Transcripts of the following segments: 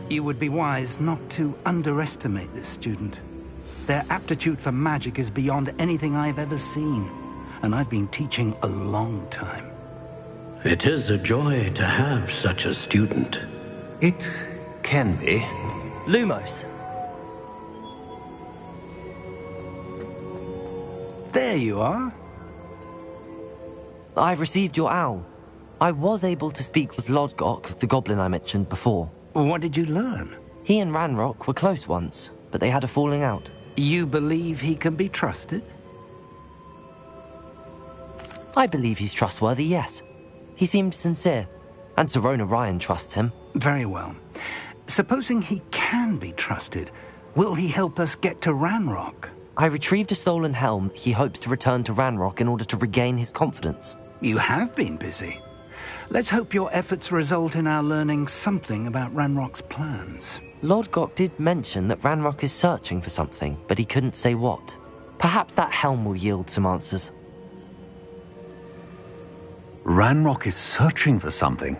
You would be wise not to underestimate this student. Their aptitude for magic is beyond anything I've ever seen, and I've been teaching a long time. It is a joy to have such a student. It can be. Lumos. There you are. I received your owl. I was able to speak with Lodgok, the goblin I mentioned before. What did you learn? He and Ranrock were close once, but they had a falling out. You believe he can be trusted? I believe he's trustworthy, yes. He seemed sincere, and Serona Ryan trusts him. Very well. Supposing he can be trusted, will he help us get to Ranrock? I retrieved a stolen helm he hopes to return to Ranrock in order to regain his confidence. You have been busy. Let's hope your efforts result in our learning something about Ranrock's plans. Lodgok did mention that Ranrock is searching for something, but he couldn't say what. Perhaps that helm will yield some answers. Ranrock is searching for something.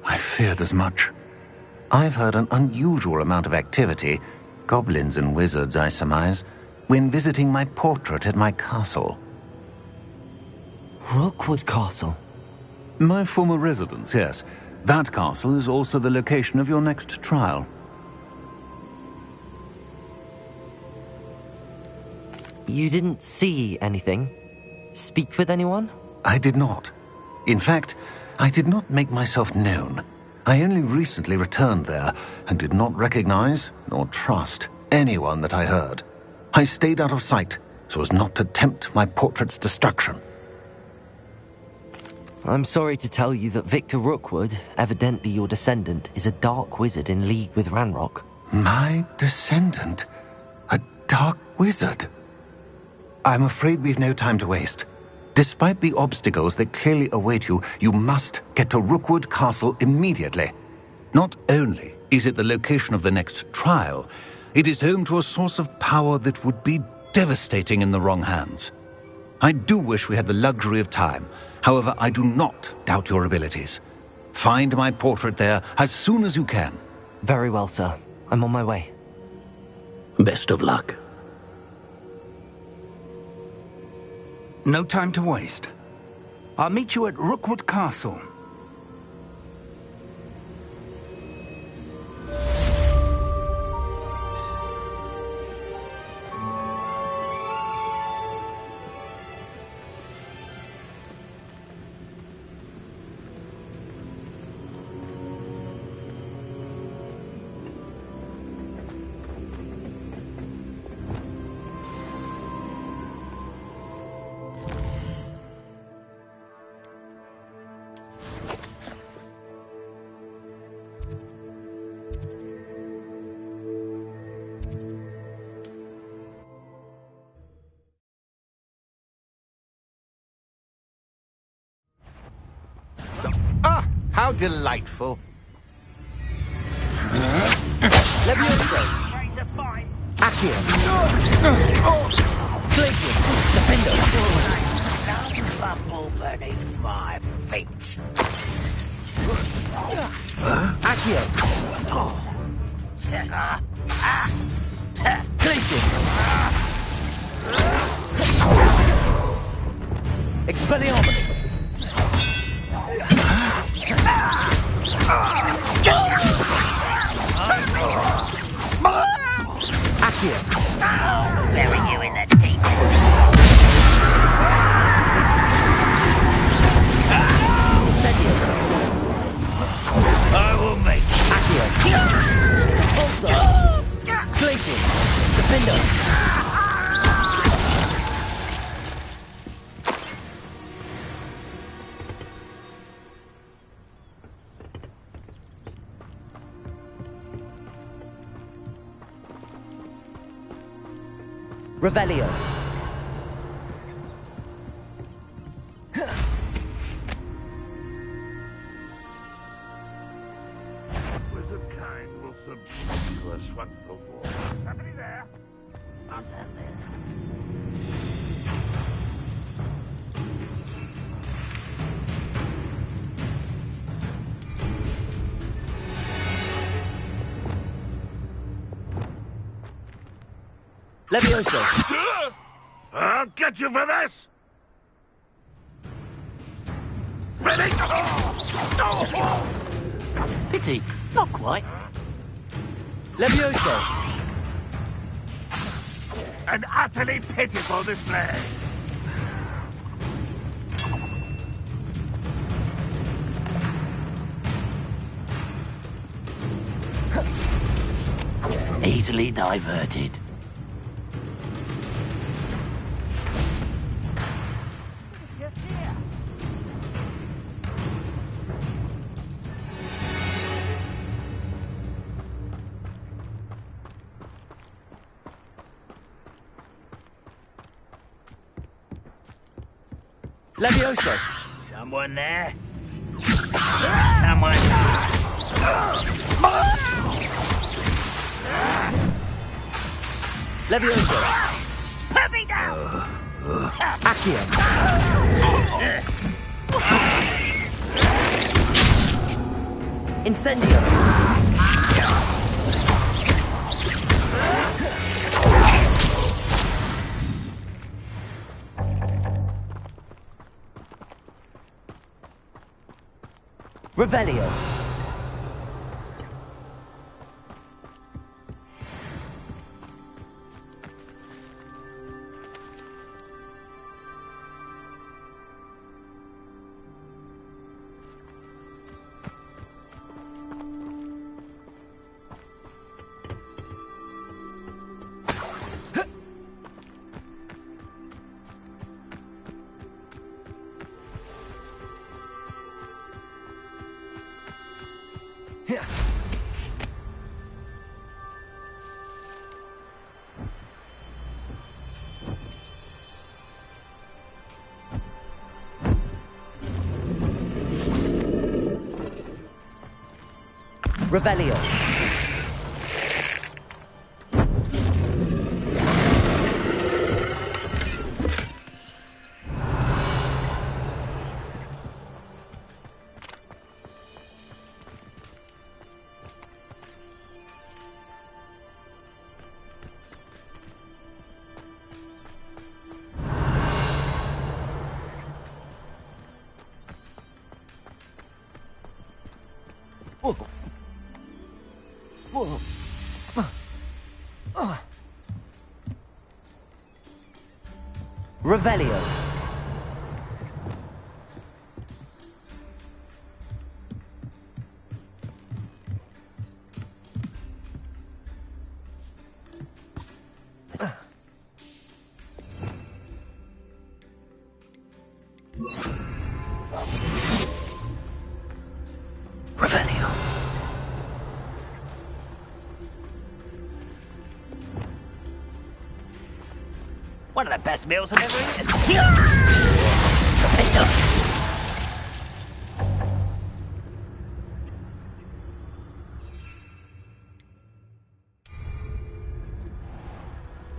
I feared as much. I've heard an unusual amount of activity, goblins and wizards, I surmise, when visiting my portrait at my castle. Rookwood Castle? My former residence, yes. That castle is also the location of your next trial. You didn't see anything? Speak with anyone? I did not. In fact, I did not make myself known. I only recently returned there and did not recognize nor trust anyone that I heard. I stayed out of sight so as not to tempt my portrait's destruction. I'm sorry to tell you that Victor Rookwood, evidently your descendant, is a dark wizard in league with Ranrock. My descendant? A dark wizard? I'm afraid we've no time to waste. Despite the obstacles that clearly await you, you must get to Rookwood Castle immediately. Not only is it the location of the next trial, it is home to a source of power that would be devastating in the wrong hands. I do wish we had the luxury of time. However, I do not doubt your abilities. Find my portrait there as soon as you can. Very well, sir. I'm on my way. Best of luck. No time to waste. I'll meet you at Rookwood Castle. How delightful. Levioso. Accio. Glacius. Defender. Crumble beneath my feet. Accio. Glacius. Expelliarmus. Accio. Bury you in the deep. Incendio. I will make Accio. Pulsar. Glacius. Defender. Revelio. Wizard kind will subdue us once the war. Somebody there? Not that there. Levioso. I'll get you for this! Ready? Pity, not quite. Levioso. An utterly pitiful display. Easily diverted. Levioso. Someone there? Someone there? Levioso. Put me down! Accio. Incendio. Revelio. Revelio. Revelio. Revelio. One of the best meals I've ever eaten.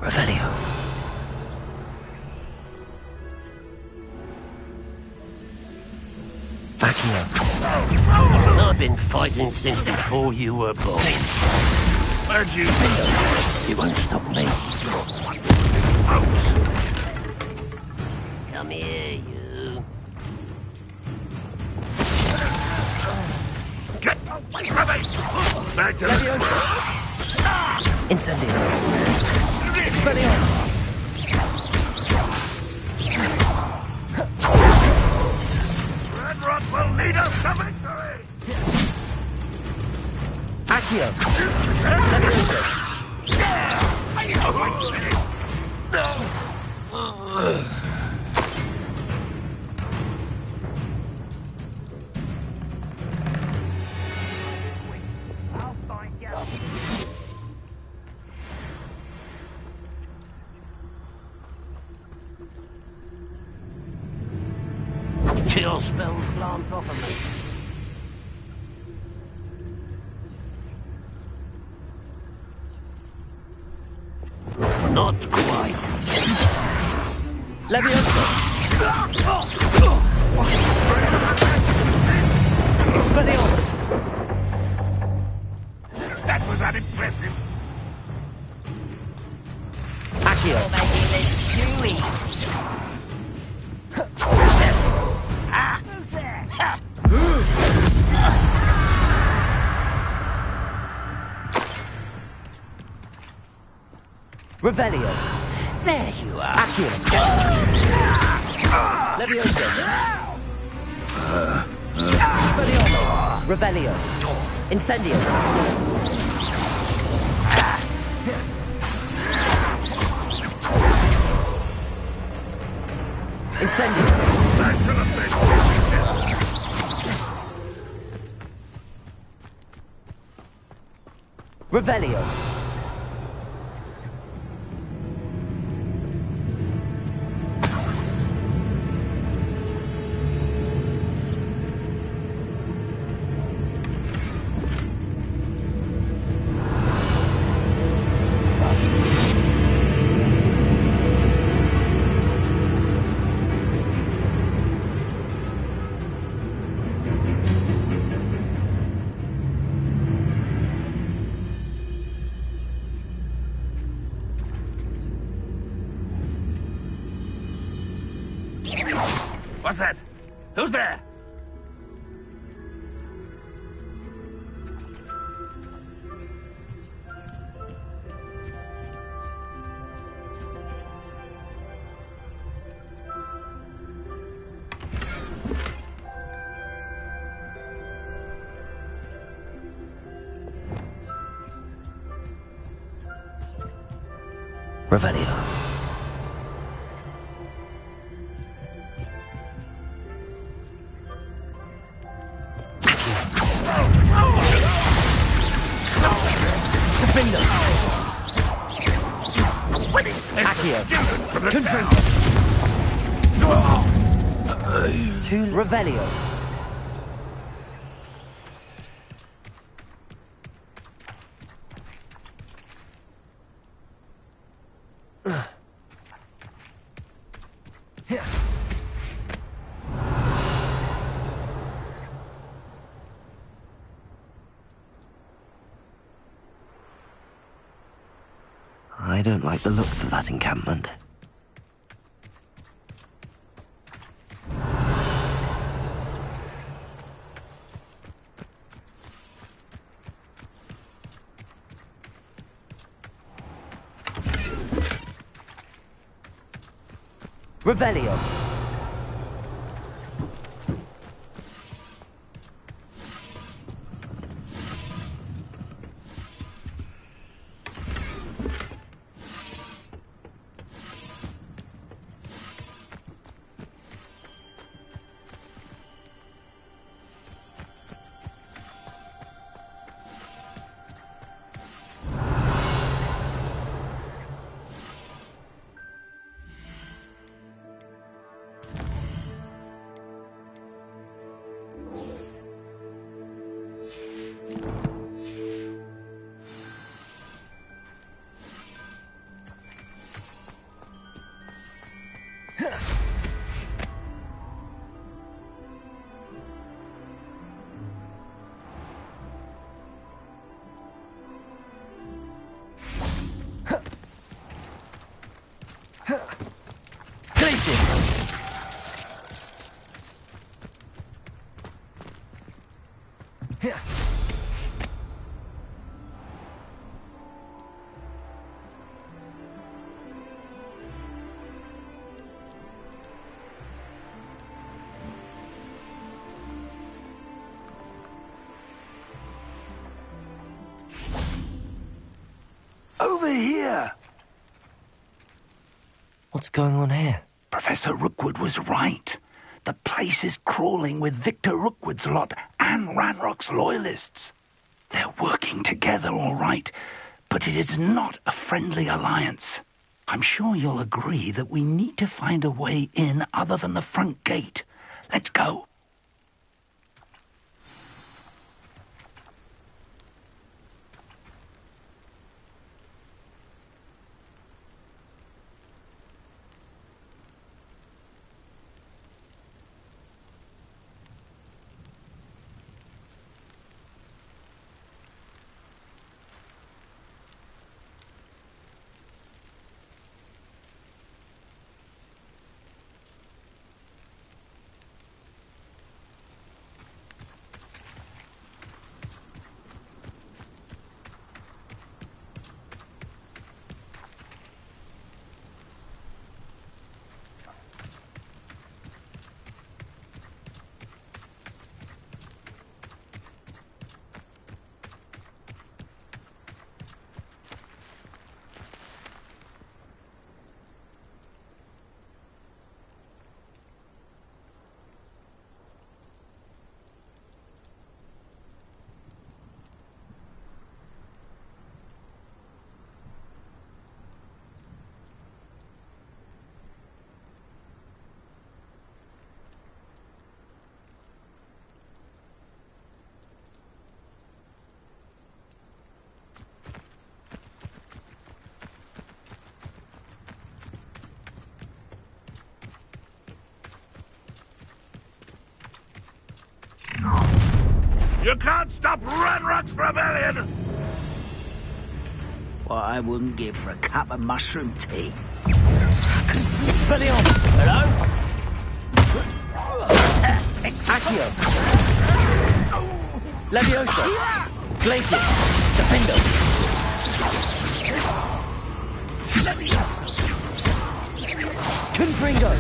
Revelio. Accio. I've been fighting since before you were born. Where'd you You won't stop me. Come here, you. get away from me? Back to the... Levioso. Incendio. Expelliarmus. Red Rock will lead us to victory! Accio. Levioso. I'll find you. Your spells plant off of me. Not quite. Levioso. Expelliarmus. That was unimpressive. Accio. Revelio. There you are. Accio. Levioso. Expelliarmus. Revelio. Incendio. Incendio. Revelio. What's that? Who's there? Revelio. Accio. Confirm. To Revelio. I don't like the looks of that encampment. Revelio. Over here! What's going on here? Professor Rookwood was right. The place is crawling with Victor Rookwood's lot and Ranrock's loyalists. They're working together, all right, but it is not a friendly alliance. I'm sure you'll agree that we need to find a way in other than the front gate. Let's go. You can't stop Ranrock's rebellion! What I wouldn't give for a cup of mushroom tea. Expelliarmus! Hello? Accio! Levioso! Glacius! Defendo! Confringo!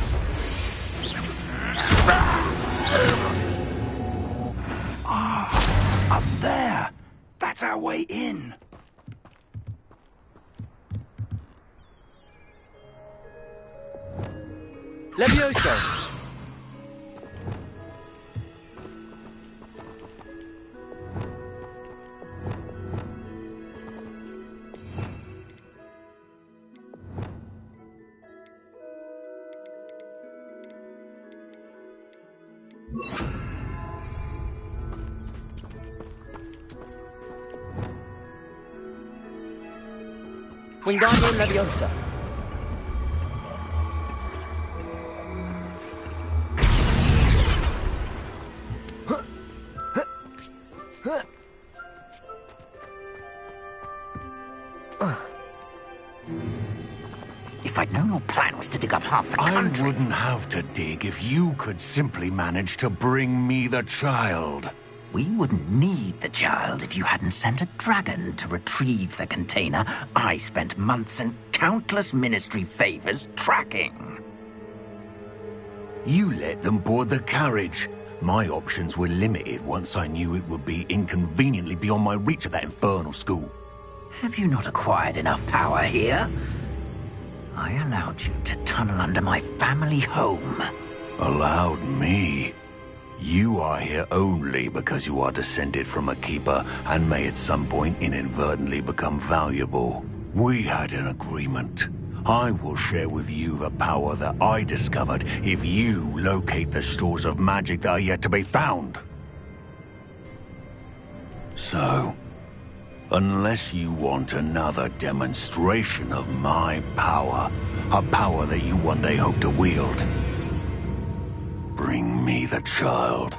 Up there! That's our way in! Levioso! Wingardium Leviosa! If I'd known your plan was to dig up half the country... I wouldn't have to dig if you could simply manage to bring me the child. We wouldn't need the child if you hadn't sent a dragon to retrieve the container I spent months and countless ministry favors tracking. You let them board the carriage. My options were limited once I knew it would be inconveniently beyond my reach at that infernal school. Have you not acquired enough power here? I allowed you to tunnel under my family home. Allowed me? You are here only because you are descended from a keeper and may at some point inadvertently become valuable. We had an agreement. I will share with you the power that I discovered if you locate the stores of magic that are yet to be found. So, unless you want another demonstration of my power, a power that you one day hope to wield, bring me the child.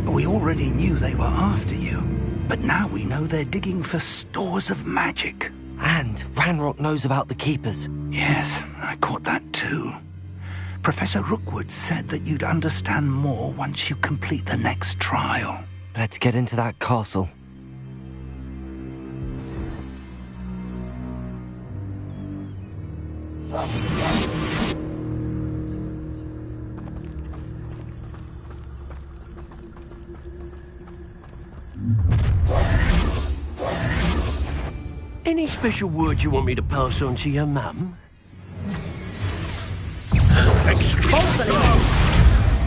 We already knew they were after you, but now we know they're digging for stores of magic. And Ranrock knows about the Keepers. Yes, I caught that too. Professor Rookwood said that you'd understand more once you complete the next trial. Let's get into that castle. Any special word you want me to pass on to your mum?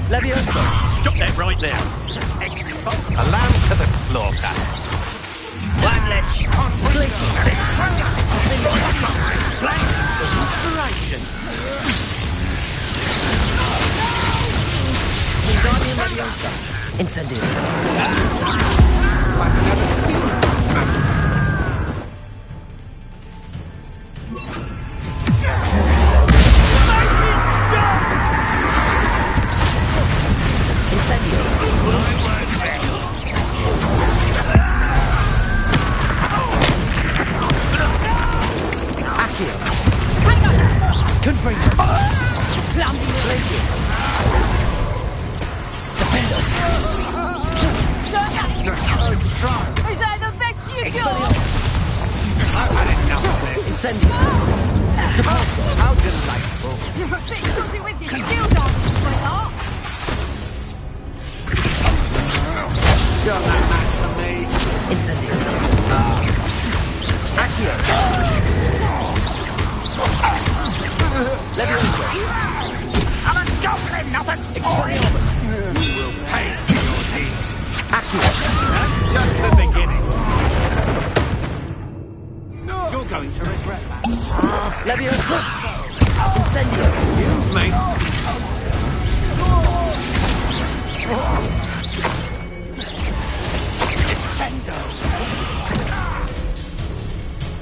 Leviosa! Stop that right now! A lamb to the slaughter! One less Glacius! Inspiration! Wingardium Leviosa! Incendio! I've never seen such magic! Is that the best you got? I've had enough of this. Incendio! How delightful. You're a bit something with your skill dancing, sweetheart. You're that match for me. Incendio! Accio! Leviosa! I'm a goblin, not a toy! You will pay for your deeds. Accio! That's just the beginning. You're going to regret that. Leviosa! Incendio! You make...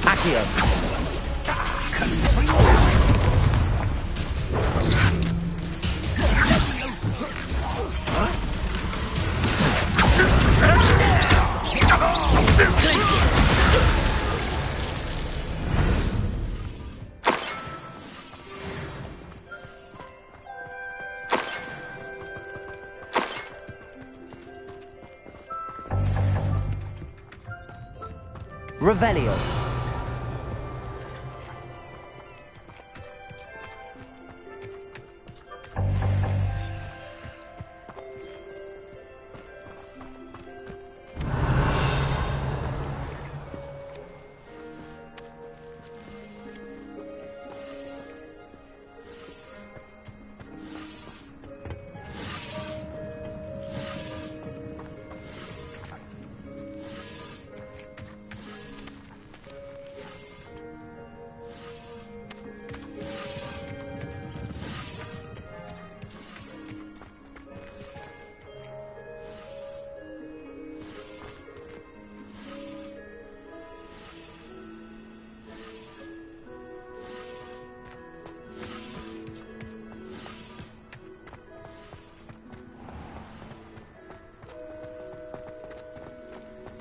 Accio! Revelio.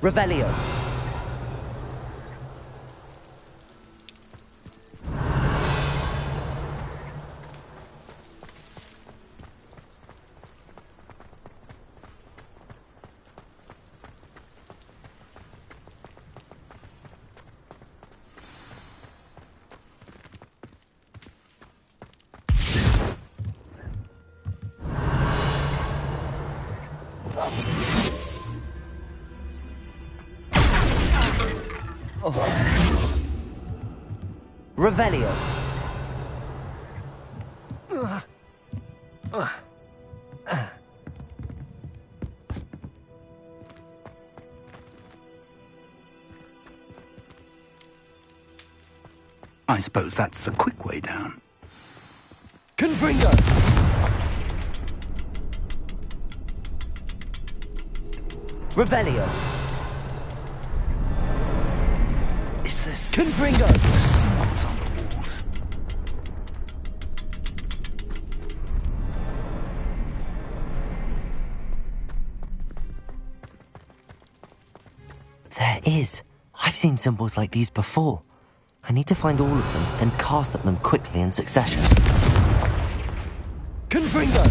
Revelio. Revelio. I suppose that's the quick way down. Confringo. Revelio. Is this Confringo. symbols on the walls? There is. I've seen symbols like these before. I need to find all of them, then cast at them quickly in succession. Confringo.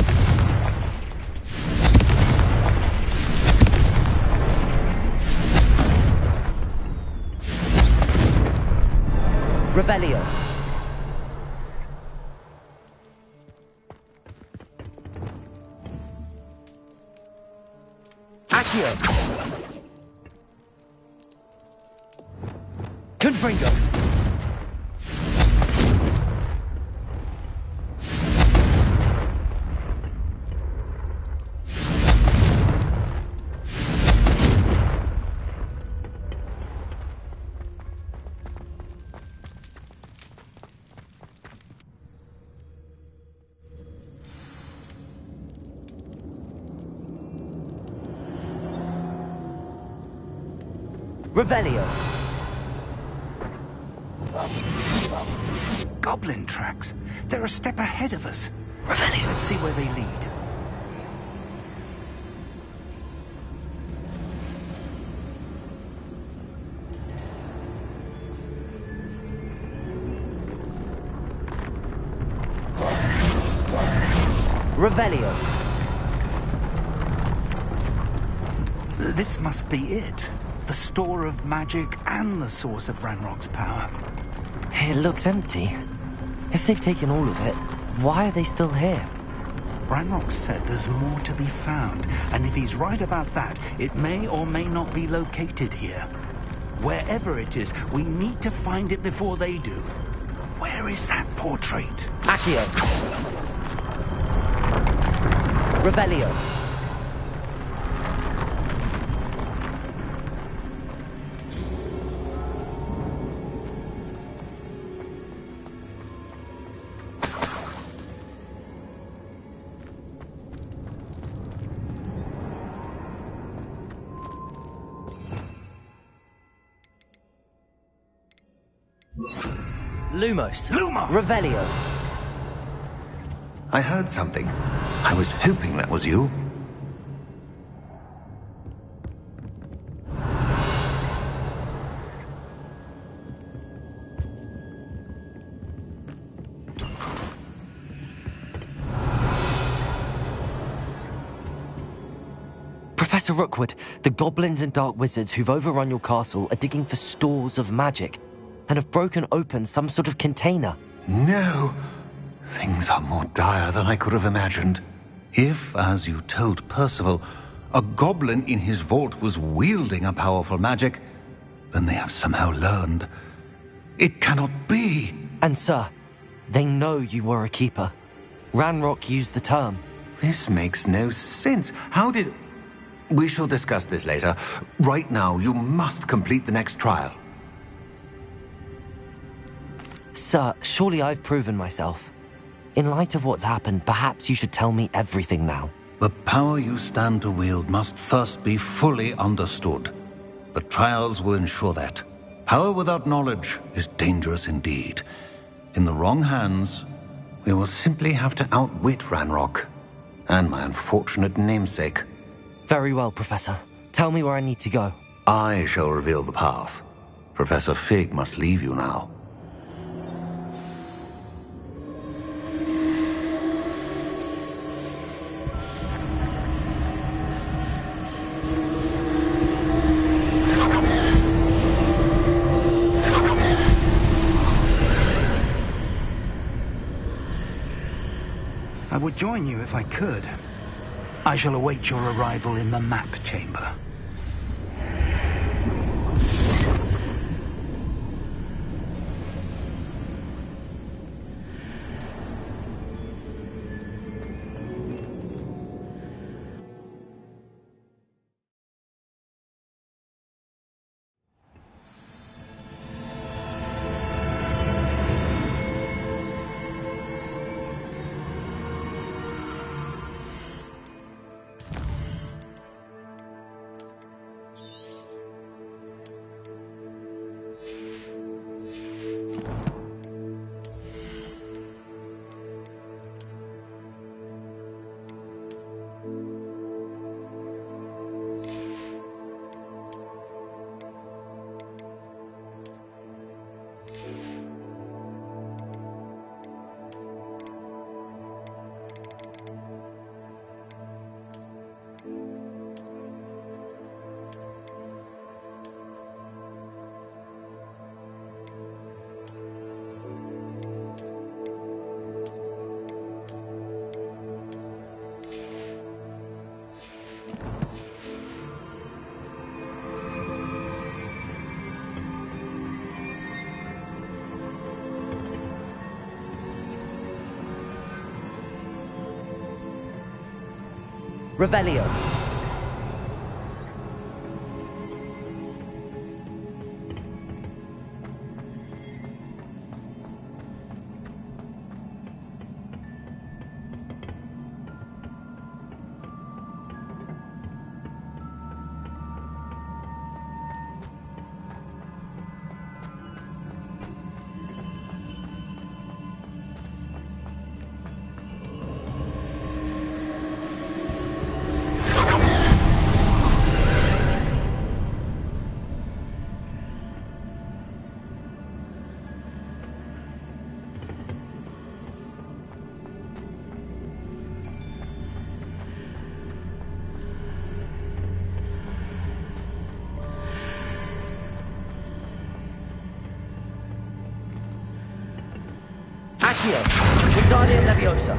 Revelio. Accio. Confringo. Revelio. Goblin tracks. They're a step ahead of us. Revelio. Let's see where they lead. Revelio. This must be it. The store of magic and the source of Ranrock's power. It looks empty. If they've taken all of it, why are they still here? Ranrock said there's more to be found, and if he's right about that, it may or may not be located here. Wherever it is, we need to find it before they do. Where is that portrait? Accio. Revelio. Lumos. Lumos! Revelio. I heard something. I was hoping that was you. Professor Rookwood, the goblins and dark wizards who've overrun your castle are digging for stores of magic and have broken open some sort of container. No! Things are more dire than I could have imagined. If, as you told Percival, a goblin in his vault was wielding a powerful magic, then they have somehow learned. It cannot be! And sir, they know you were a keeper. Ranrock used the term. This makes no sense. How did... We shall discuss this later. Right now, you must complete the next trial. Sir, surely I've proven myself. In light of what's happened, perhaps you should tell me everything now. The power you stand to wield must first be fully understood. The trials will ensure that. Power without knowledge is dangerous indeed. In the wrong hands, we will simply have to outwit Ranrock and my unfortunate namesake. Very well, Professor. Tell me where I need to go. I shall reveal the path. Professor Fig must leave you now. I would join you if I could. I shall await your arrival in the map chamber. Revelio. Accio, Wingardium Leviosa.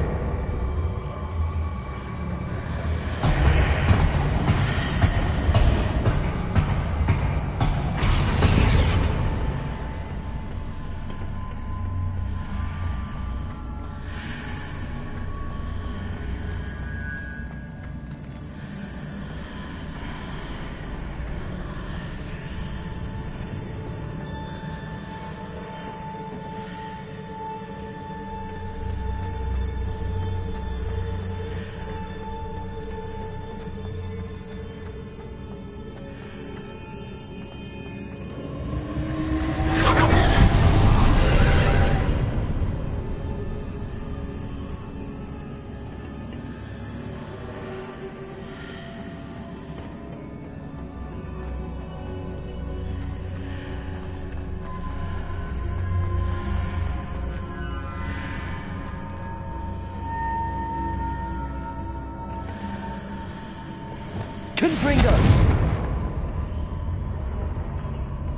Confringo!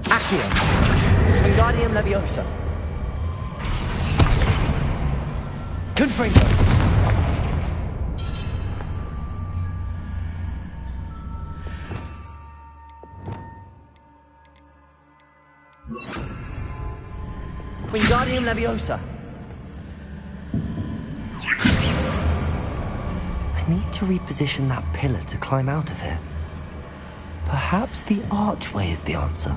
Accio! Wingardium Leviosa! Confringo! Wingardium Leviosa! I need to reposition that pillar to climb out of here. Perhaps the archway is the answer.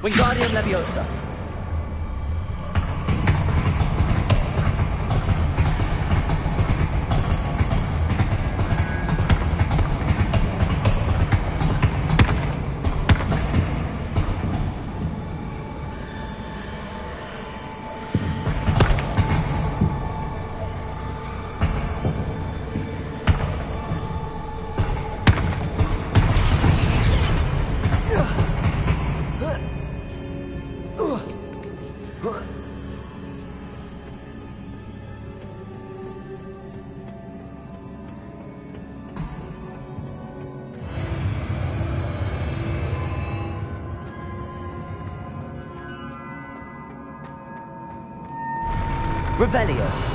Wingardium Leviosa! Revelio!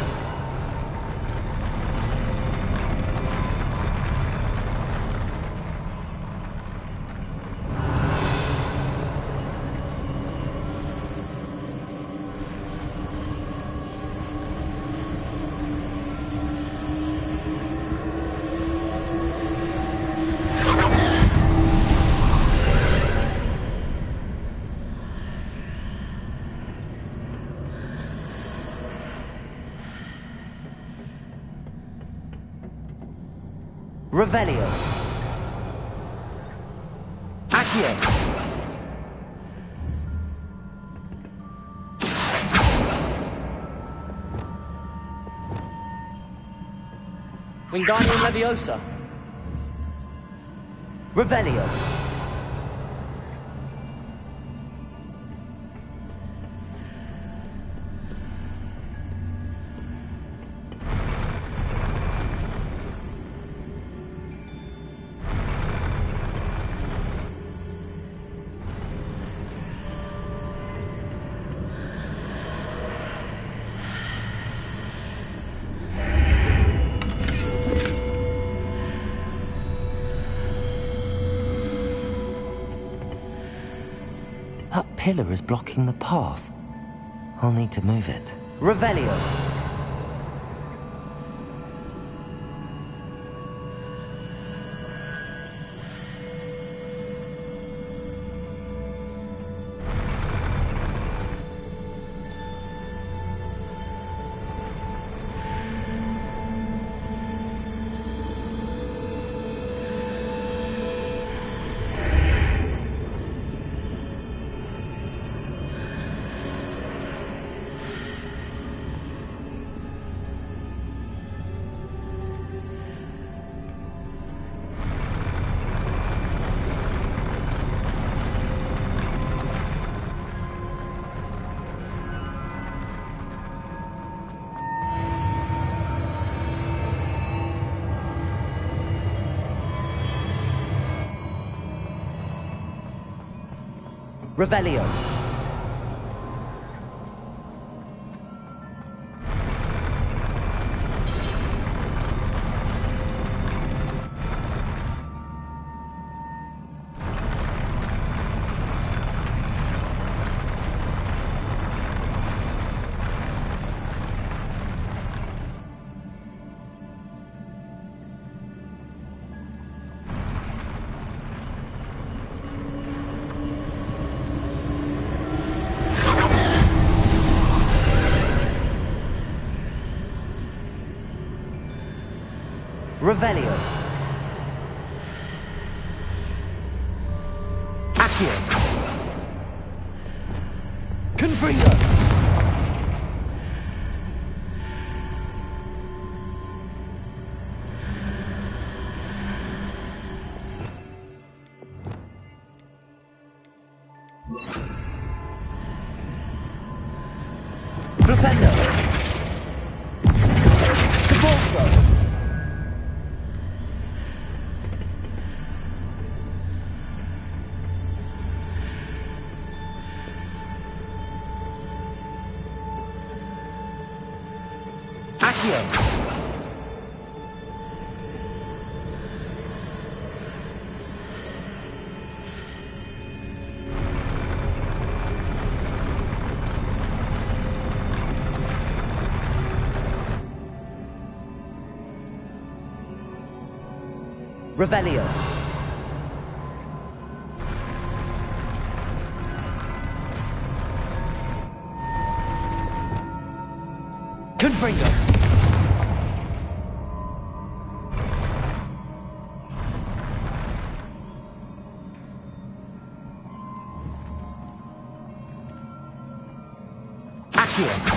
Revelio! Accio! Wingardium Leviosa! Revelio! That pillar is blocking the path. I'll need to move it. Revelio! Revelio! Revelio! Accio! Confringo! Flipendo. Cavalso. Accio. Revelio. Confringo. Accio.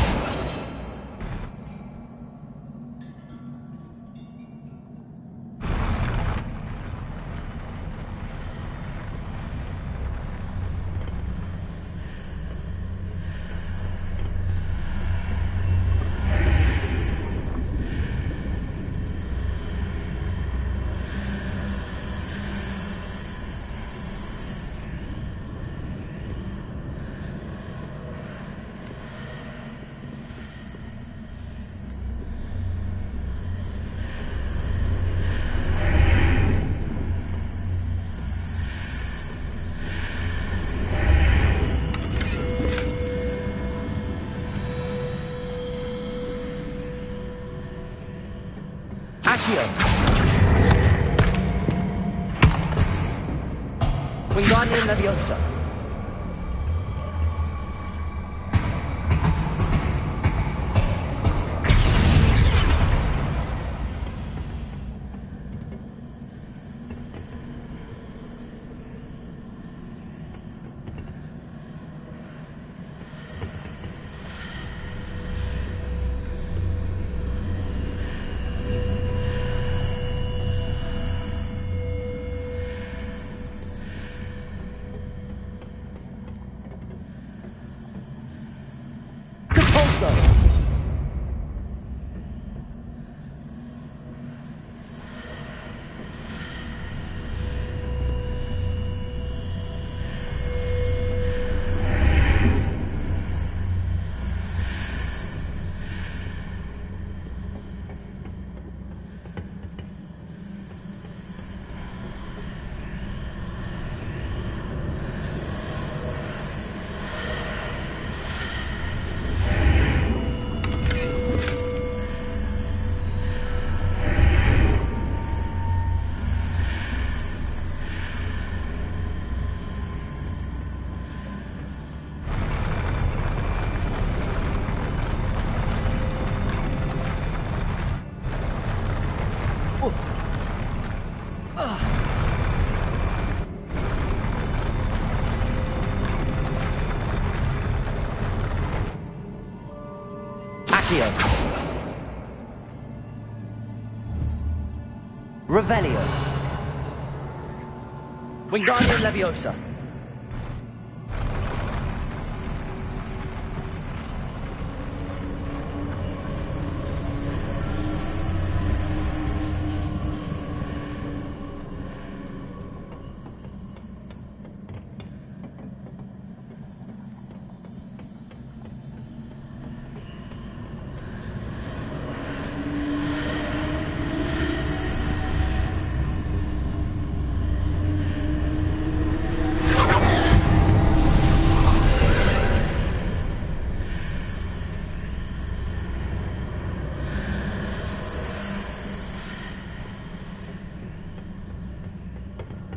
Accio. Wingardium Leviosa. Capulso. Accio. Revelio. Wingardium Leviosa.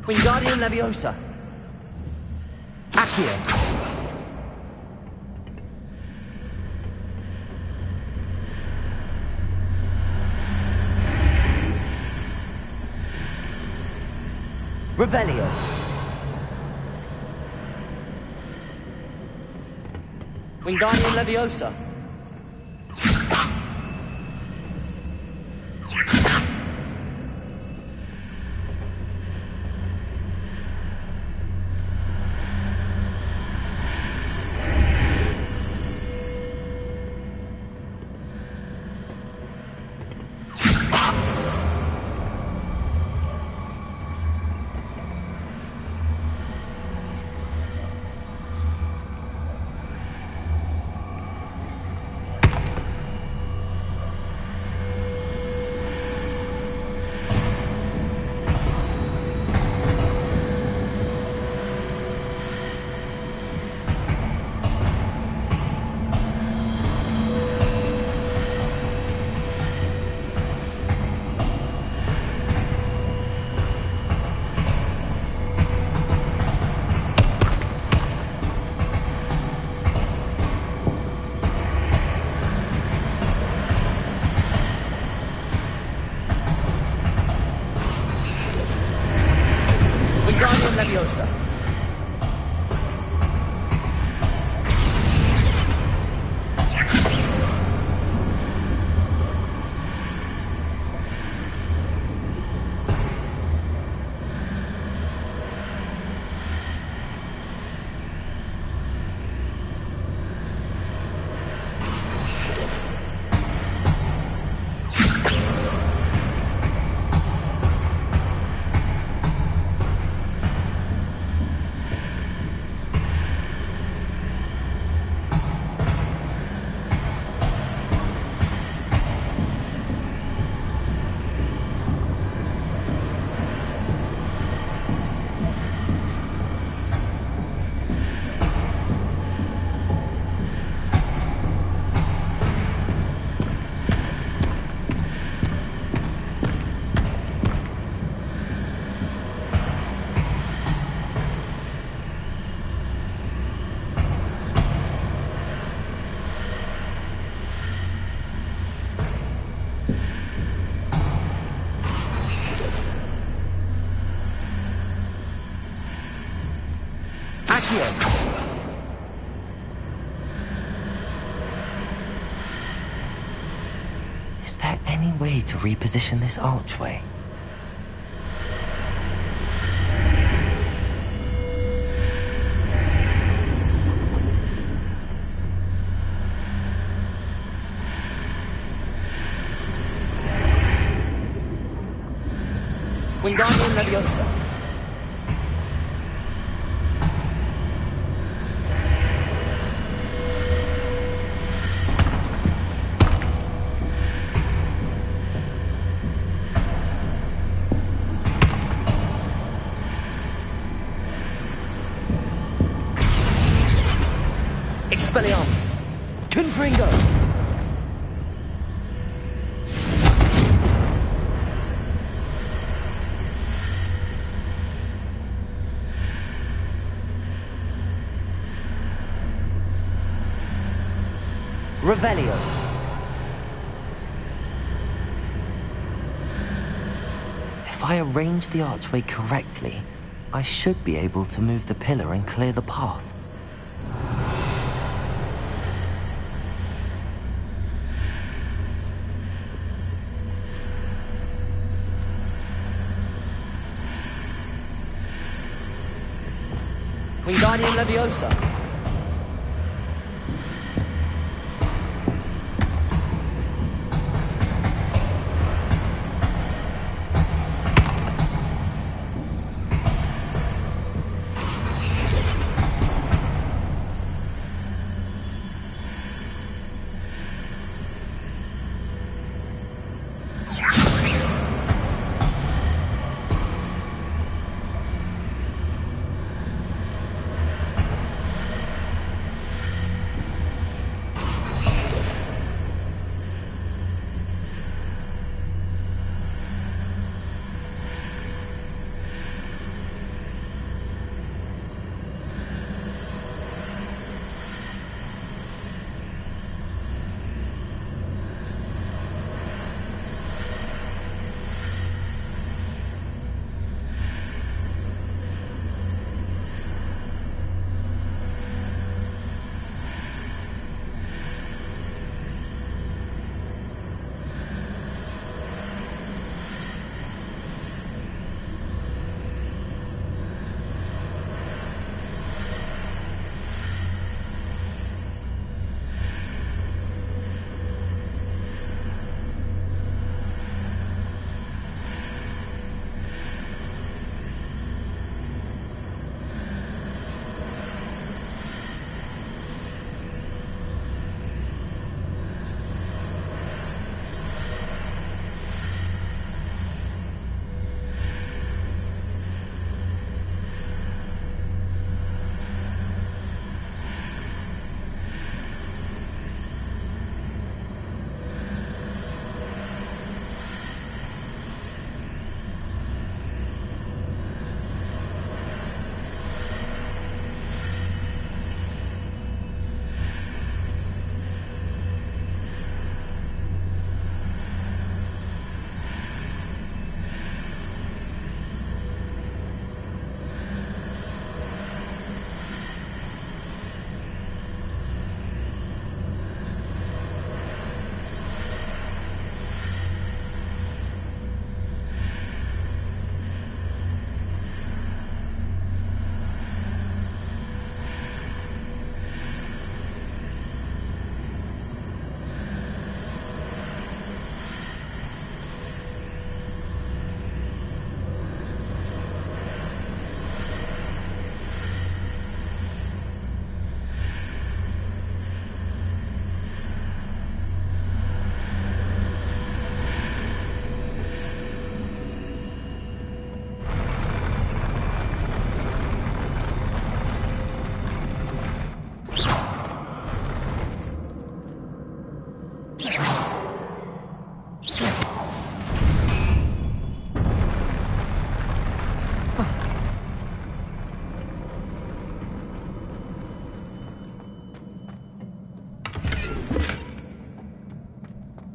Wingardium Leviosa. Accio. Revelio. Wingardium Leviosa. Accio. Is there any way to reposition this archway? Wingardium Leviosa. Expelliarmus. Confringo. Revelio. If I arrange the archway correctly, I should be able to move the pillar and clear the path. Wingardium Leviosa.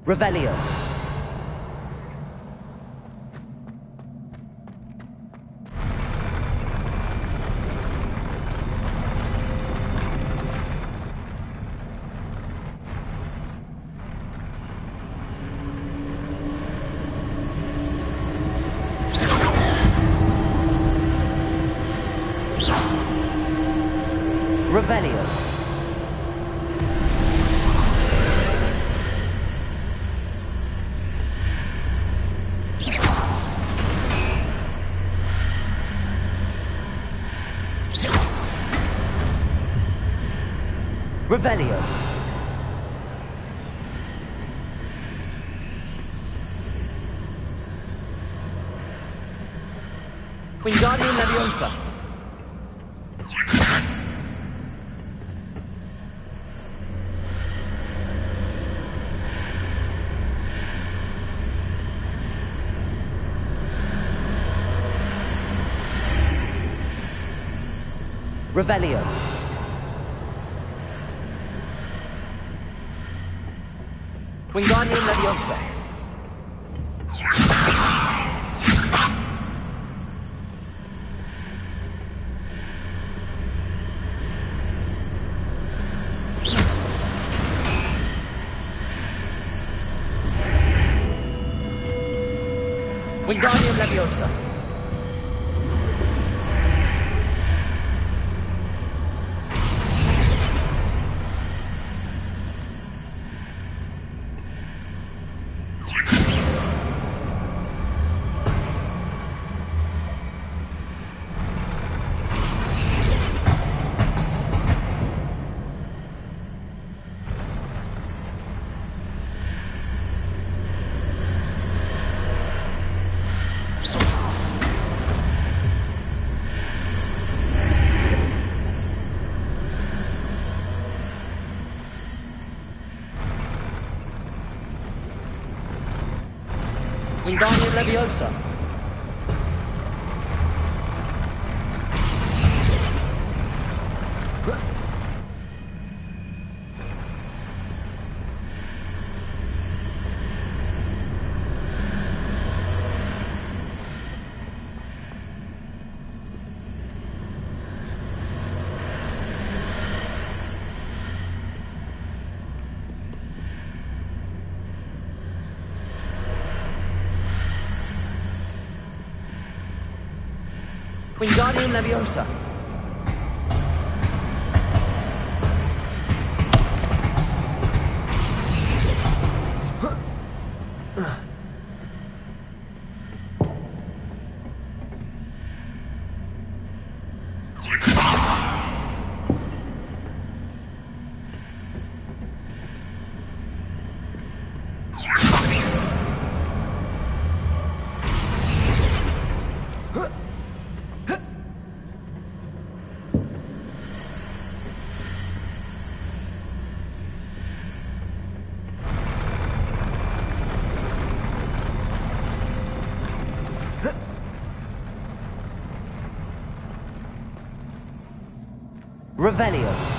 Revelio. Revelio. Revelio. Wingardium Leviosa. Revelio. Wingardium Leviosa. Wingardium Leviosa. Wingardium Leviosa. Wingardium Leviosa. Revelio.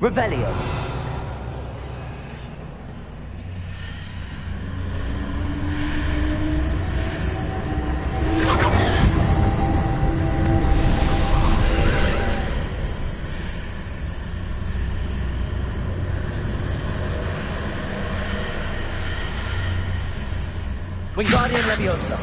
Revelio. Wingardium Leviosa.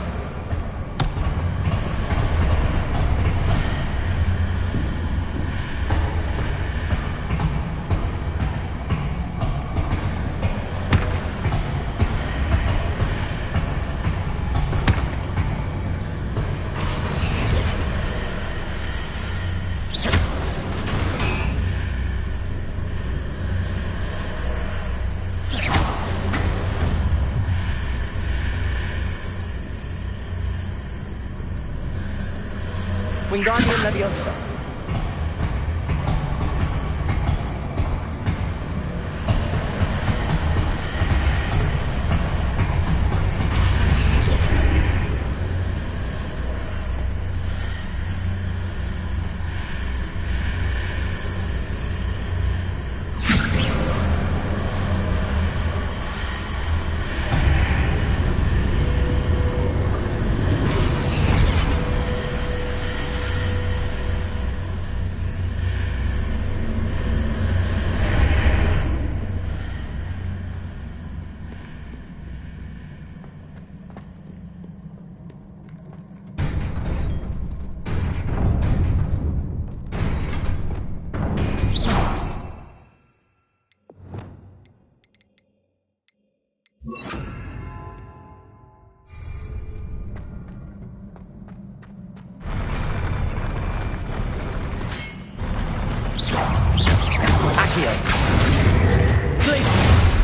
Wingardium Leviosa.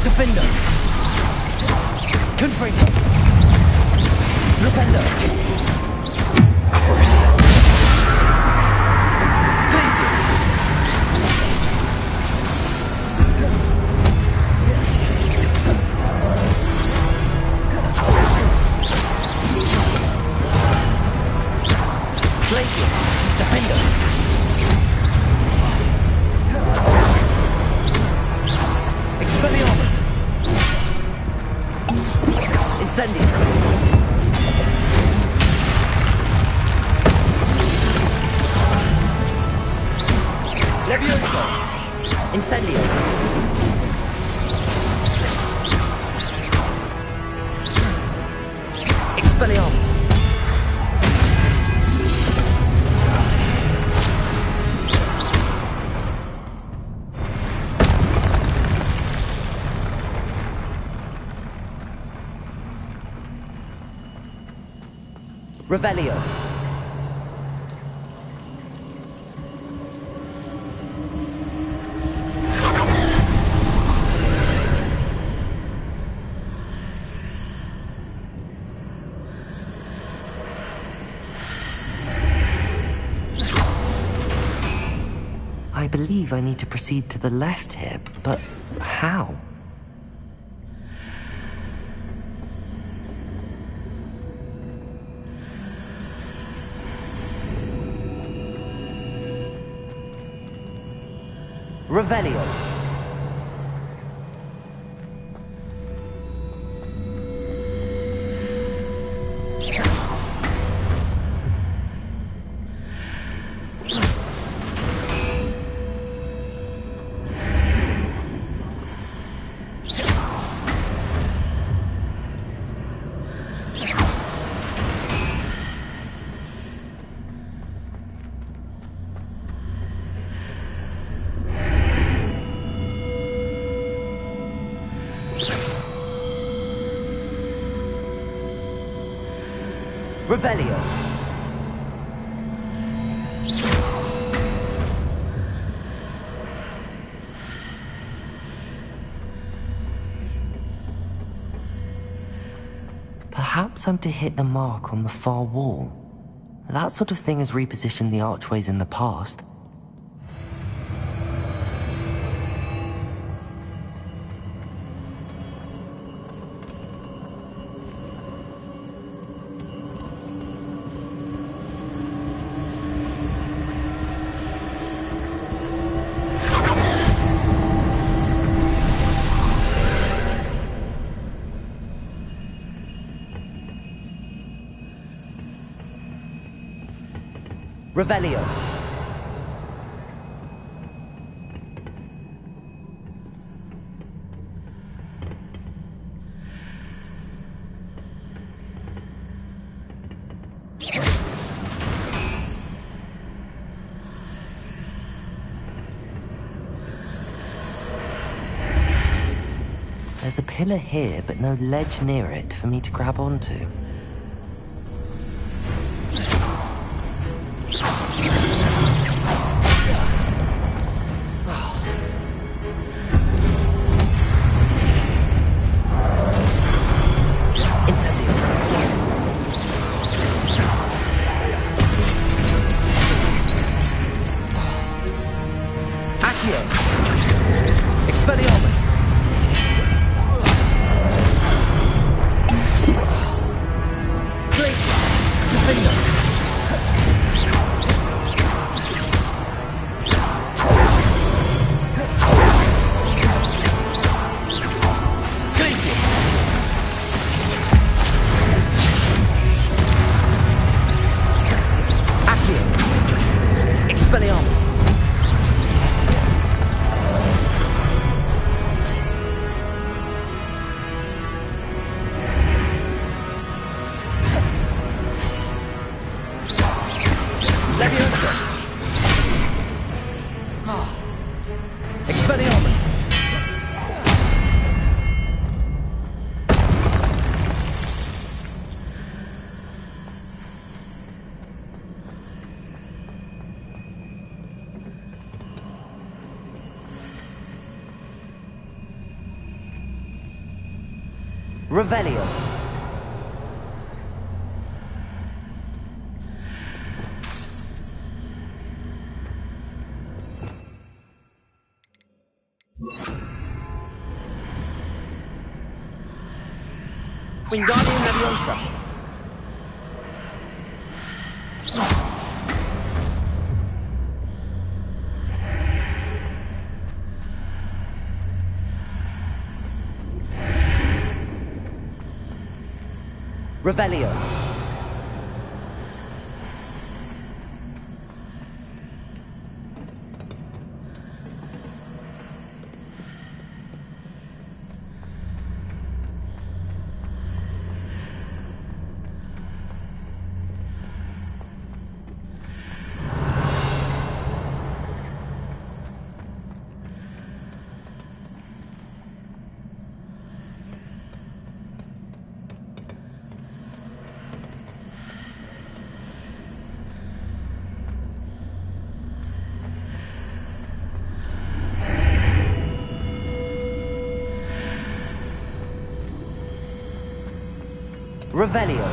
Defender. Confringo. Repender. Crucible. Glacius. Glacius. Defender. Expelliarmus. Incendio. Levioso. Incendio. Expelliarmus. Revelio. I believe I need to proceed to the left here, but how? Revelio. Revelio. Perhaps I'm to hit the mark on the far wall. That sort of thing has repositioned the archways in the past. Revelio. There's a pillar here, but no ledge near it for me to grab onto. Expelliarmus! Glacius! Defender! Glacius! Accio! Expelliarmus! Revelio. Wingardium Leviosa. Revelio. Revelio.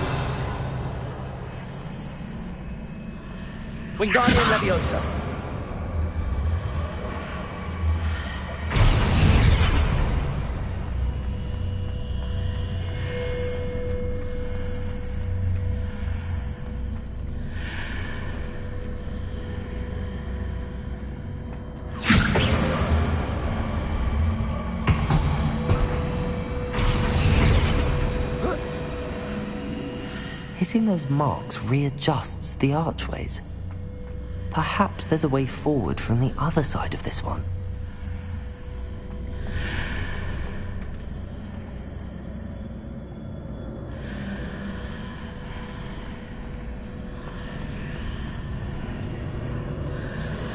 Wingardium Leviosa. Hitting those marks readjusts the archways. Perhaps there's a way forward from the other side of this one.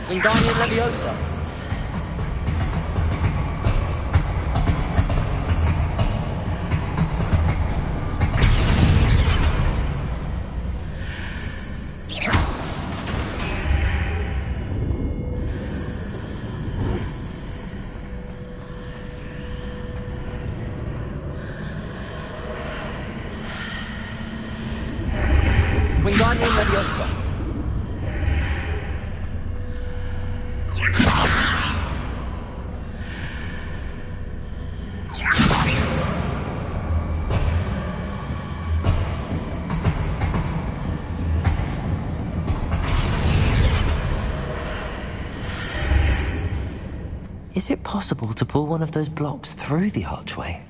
Wingardium Leviosa. Wingardium Leviosa. Is it possible to pull one of those blocks through the archway?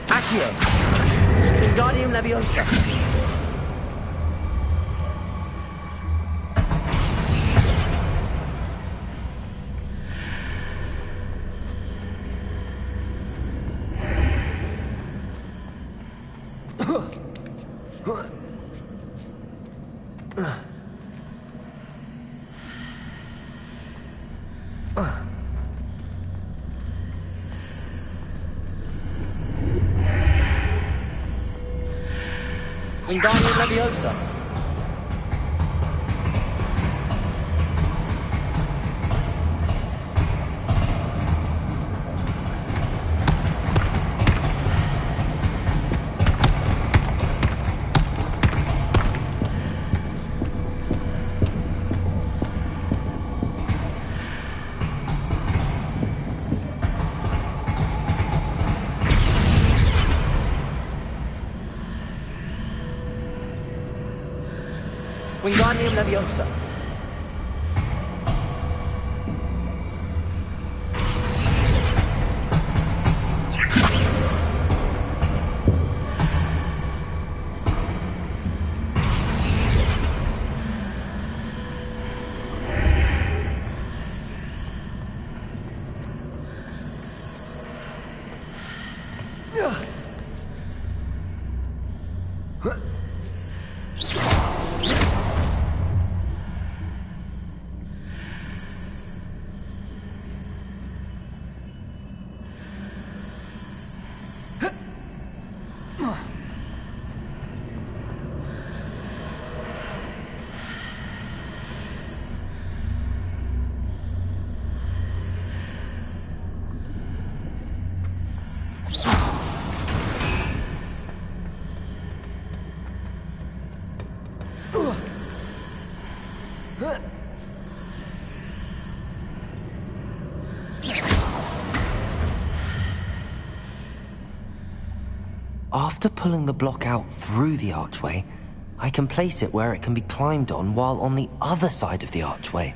Accio. Wingardium Leviosa. Wingardium Leviosa. Wingardium Leviosa. After pulling the block out through the archway, I can place it where it can be climbed on while on the other side of the archway.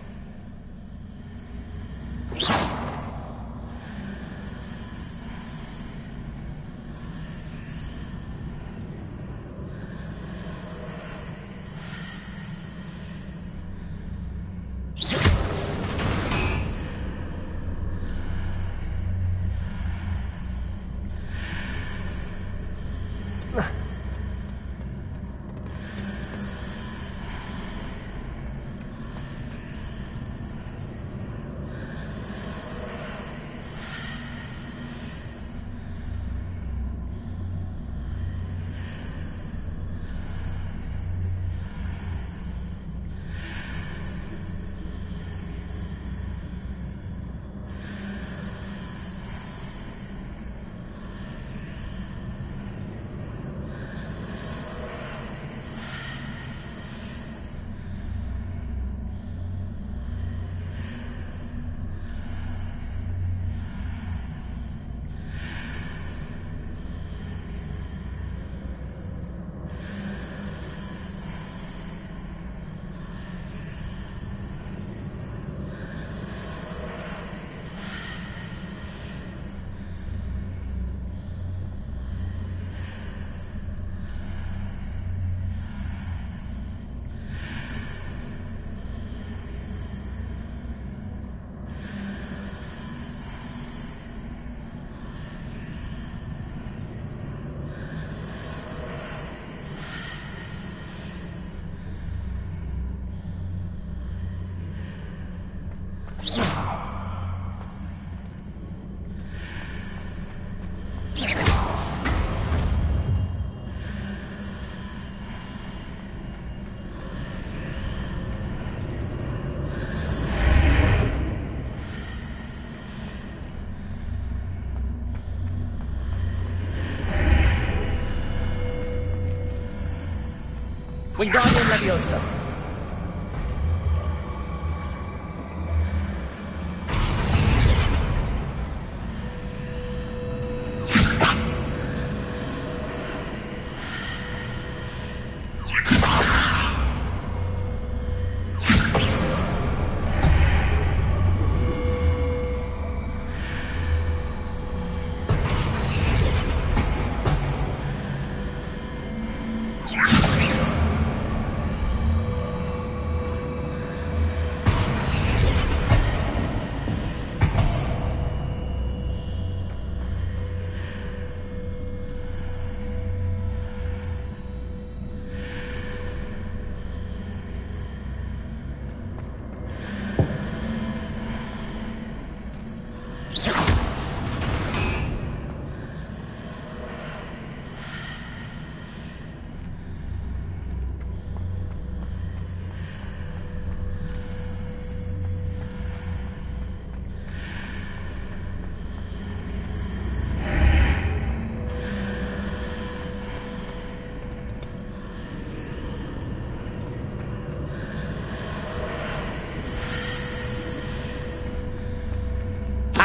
Wingardium Leviosa.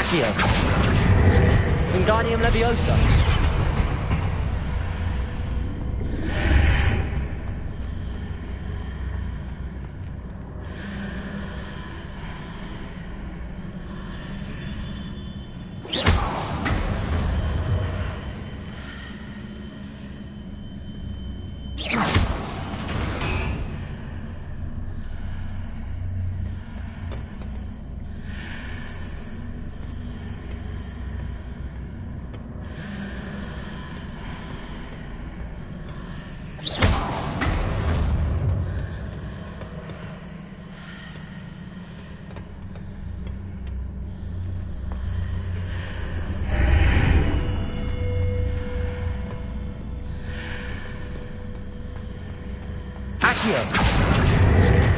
Accio. Wingardium Leviosa. Accio.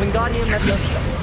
Wingardium Leviosa.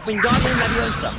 Wingardium Leviosa.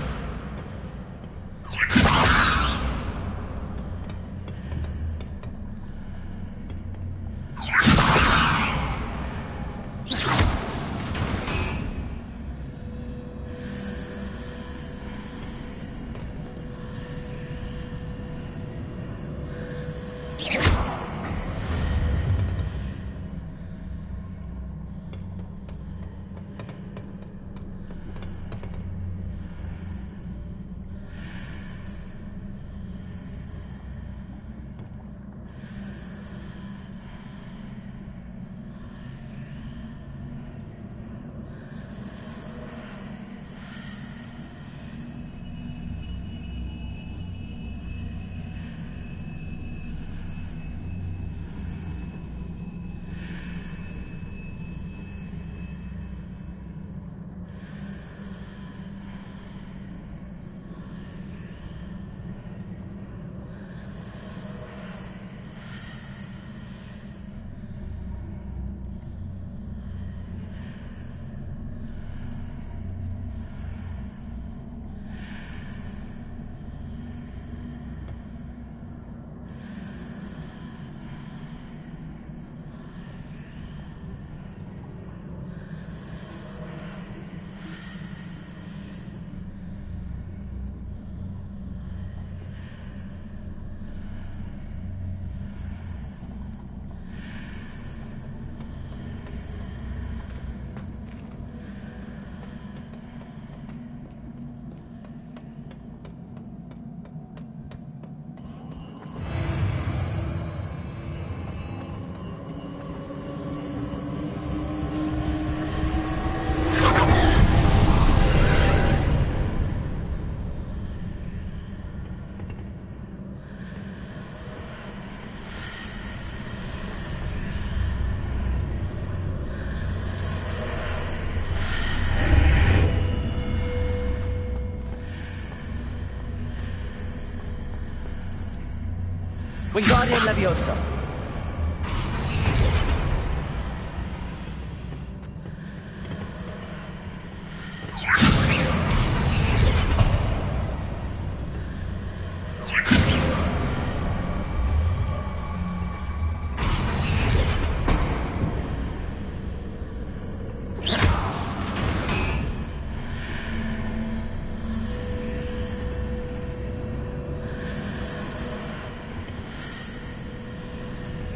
Wingardium Leviosa.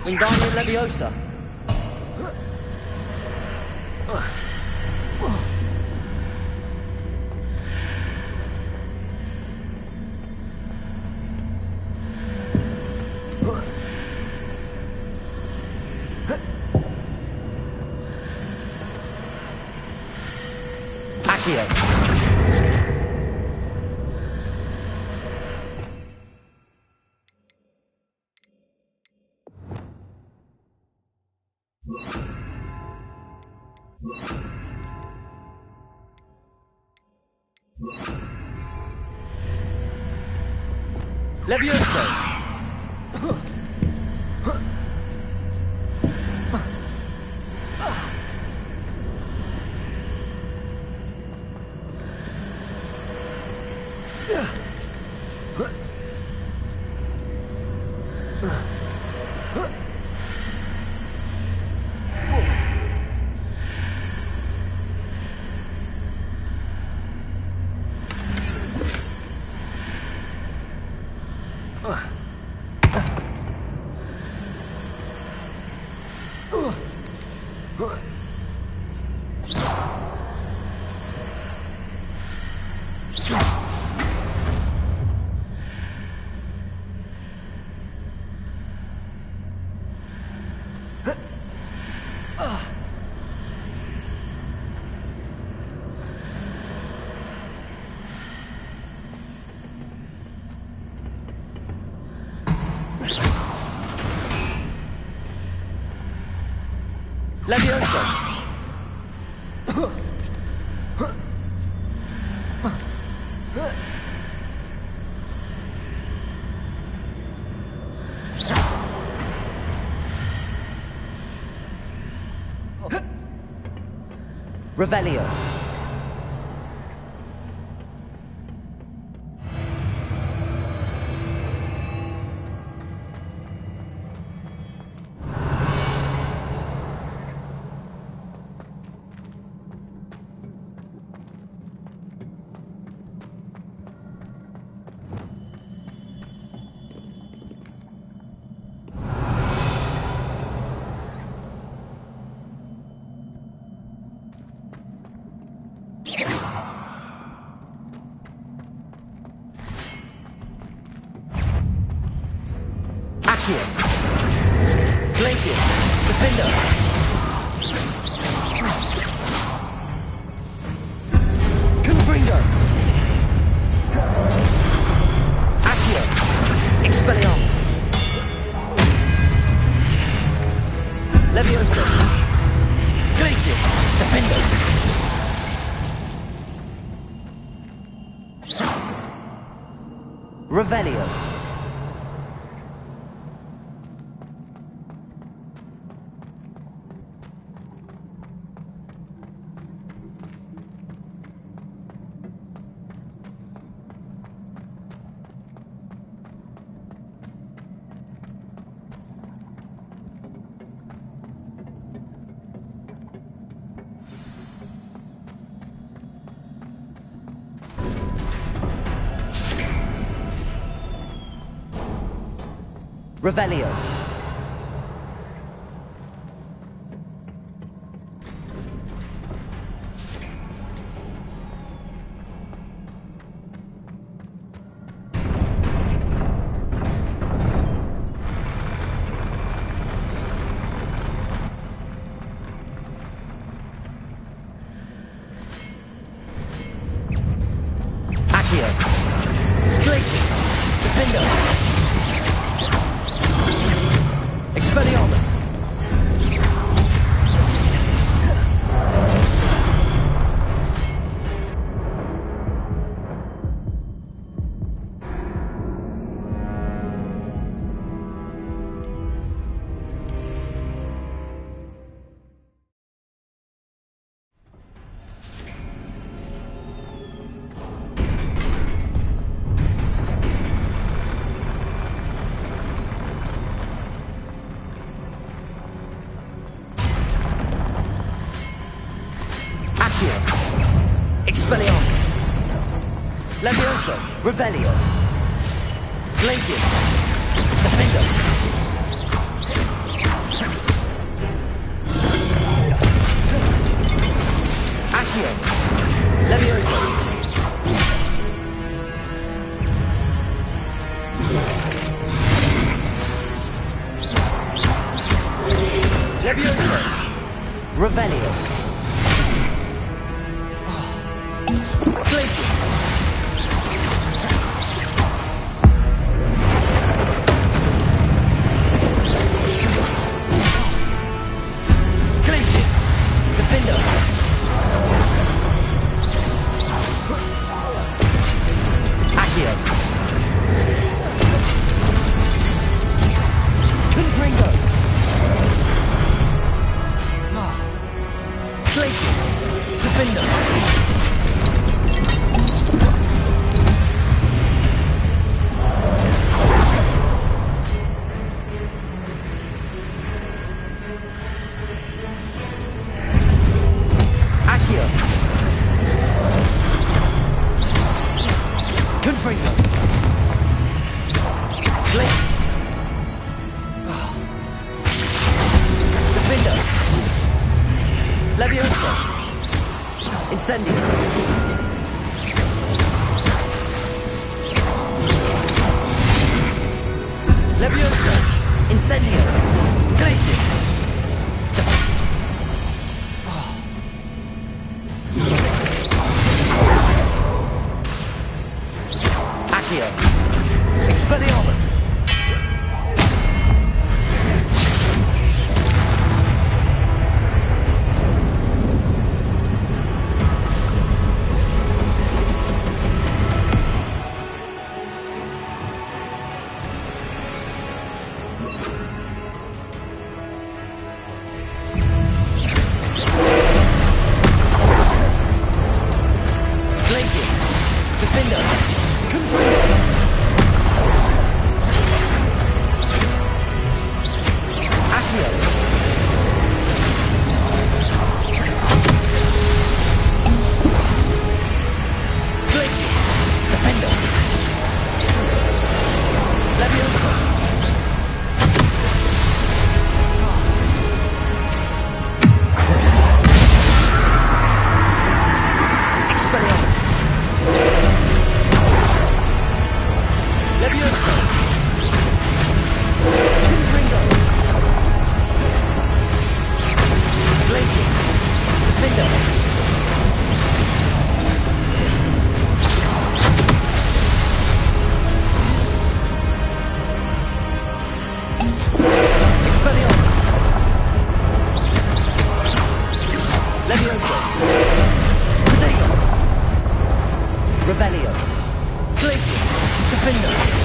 Wingardium Leviosa. Accio. Leviosa. Leviosa. Revelio. Accio. Glacius. Defender. Confringo. Accio. Expelliarmus. Leviosa. Glacius. Defender. Revelio. Revelio. Accio. Glacius. Defender. Expelliarmus. Expelliarmus. Levioso. Revelio. Glacius. Defender. Accio. Levioso. Levioso. Revelio. Glacius. Glacius. Defender. Accio. Confringo. Glacius. Defender. Confringo. Glacius. Defender. Leviosa. Incendio. Leviosa. Incendio. Glacius. Accio. Expelliarmus. Revelio. Glacius. Defender.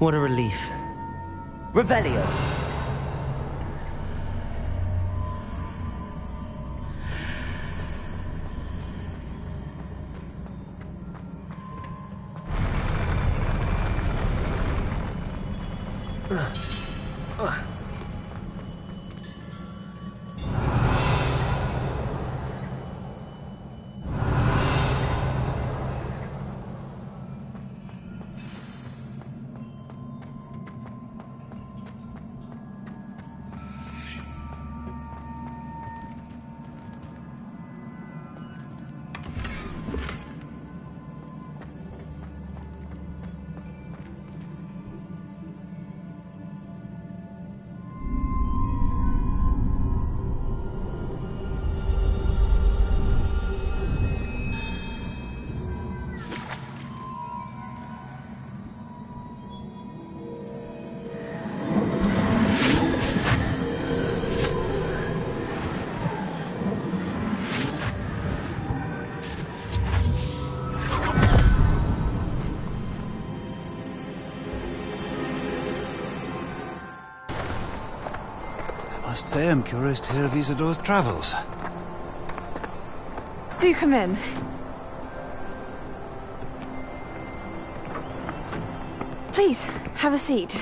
What a relief. Revelio. I must say I'm curious to hear of Isadore's travels. Do come in. Please, have a seat.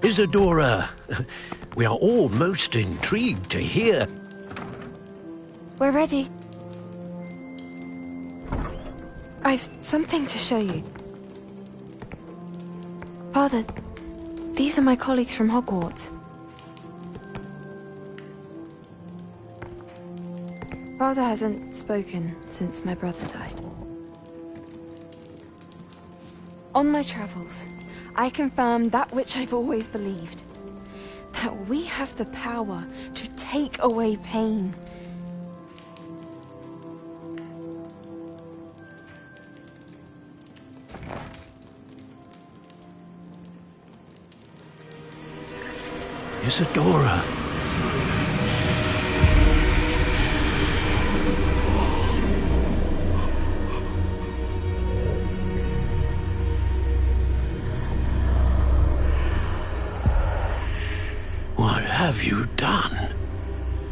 Isadora, we are all most intrigued to hear. We're ready. I've something to show you. Father, these are my colleagues from Hogwarts. Father hasn't spoken since my brother died. On my travels, I confirmed that which I've always believed. That we have the power to take away pain. Isadora. What have you done?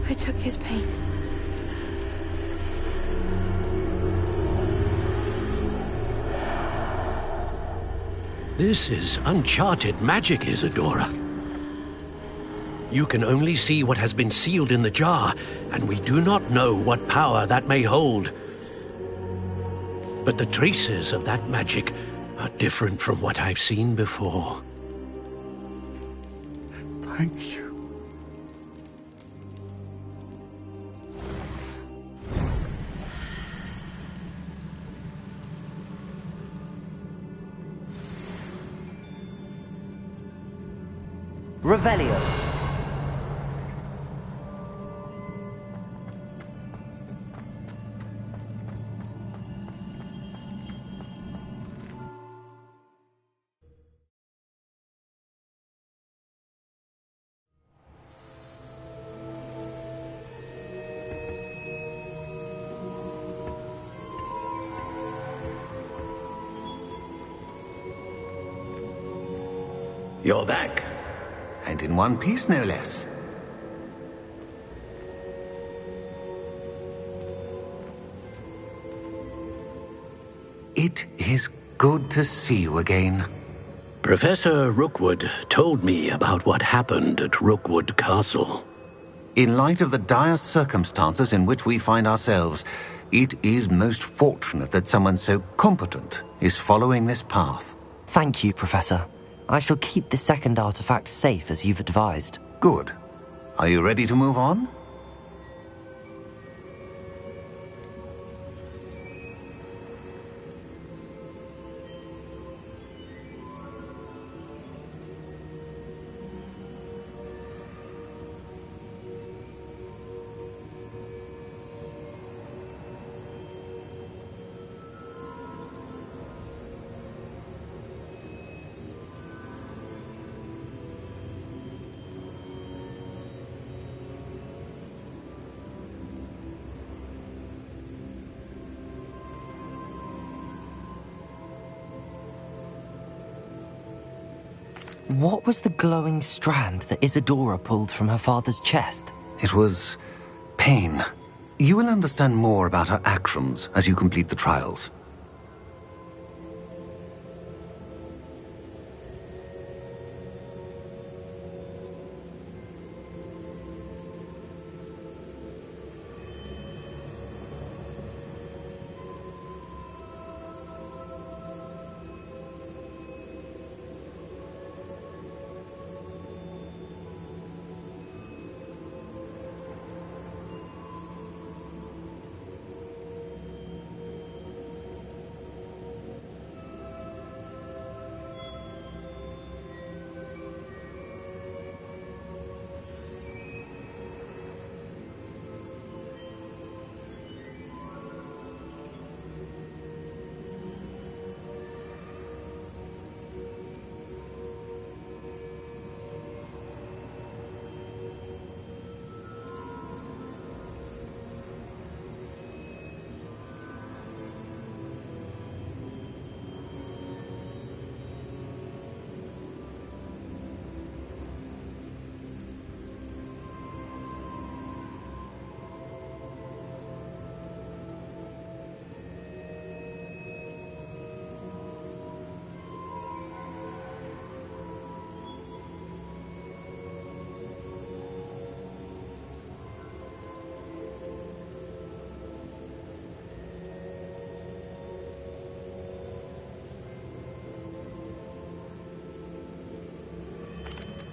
I took his pain. This is uncharted magic, Isadora. You can only see what has been sealed in the jar, and we do not know what power that may hold. But the traces of that magic are different from what I've seen before. Thank you. Revelio. You're back. And in one piece, no less. It is good to see you again. Professor Rookwood told me about what happened at Rookwood Castle. In light of the dire circumstances in which we find ourselves, it is most fortunate that someone so competent is following this path. Thank you, Professor. I shall keep the second artifact safe as you've advised. Good. Are you ready to move on? What was the glowing strand that Isadora pulled from her father's chest? It was pain. You will understand more about her actions as you complete the trials.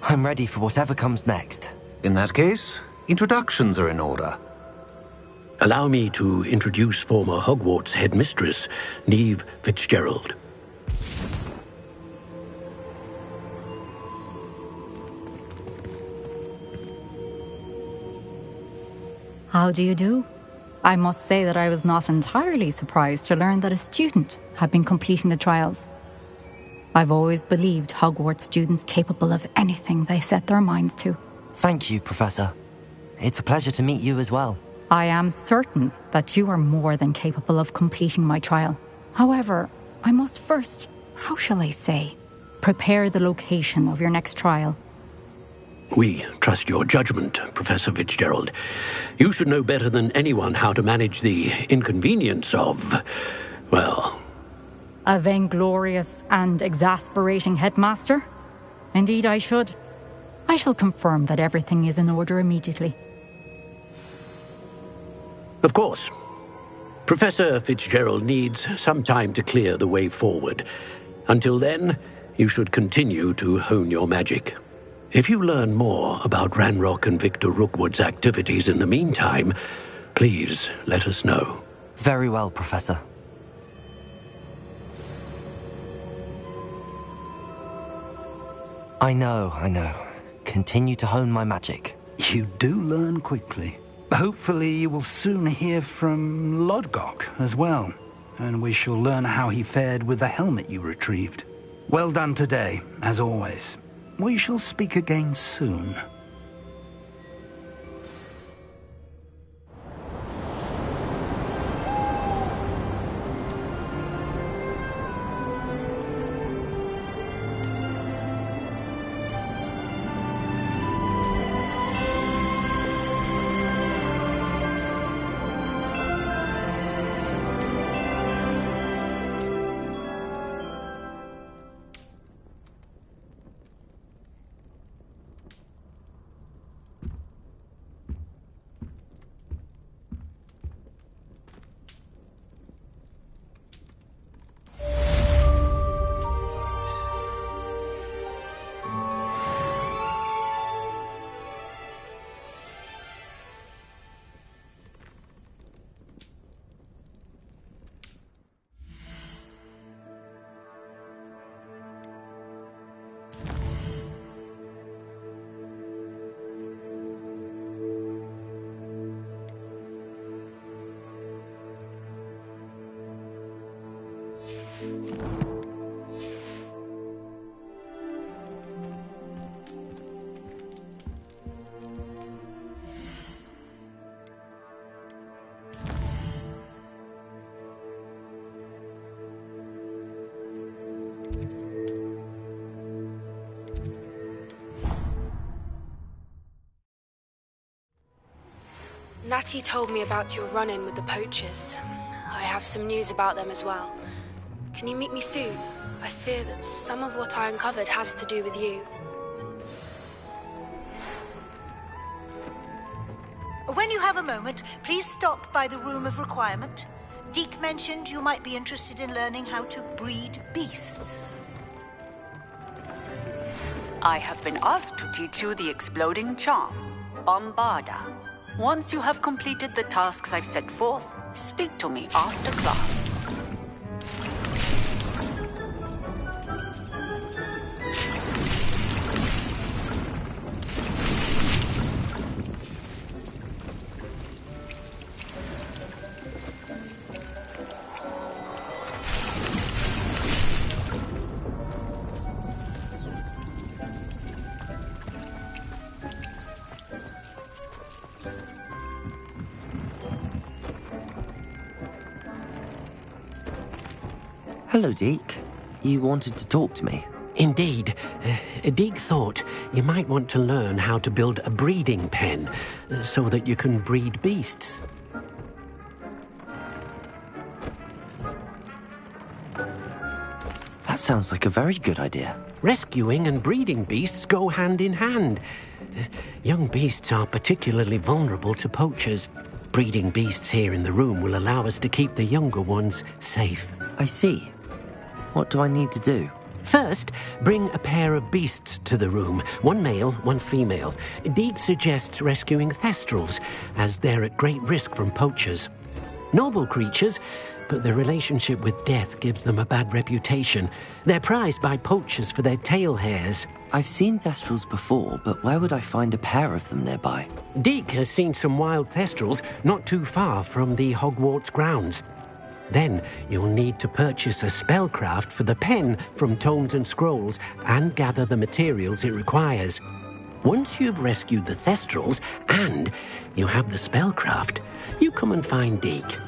I'm ready for whatever comes next. In that case, introductions are in order. Allow me to introduce former Hogwarts headmistress, Neve Fitzgerald. How do you do? I must say that I was not entirely surprised to learn that a student had been completing the trials. I've always believed Hogwarts students capable of anything they set their minds to. Thank you, Professor. It's a pleasure to meet you as well. I am certain that you are more than capable of completing my trial. However, I must first, how shall I say, prepare the location of your next trial. We trust your judgment, Professor Fitzgerald. You should know better than anyone how to manage the inconvenience of, well... A vainglorious and exasperating headmaster? Indeed I should. I shall confirm that everything is in order immediately. Of course. Professor Fitzgerald needs some time to clear the way forward. Until then, you should continue to hone your magic. If you learn more about Ranrock and Victor Rookwood's activities in the meantime, please let us know. Very well, Professor. I know. Continue to hone my magic. You do learn quickly. Hopefully you will soon hear from Lodgok as well, and we shall learn how he fared with the helmet you retrieved. Well done today, as always. We shall speak again soon. Natty told me about your run-in with the poachers. I have some news about them as well. Can you meet me soon? I fear that some of what I uncovered has to do with you. When you have a moment, please stop by the Room of Requirement. Deke mentioned you might be interested in learning how to breed beasts. I have been asked to teach you the exploding charm, Bombarda. Once you have completed the tasks I've set forth, speak to me after class. Hello, Deke. You wanted to talk to me? Indeed. Deke thought you might want to learn how to build a breeding pen so that you can breed beasts. That sounds like a very good idea. Rescuing and breeding beasts go hand in hand. Young beasts are particularly vulnerable to poachers. Breeding beasts here in the room will allow us to keep the younger ones safe. I see. What do I need to do? First, bring a pair of beasts to the room. One male, one female. Deek suggests rescuing thestrals, as they're at great risk from poachers. Noble creatures, but their relationship with death gives them a bad reputation. They're prized by poachers for their tail hairs. I've seen thestrals before, but where would I find a pair of them nearby? Deek has seen some wild thestrals not too far from the Hogwarts grounds. Then you'll need to purchase a spellcraft for the pen from Tomes and Scrolls and gather the materials it requires. Once you've rescued the thestrals and you have the spellcraft, you come and find Deek.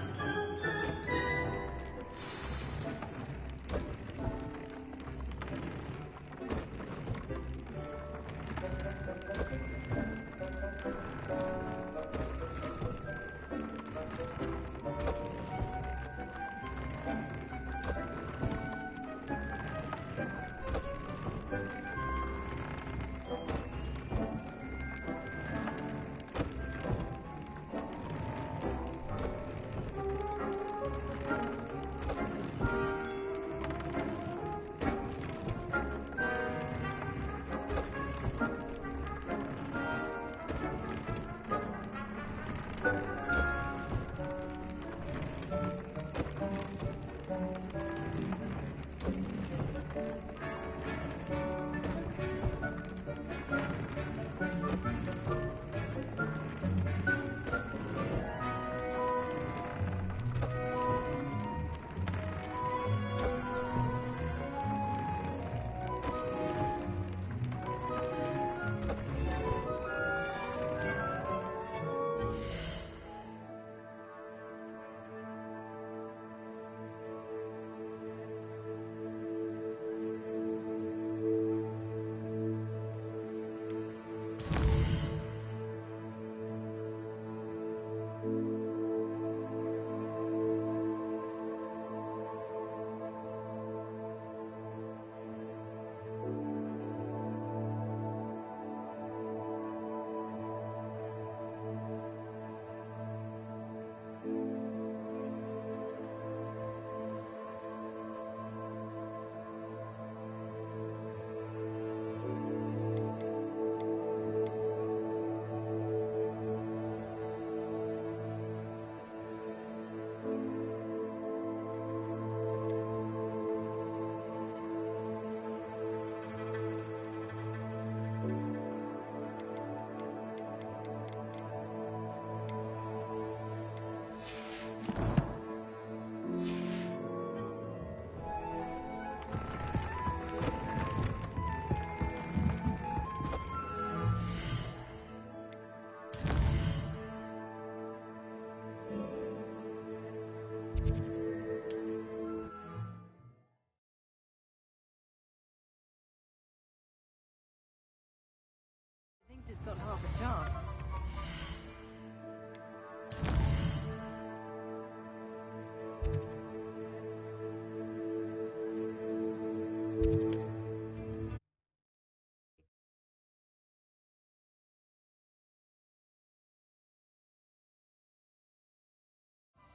It's got half a chance.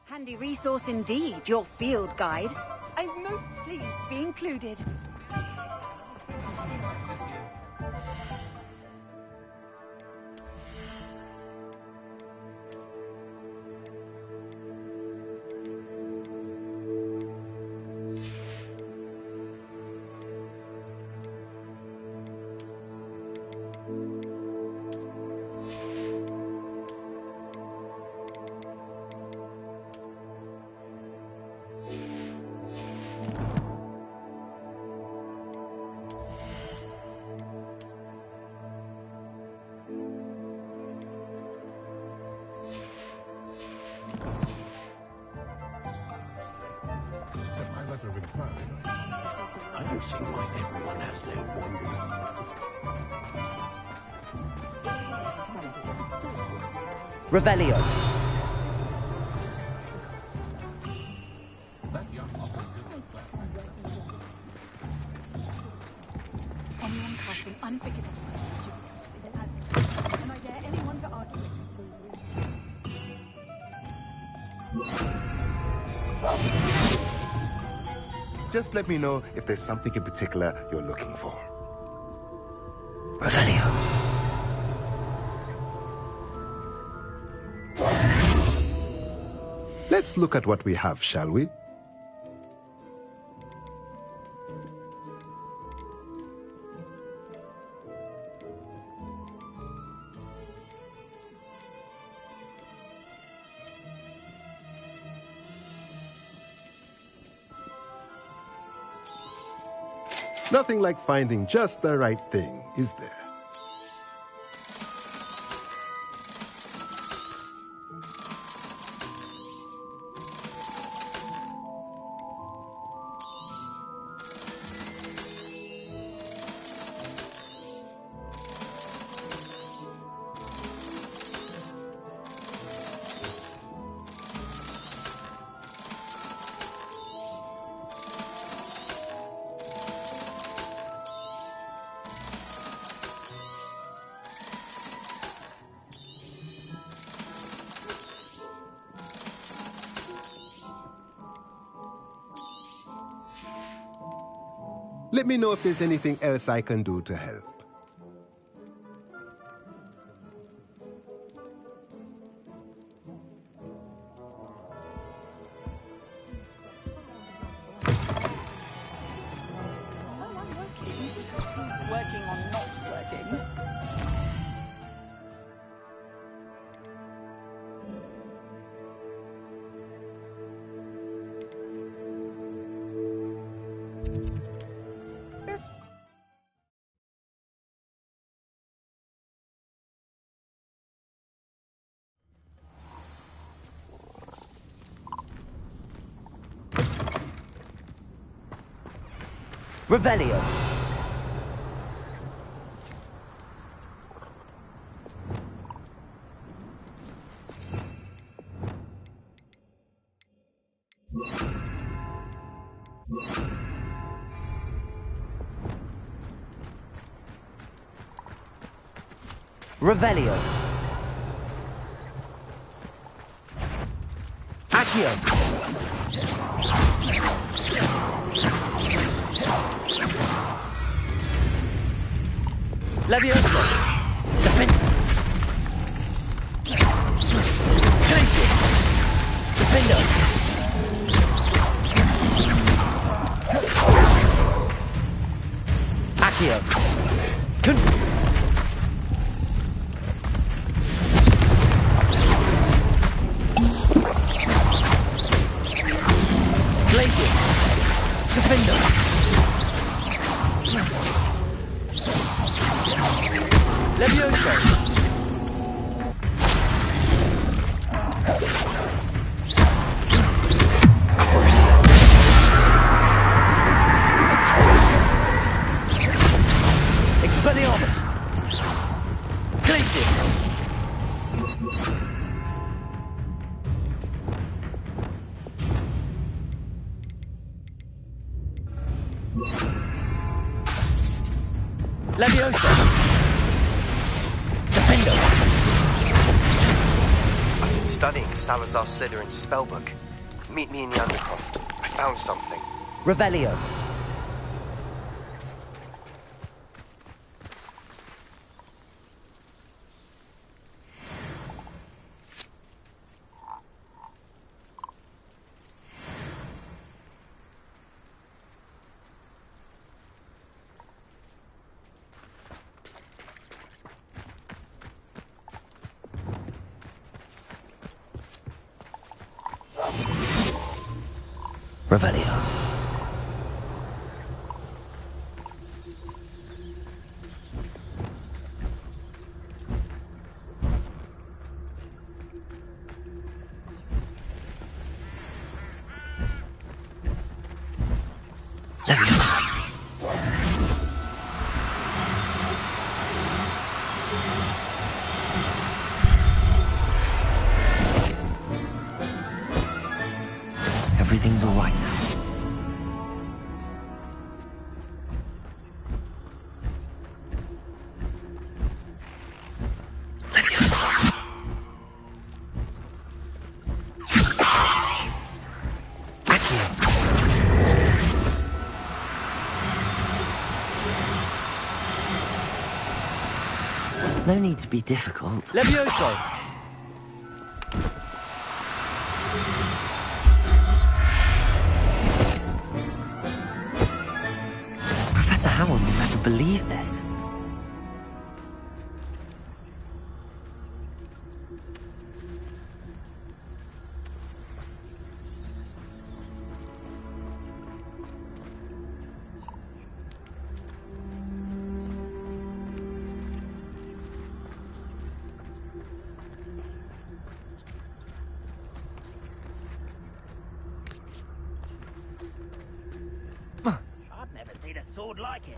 Handy resource indeed, your field guide. I'm most pleased to be included. I don't see why everyone has their wonder. Revelio. Anyone casting unforgivable am I dare anyone to argue with? Just let me know if there's something in particular you're looking for. Revelio. Let's look at what we have, shall we? Nothing like finding just the right thing, is there? Let me know if there's anything else I can do to help. Working on not working. Revelio. Revelio. Accio. Levioso. Defend. Glacius. Defender. Accio. Glacius. Defender. Levioso. Crucial. Expelliarmus. Glacius. Levioso. Defender. I've been studying Salazar Slytherin's spellbook. Meet me in the Undercroft. I found something. Revelio. Revelio. Everything's all right now. No need to be difficult. Levioso! Professor Howard will never believe this. I've never seen a sword like it.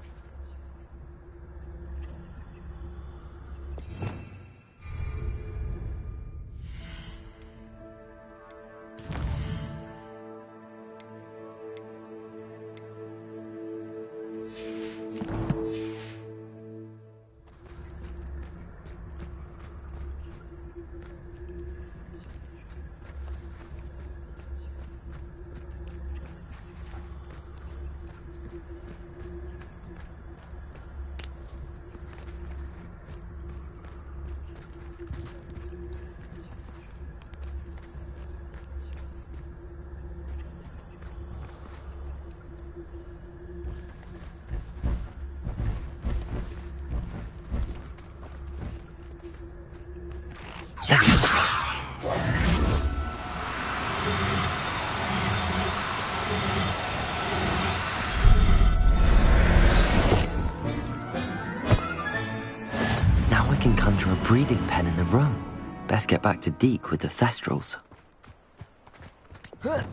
Now I can conjure a breeding pen in the room. Best get back to Deke with the Thestrals. Oh,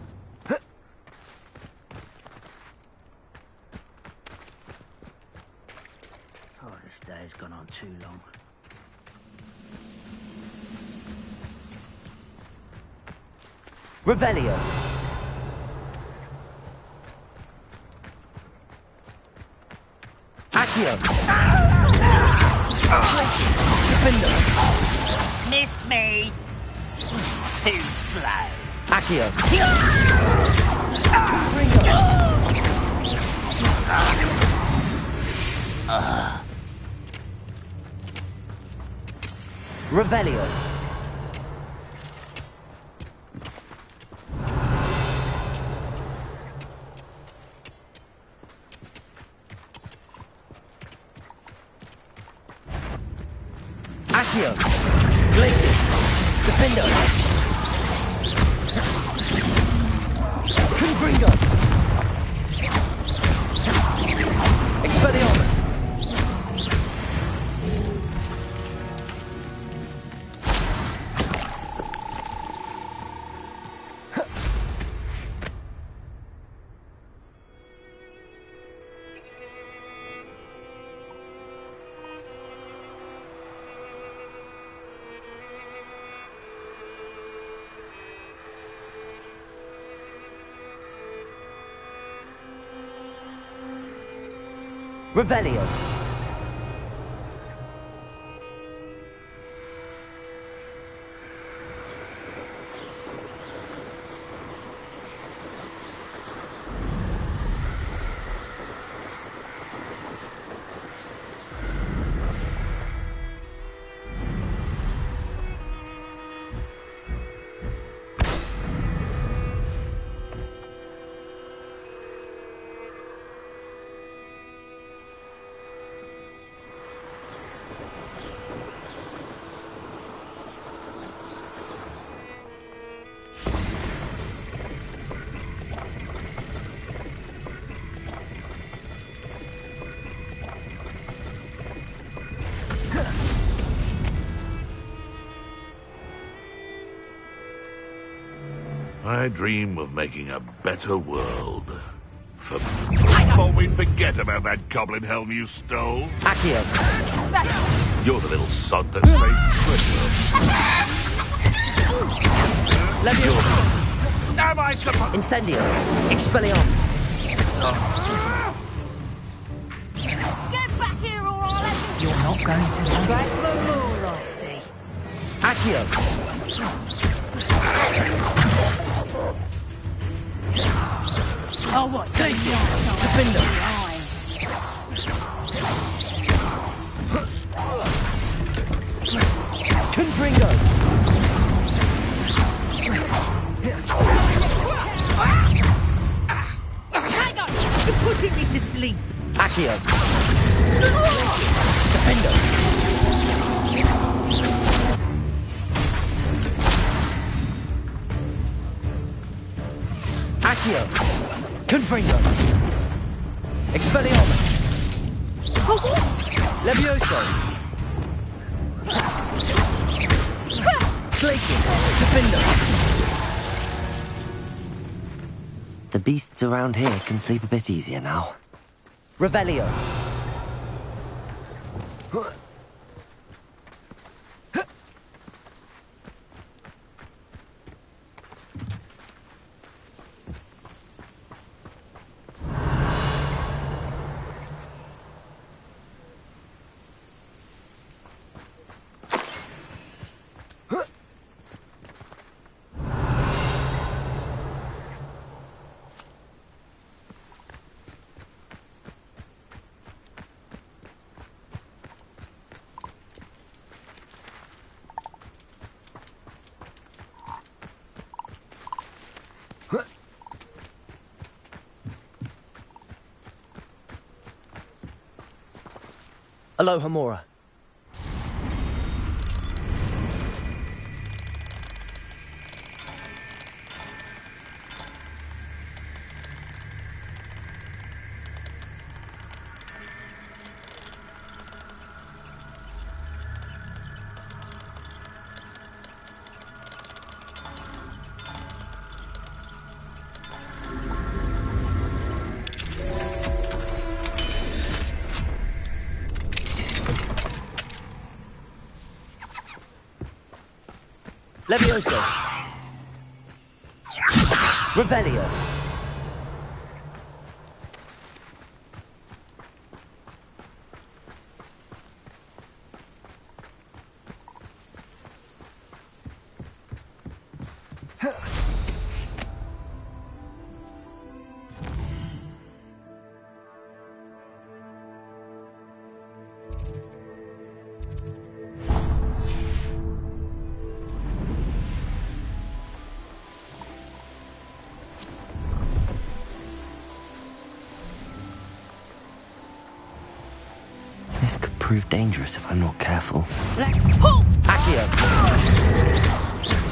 this day's gone on too long. Revelio! Accio! Defender! Missed me! Too slow. Accio! Revelio! Accio! Glacius! Defender! Confringo! Expelliarmus! Revelio! I dream of making a better world. I thought we'd forget about that goblin helm you stole. Accio! You're the little sod that saved Christmas. Levioso! Am I supposed... Incendio! Expelliarmus! Get back here or I'll let You're not going to like Back for more, I see. Accio! Oh, what? Glacius! Defender! Confringo! Hang on! You're putting me to sleep! Accio! Defendo! Accio! Confringo! Expelliarmus! Oh, what? Levioso! Glacius! Defendo! The beasts around here can sleep a bit easier now. Revelio! Aloha Mora. Levioso! Revelio! This could prove dangerous if I'm not careful. Accio!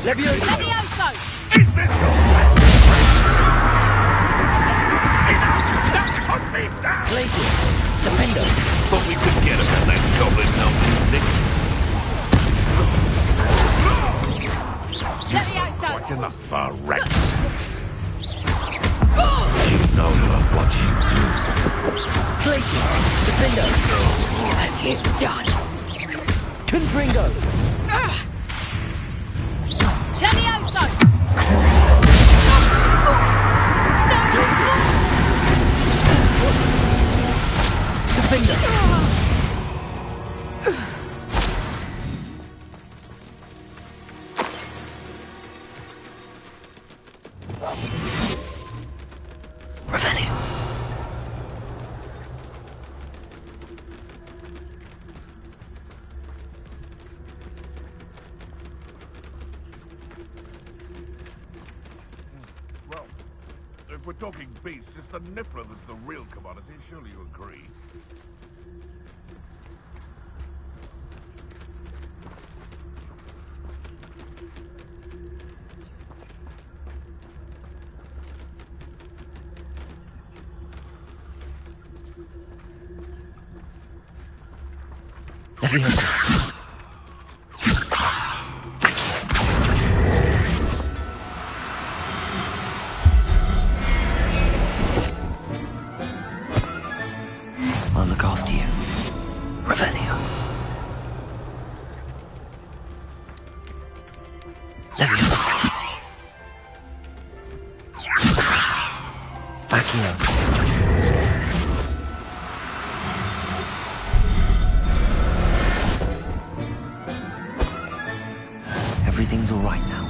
Levioso! Levioso! Is this your That put me down! Glacius! Defendo! But we could get him at that goblin helmet, Levioso! Quite enough for rats. You know not what you do. Glacius! Defendo! And he's done! Confringo! Levioso! Glacius! Defendo! Revelio! Well, if we're talking beasts, it's the Niffler that's the real commodity, surely you agree. Levioso! I'll look after you. Revelio. Levioso. Accio. Everything's all right now.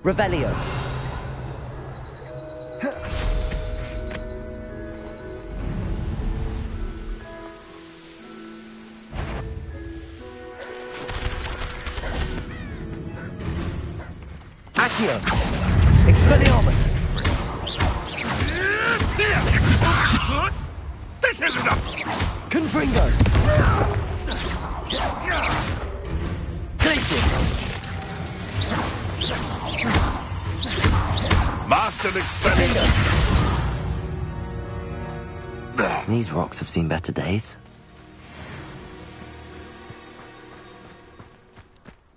Revelio. Accio. Expelliarmus. This is enough! Confringo. Glacius. Master Expelliarmus! These rocks have seen better days.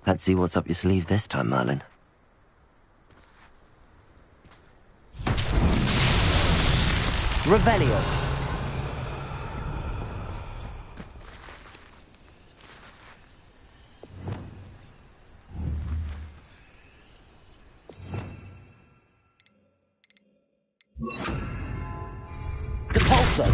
Let's see what's up your sleeve this time, Merlin. Revelio. Depulso.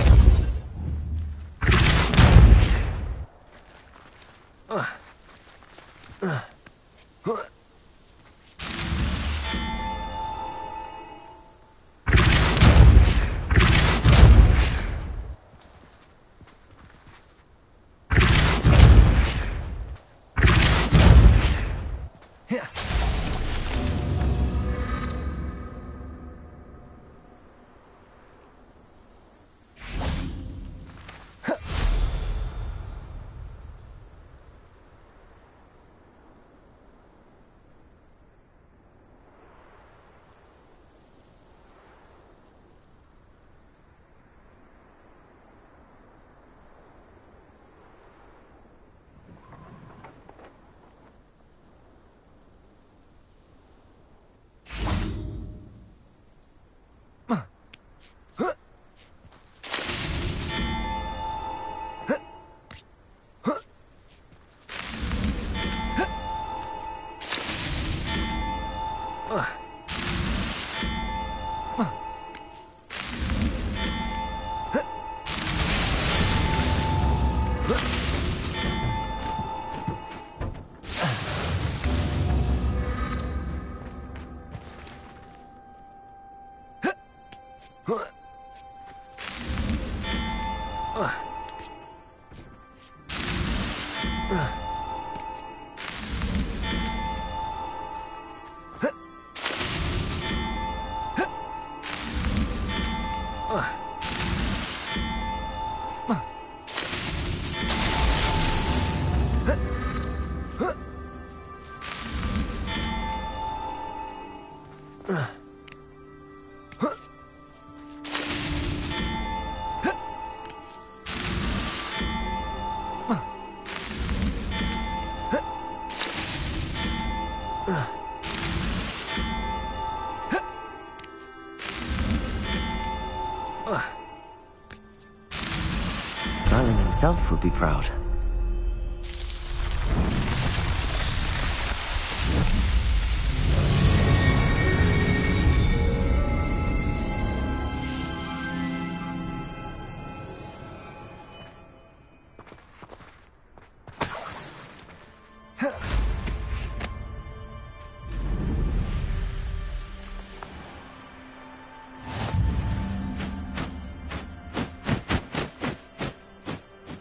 Merlin himself would be proud.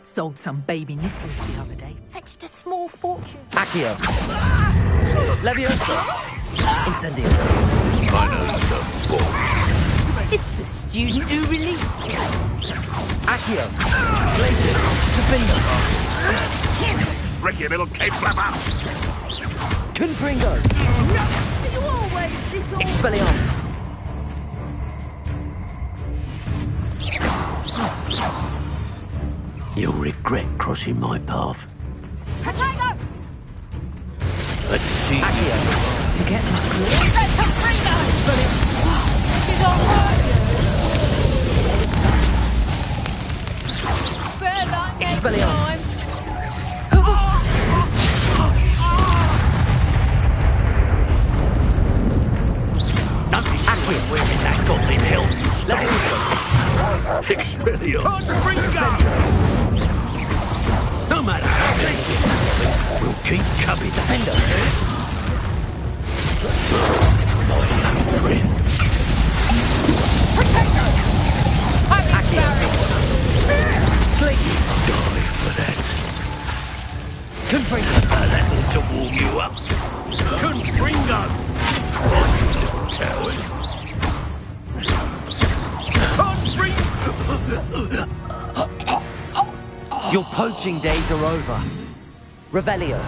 Sold some baby nipples the other day. Fetched a small fortune. Accio. Leviosa. Incendio. It's the student who released you. Accio. Glacius. Confringo. Ricky, little cave flapper! Confringo. You always disorder. Expelliarmus. You'll regret crossing my path. Let's see. Accio, to get this crew. Expelliarmus. Nothing. Accio, we're in that goblin hell. Expelliarmus. No matter how this is, we'll keep coming. Defender. My young friend. Protector! Accio. Glacier. Die for that. Confringo. That ought to warm you up. Confringo! You little coward. Confringo! Your poaching days are over. Revelio.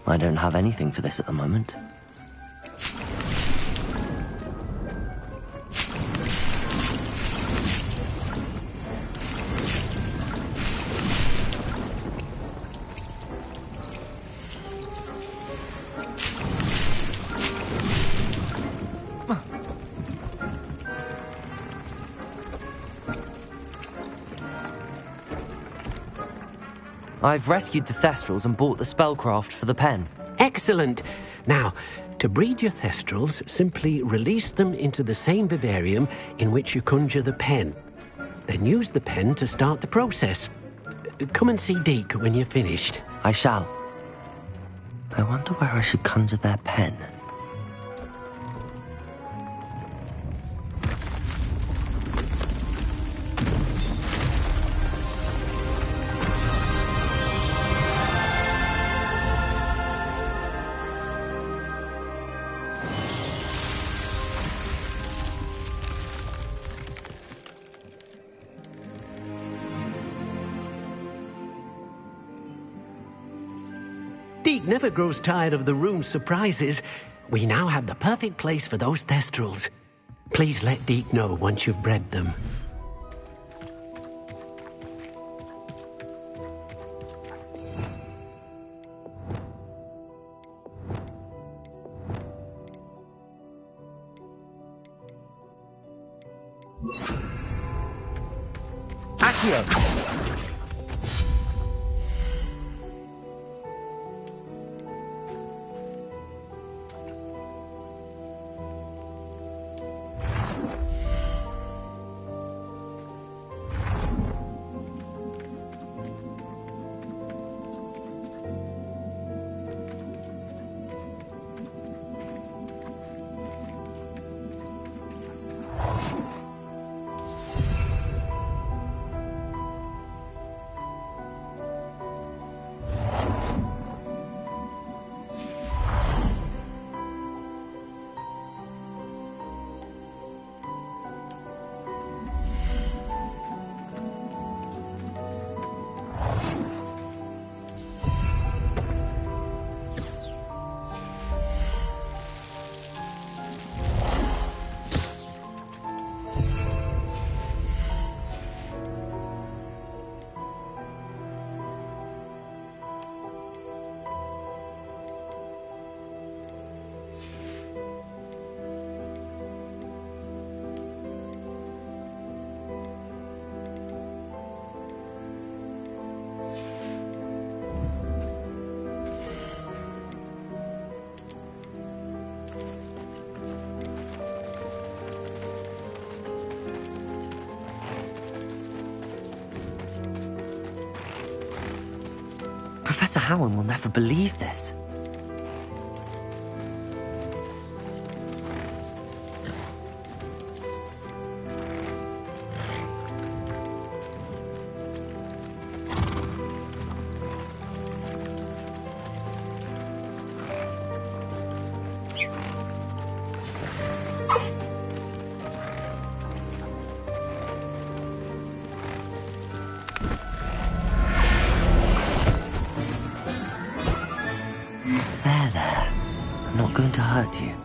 I don't have anything for this at the moment. I've rescued the Thestrals and bought the spellcraft for the pen. Excellent. Now, to breed your Thestrals, simply release them into the same vivarium in which you conjure the pen. Then use the pen to start the process. Come and see Deke when you're finished. I shall. I wonder where I should conjure their pen. Deke never grows tired of the room's surprises. We now have the perfect place for those Thestrals. Please let Deke know once you've bred them. Accio! Professor Howard will never believe this. Going to hurt you.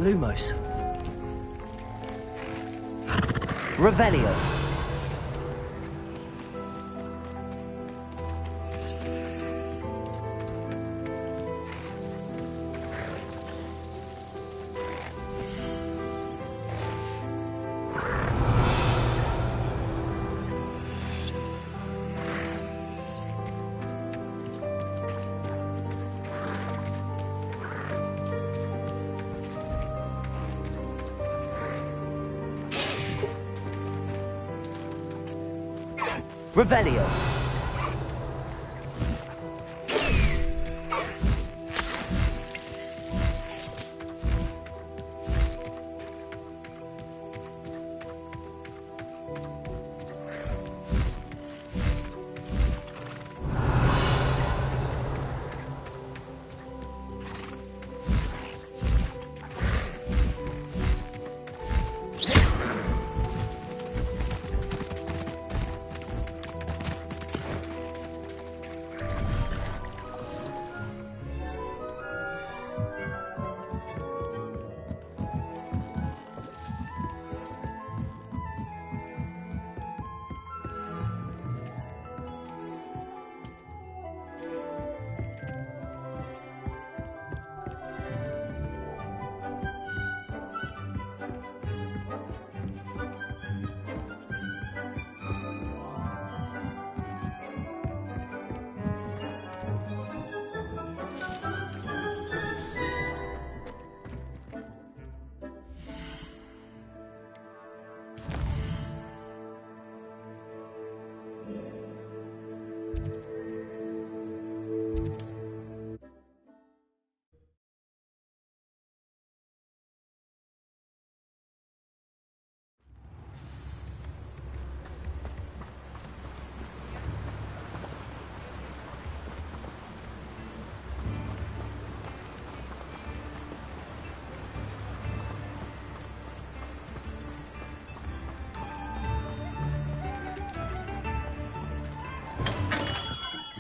Lumos. Revelio. Revelio.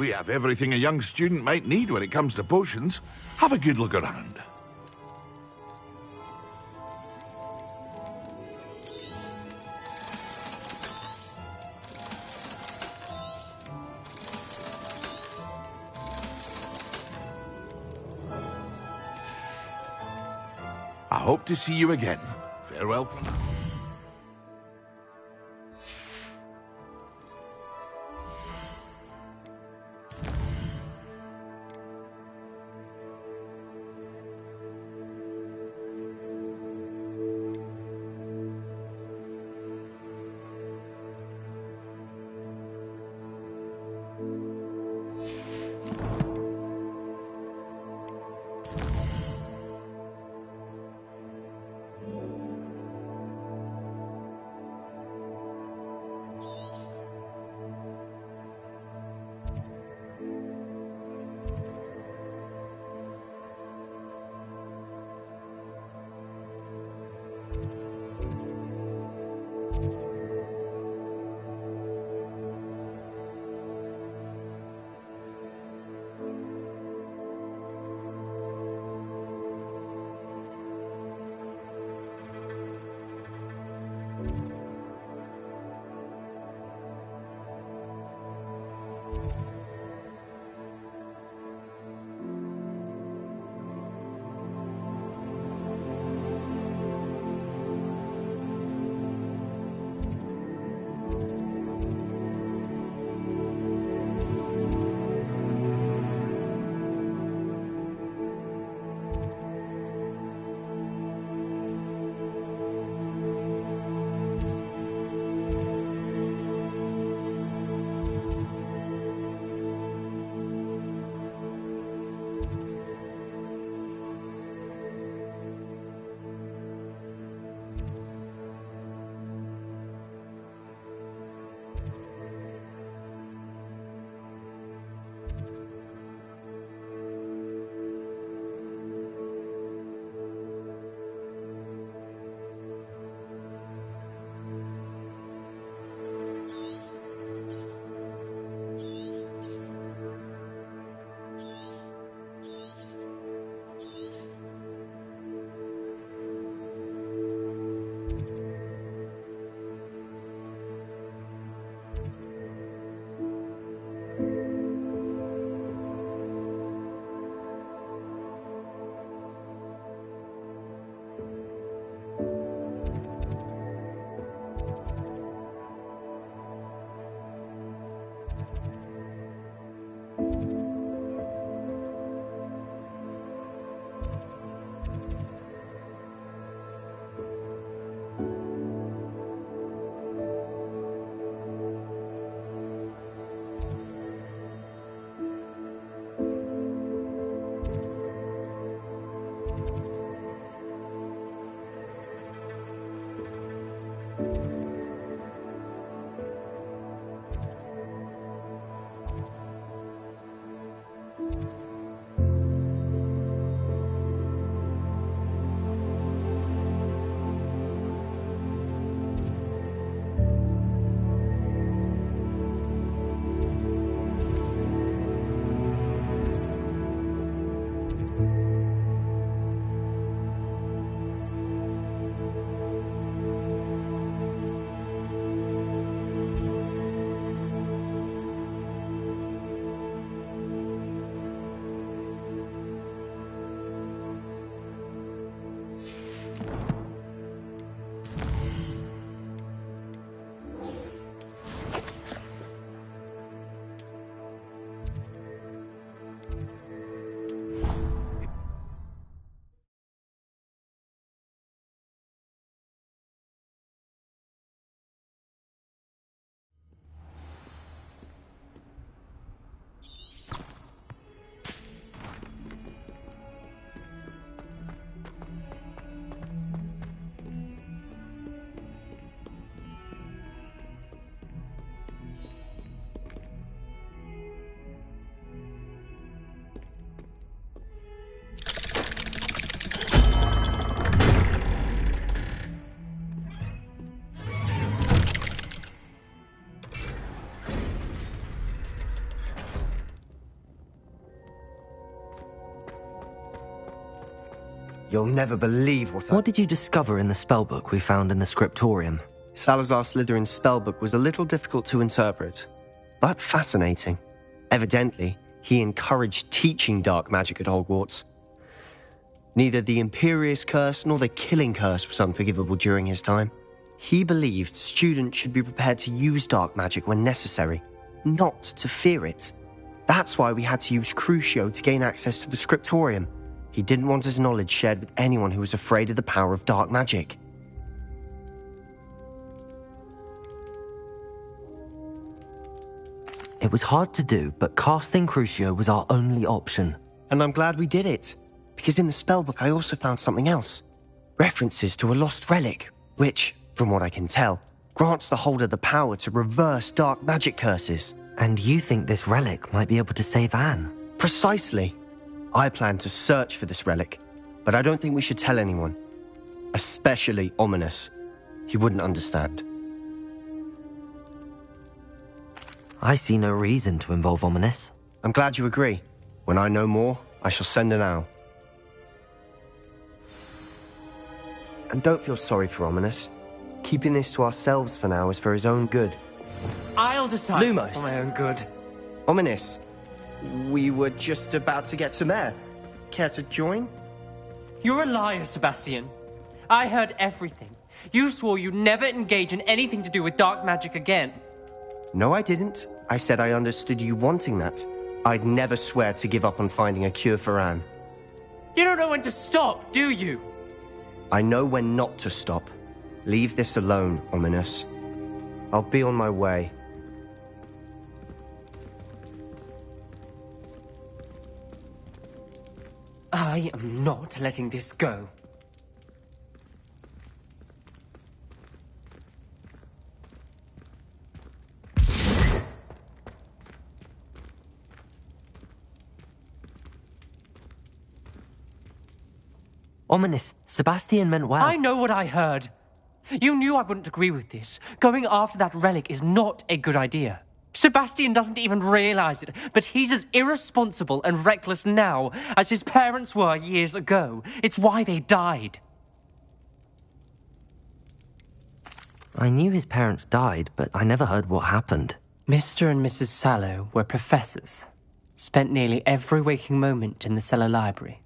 We have everything a young student might need when it comes to potions. Have a good look around. I hope to see you again. Farewell for now. You'll never believe What did you discover in the spellbook we found in the scriptorium? Salazar Slytherin's spellbook was a little difficult to interpret, but fascinating. Evidently, he encouraged teaching dark magic at Hogwarts. Neither the Imperious Curse nor the Killing Curse was unforgivable during his time. He believed students should be prepared to use dark magic when necessary, not to fear it. That's why we had to use Crucio to gain access to the scriptorium. He didn't want his knowledge shared with anyone who was afraid of the power of dark magic. It was hard to do, but casting Crucio was our only option. And I'm glad we did it, because in the spellbook I also found something else. References to a lost relic, which, from what I can tell, grants the holder the power to reverse dark magic curses. And you think this relic might be able to save Anne? Precisely. I plan to search for this relic, but I don't think we should tell anyone. Especially Ominous. He wouldn't understand. I see no reason to involve Ominous. I'm glad you agree. When I know more, I shall send an owl. And don't feel sorry for Ominous. Keeping this to ourselves for now is for his own good. I'll decide Lumos. it's for my own good. Ominous, we were just about to get some air. Care to join? You're a liar, Sebastian. I heard everything. You swore you'd never engage in anything to do with dark magic again. No, I didn't. I said I understood you wanting that. I'd never swear to give up on finding a cure for Anne. You don't know when to stop, do you? I know when not to stop. Leave this alone, Ominous. I'll be on my way. I am not letting this go. Ominous, Sebastian meant well. I know what I heard. You knew I wouldn't agree with this. Going after that relic is not a good idea. Sebastian doesn't even realize it, but he's as irresponsible and reckless now as his parents were years ago. It's why they died. I knew his parents died, but I never heard what happened. Mr. and Mrs. Sallow were professors. Spent nearly every waking moment in the cellar library.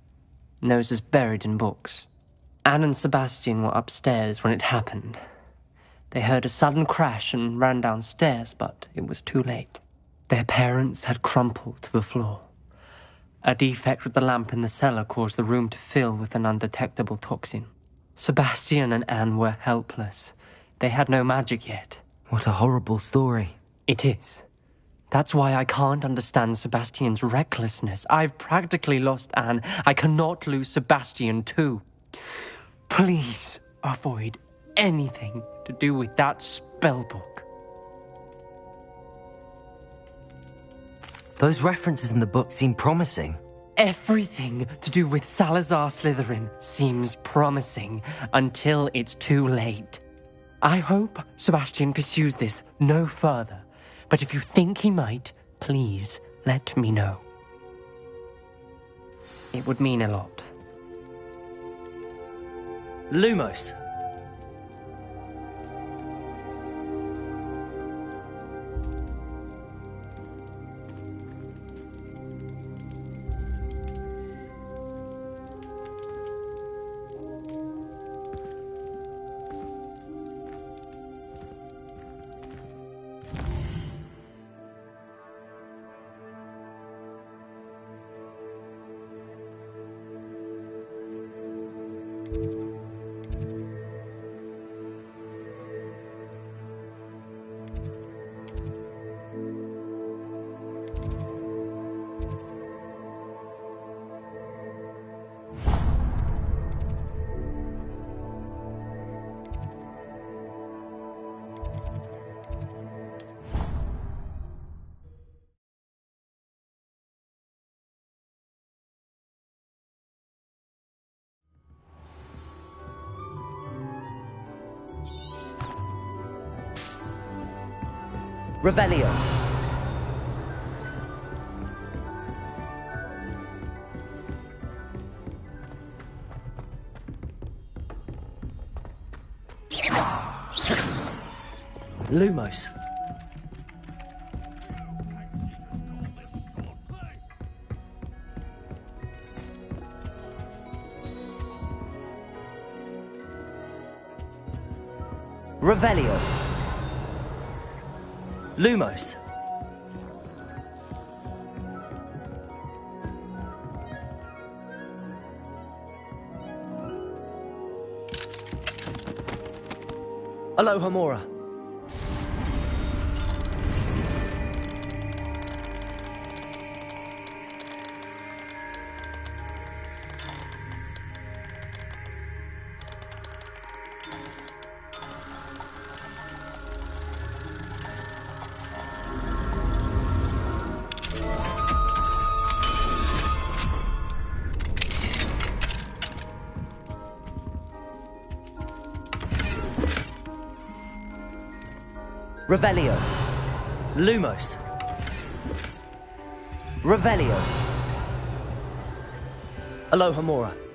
Noses buried in books. Anne and Sebastian were upstairs when it happened. They heard a sudden crash and ran downstairs, but it was too late. Their parents had crumpled to the floor. A defect with the lamp in the cellar caused the room to fill with an undetectable toxin. Sebastian and Anne were helpless. They had no magic yet. What a horrible story. It is. That's why I can't understand Sebastian's recklessness. I've practically lost Anne. I cannot lose Sebastian too. Please avoid anything to do with that spellbook. Those references in the book seem promising. Everything to do with Salazar Slytherin seems promising until it's too late. I hope Sebastian pursues this no further, but if you think he might, please let me know. It would mean a lot. Lumos. Revelio. Lumos. Revelio. Lumos. Alohomora. Revelio. Lumos. Revelio. Alohomora.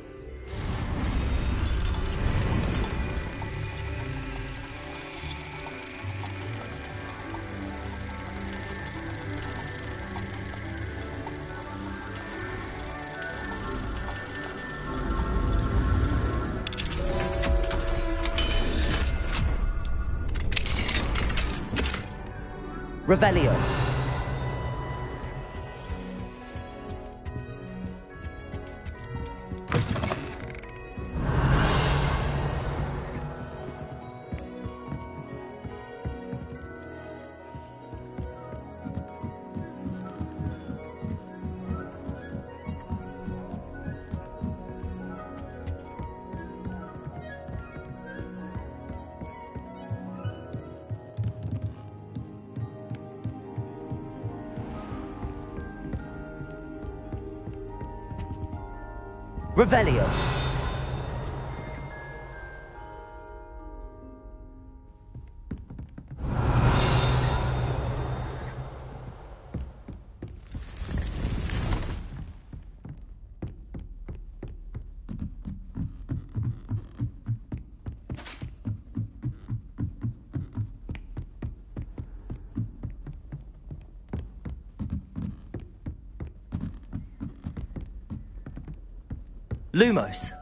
Revelio. Revelio. Lumos.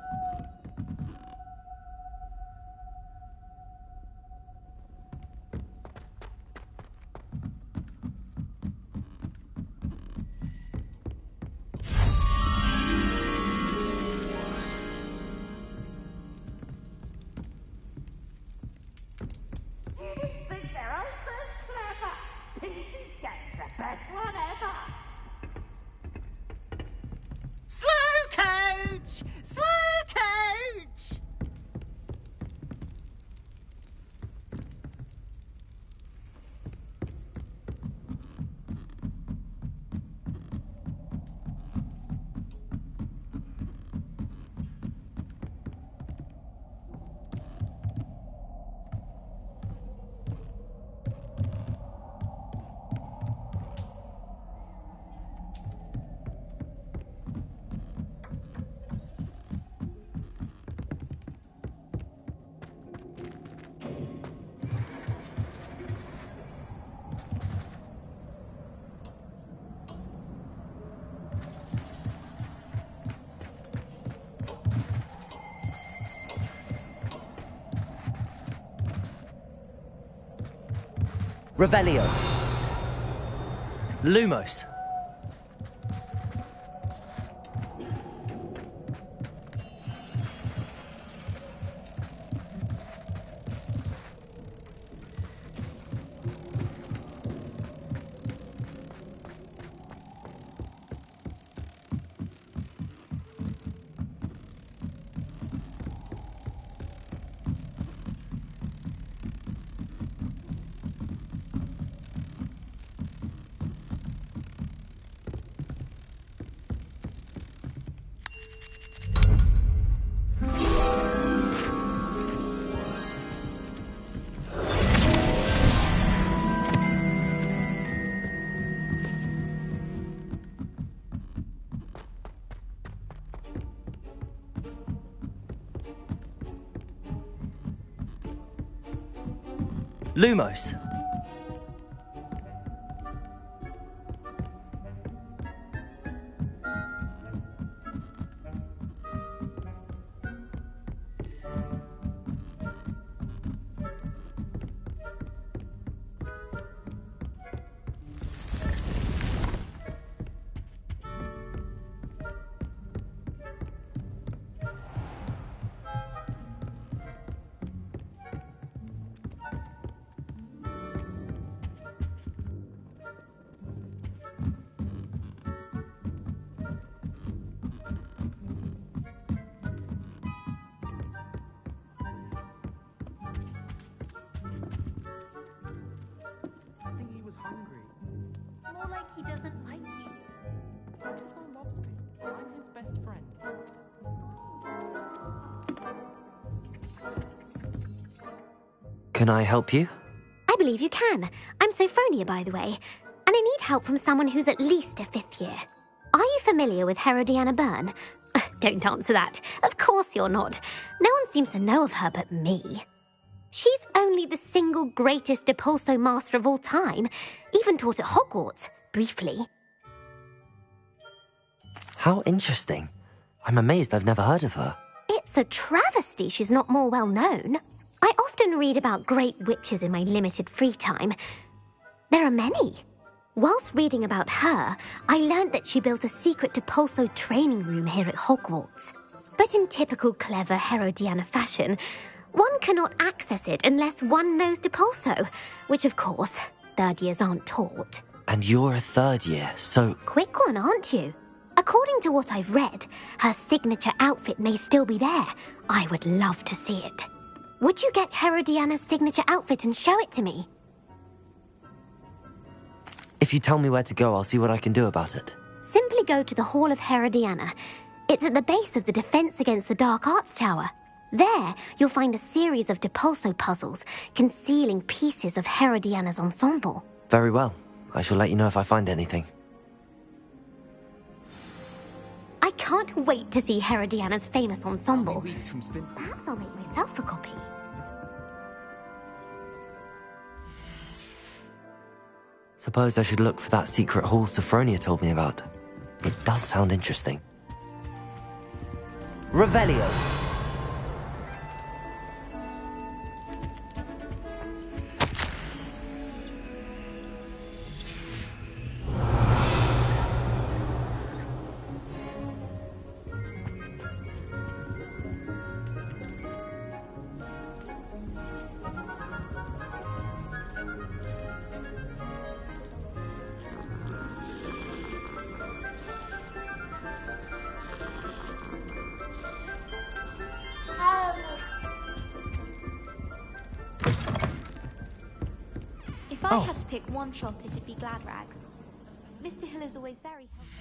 Revelio. Lumos. Lumos. More like he doesn't like you. He also loves me. I'm his best friend. Can I help you? I believe you can. I'm Sophronia, by the way, and I need help from someone who's at least a 5th year. Are you familiar with Herodiana Byrne? Don't answer that. Of course you're not. No one seems to know of her but me. She's only the single greatest Depulso master of all time, even taught at Hogwarts, briefly. How interesting. I'm amazed I've never heard of her. It's a travesty she's not more well known. I often read about great witches in my limited free time. There are many. Whilst reading about her, I learned that she built a secret Depulso training room here at Hogwarts. But in typical clever Herodiana fashion, one cannot access it unless one knows Depulso, which of course, 3rd years aren't taught. And you're a 3rd year, so... Quick one, aren't you? According to what I've read, her signature outfit may still be there. I would love to see it. Would you get Herodiana's signature outfit and show it to me? If you tell me where to go, I'll see what I can do about it. Simply go to the Hall of Herodiana. It's at the base of the Defense Against the Dark Arts Tower. There, you'll find a series of Depulso puzzles concealing pieces of Herodiana's ensemble. Very well. I shall let you know if I find anything. I can't wait to see Herodiana's famous ensemble. Perhaps I'll make myself a copy. Suppose I should look for that secret hall Sophronia told me about. It does sound interesting. Revelio! If I had to pick one shop, it'd be Glad Rags. Mr. Hill is always very helpful.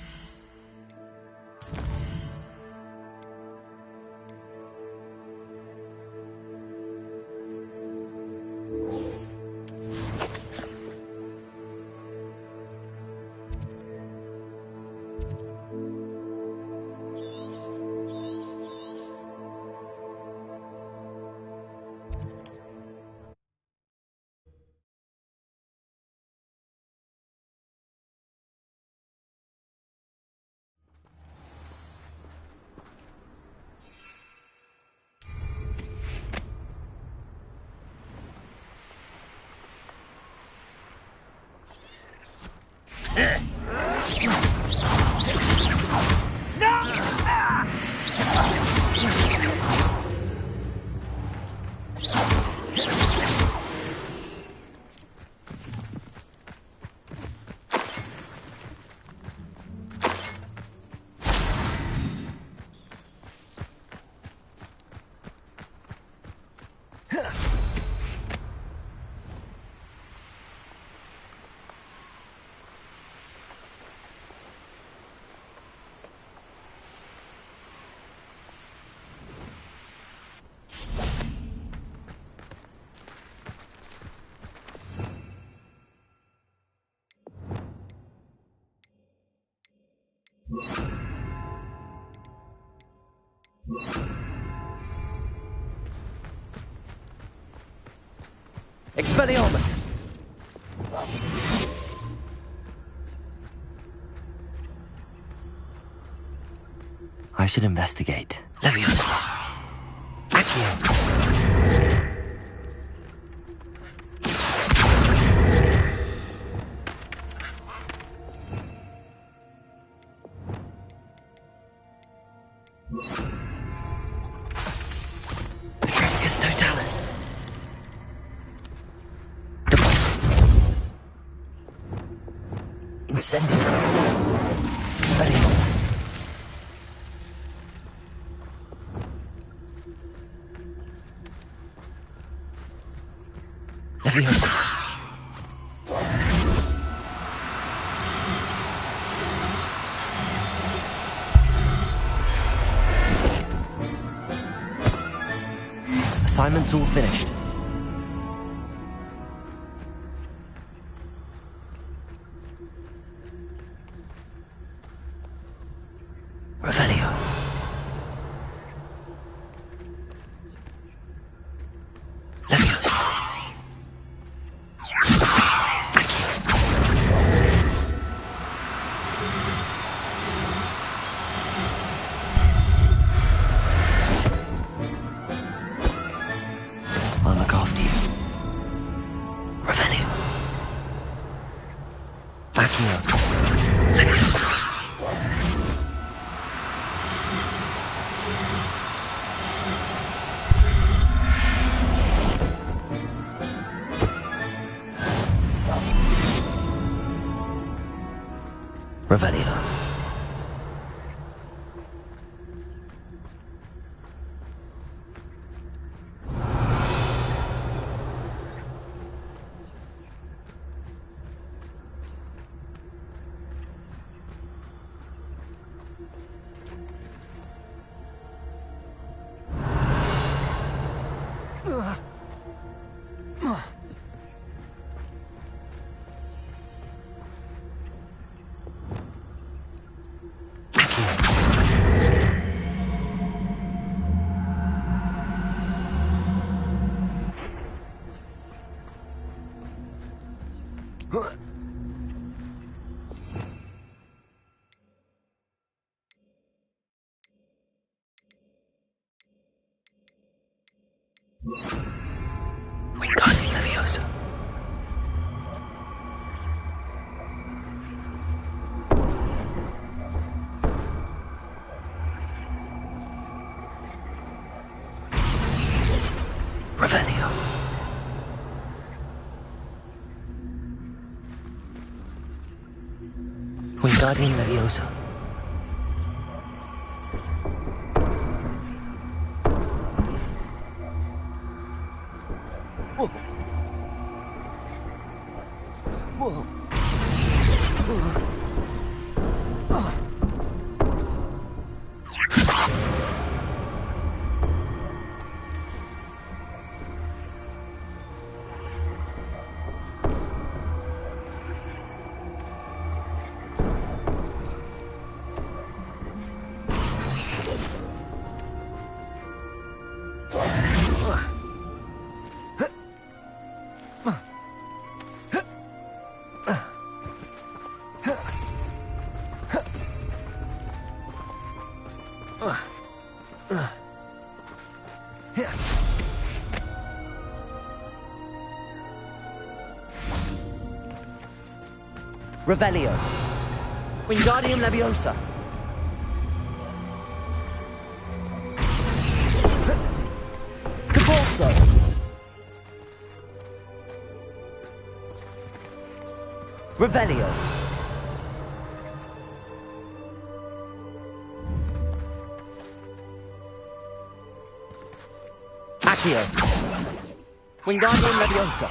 Expelliarmus! I should investigate. Leviosa! Accio! Petrificus totalis. Deposit. Incendium. Expelliarmus. Leviosa. Assignment's all finished. Revelio. Leviosa. I'll look after you. Revelio. Accio. Leviosa. Revelio. Wingardium Leviosa. Revelio. Wingardium Leviosa. Whoa. Whoa. Revelio. Wingardium Leviosa. Caporzo. Revelio. Accio. Wingardium Leviosa.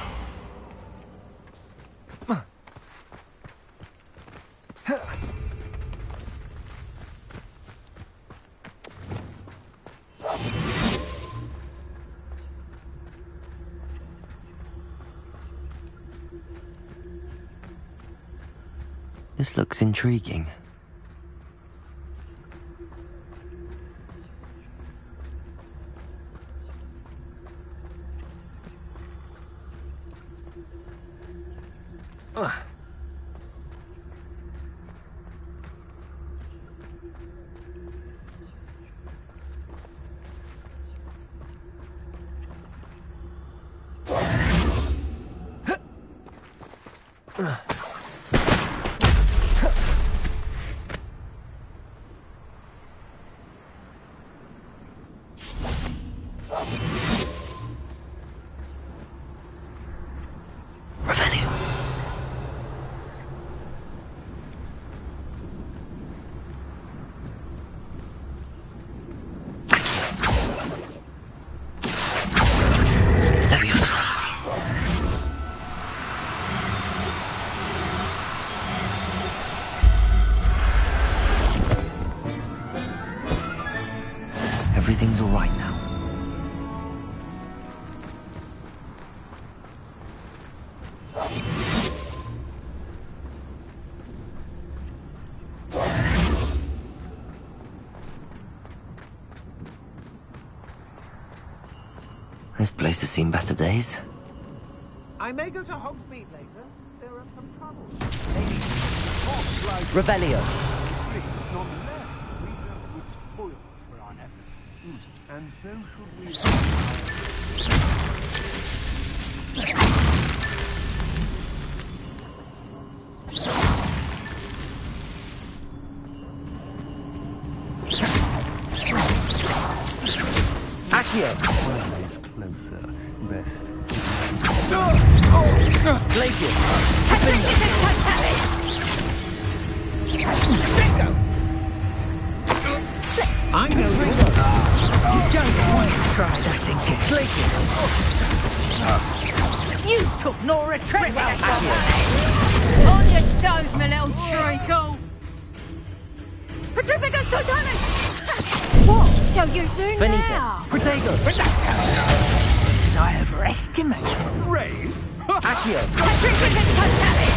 This looks intriguing. Everything's all right now. This place has seen better days. I may go to Hogsmeade later. There are some troubles. Revelio. And so should we. Accio. Always closer, best. Glacius. Bingo! I know you don't want to try that again. Glacius. You took Nora Treadwell from me. On your toes, my little treacle. Petrificus Totalis! What shall you do Finita. now? Protego. As I overestimate. Ray? Accio. Petrificus Totalis!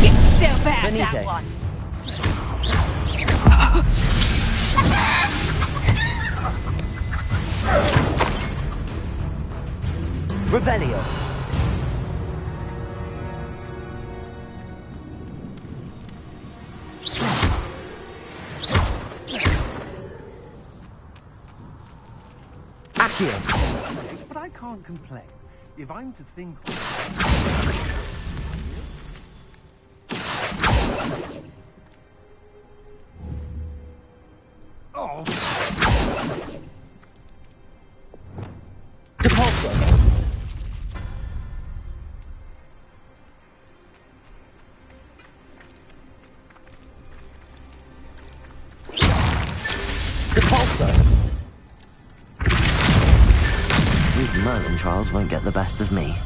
Get yourself out Finite. that one. Revelio. Accio. But I can't complain. If I'm to think. Oh. Depulso. Depulso. These Merlin trials won't get the best of me.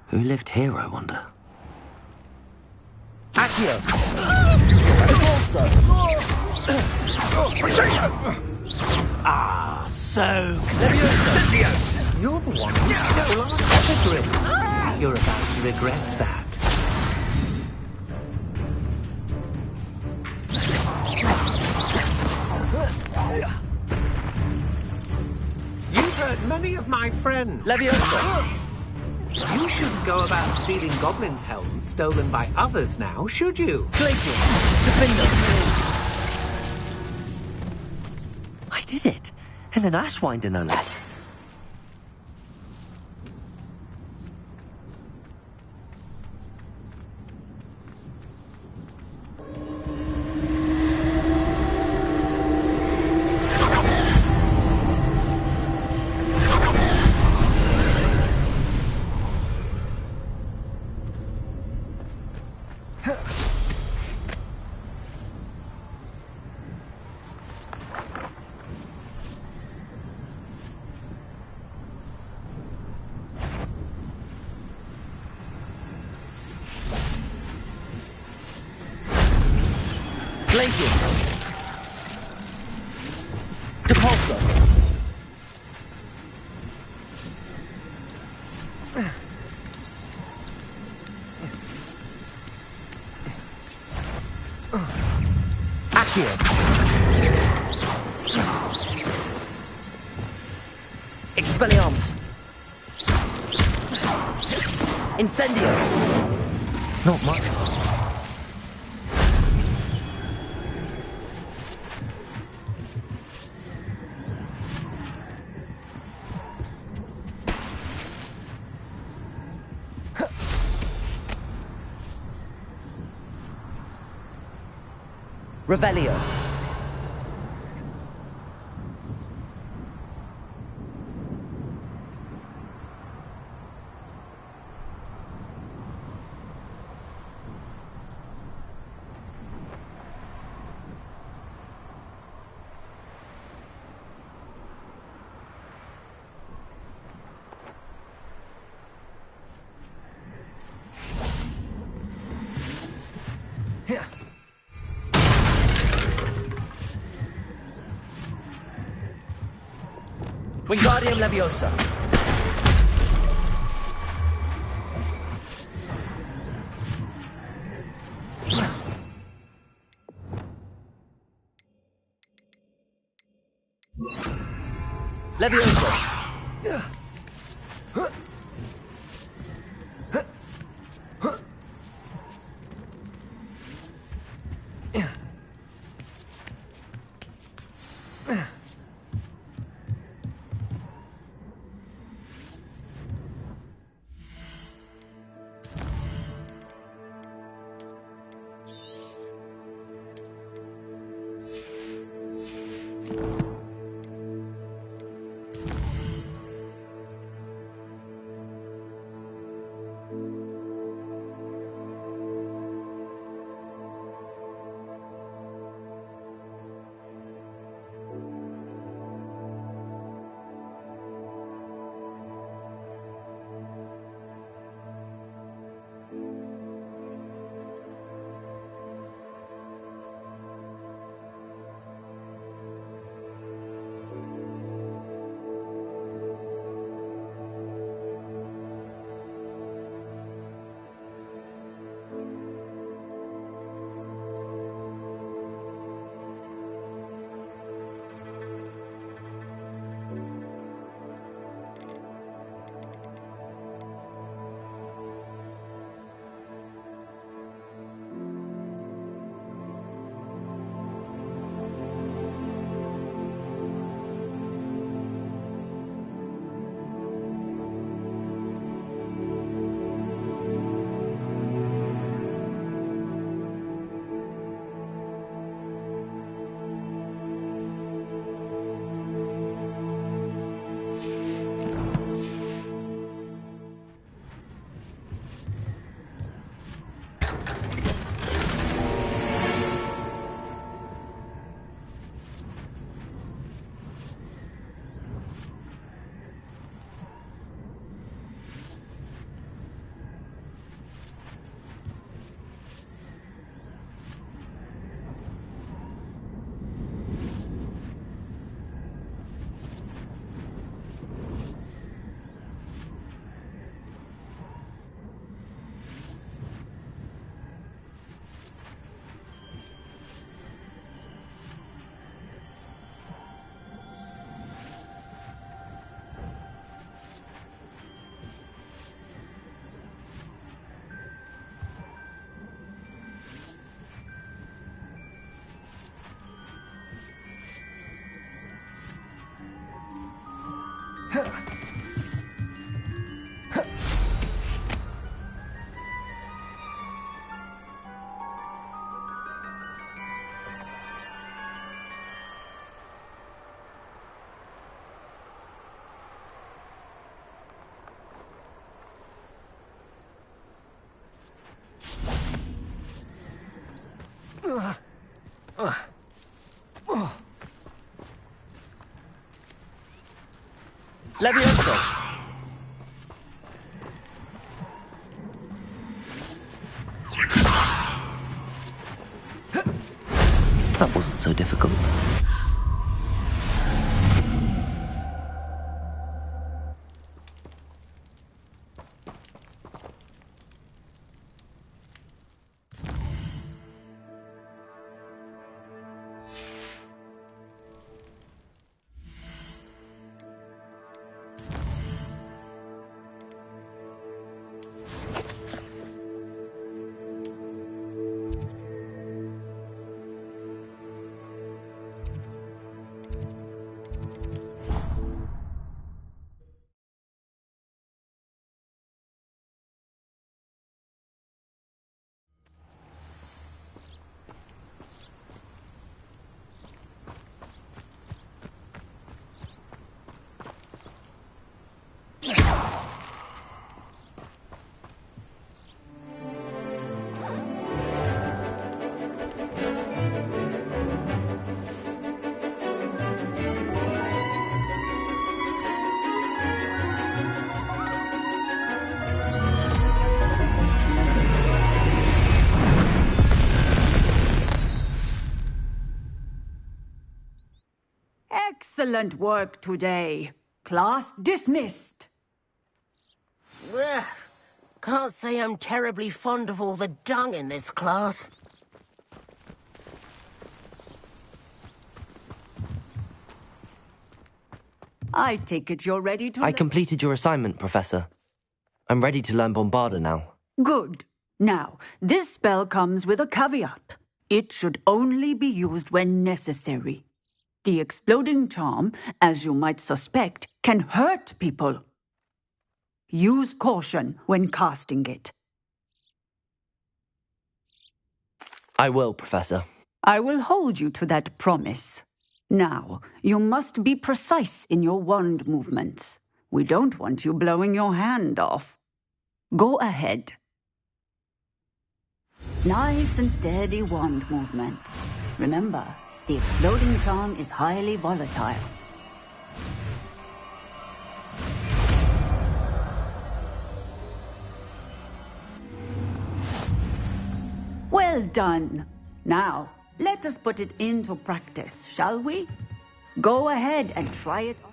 Who lived here, I wonder? Accio! Also! Ah, so Cynthia! You're the one who stole our pedigree. You're about to regret that. You've hurt many of my friends. Leviosa! You shouldn't go about stealing goblins' helms stolen by others now, should you? Glacius! Defender! I did it! And an Ashwinder, no less. Glacius! Depulso! Accio! Expelliarmus! Incendio! Not much. Revelio. Wingardium Leviosa. Leviosa. Levioso. That wasn't so difficult. Excellent work today. Class dismissed. Ugh. Can't say I'm terribly fond of all the dung in this class. I take it you're ready to... I completed your assignment, Professor. I'm ready to learn Bombarda now. Good. Now, this spell comes with a caveat. It should only be used when necessary. The exploding charm, as you might suspect, can hurt people. Use caution when casting it. I will, Professor. I will hold you to that promise. Now, you must be precise in your wand movements. We don't want you blowing your hand off. Go ahead. Nice and steady wand movements. Remember, the exploding charm is highly volatile. Well done. Now, let us put it into practice, shall we? Go ahead and try it on.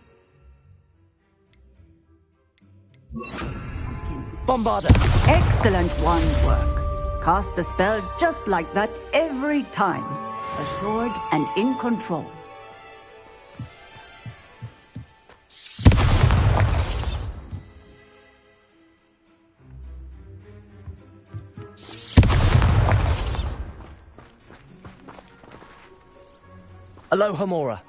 Bombarda! Excellent wand work. Cast the spell just like that every time. Assured and in control. Aloha Mora.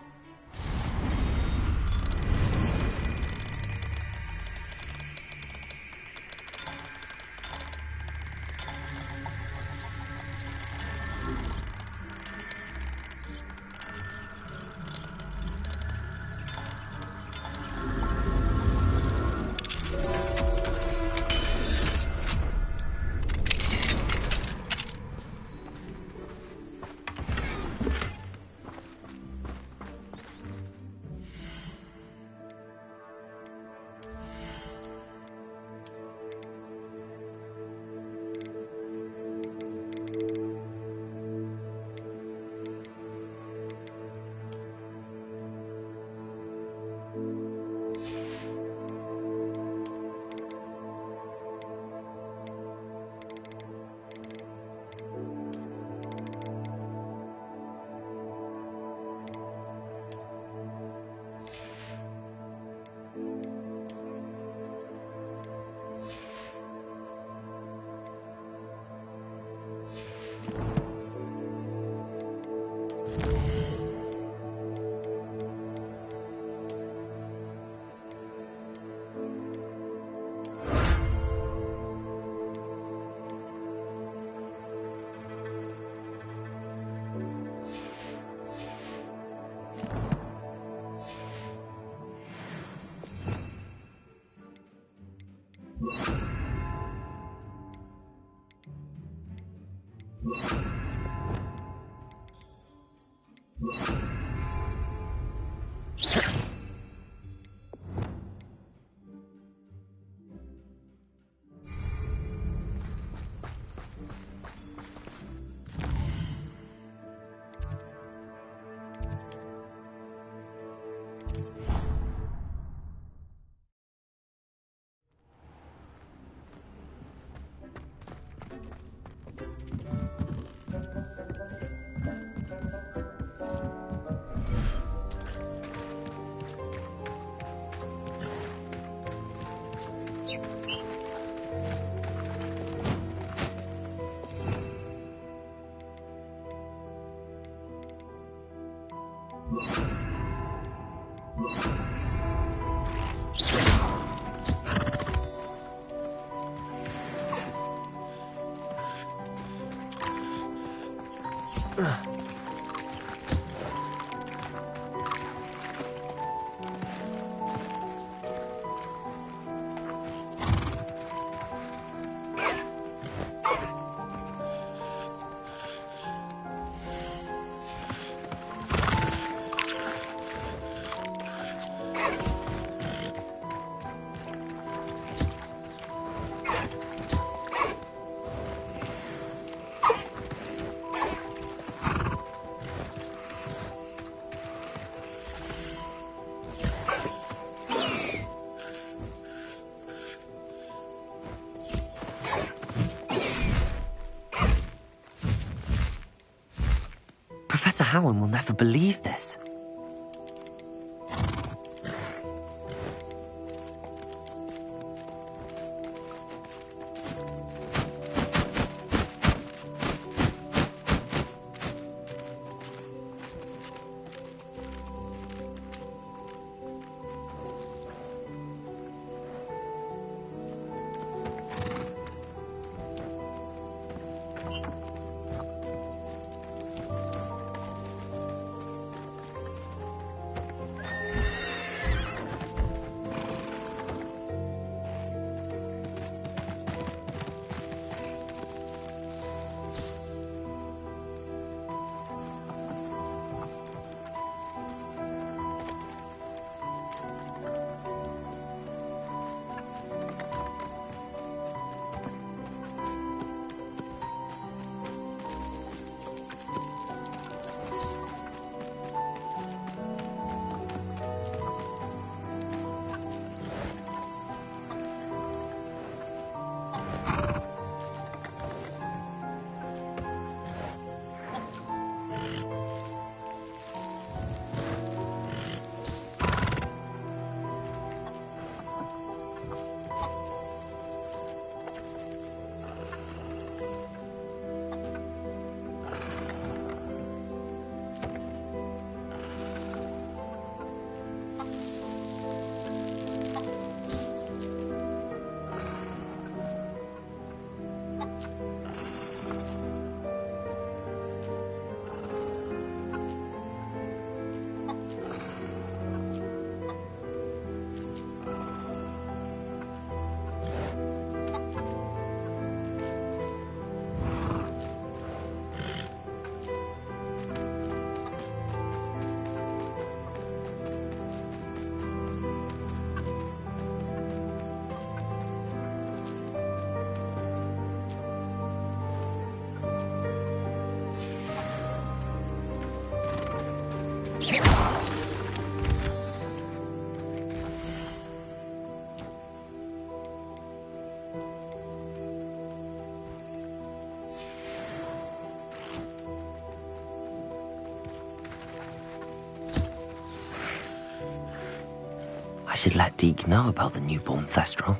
Professor Howard will never believe this. I should let Deke know about the newborn Thestral.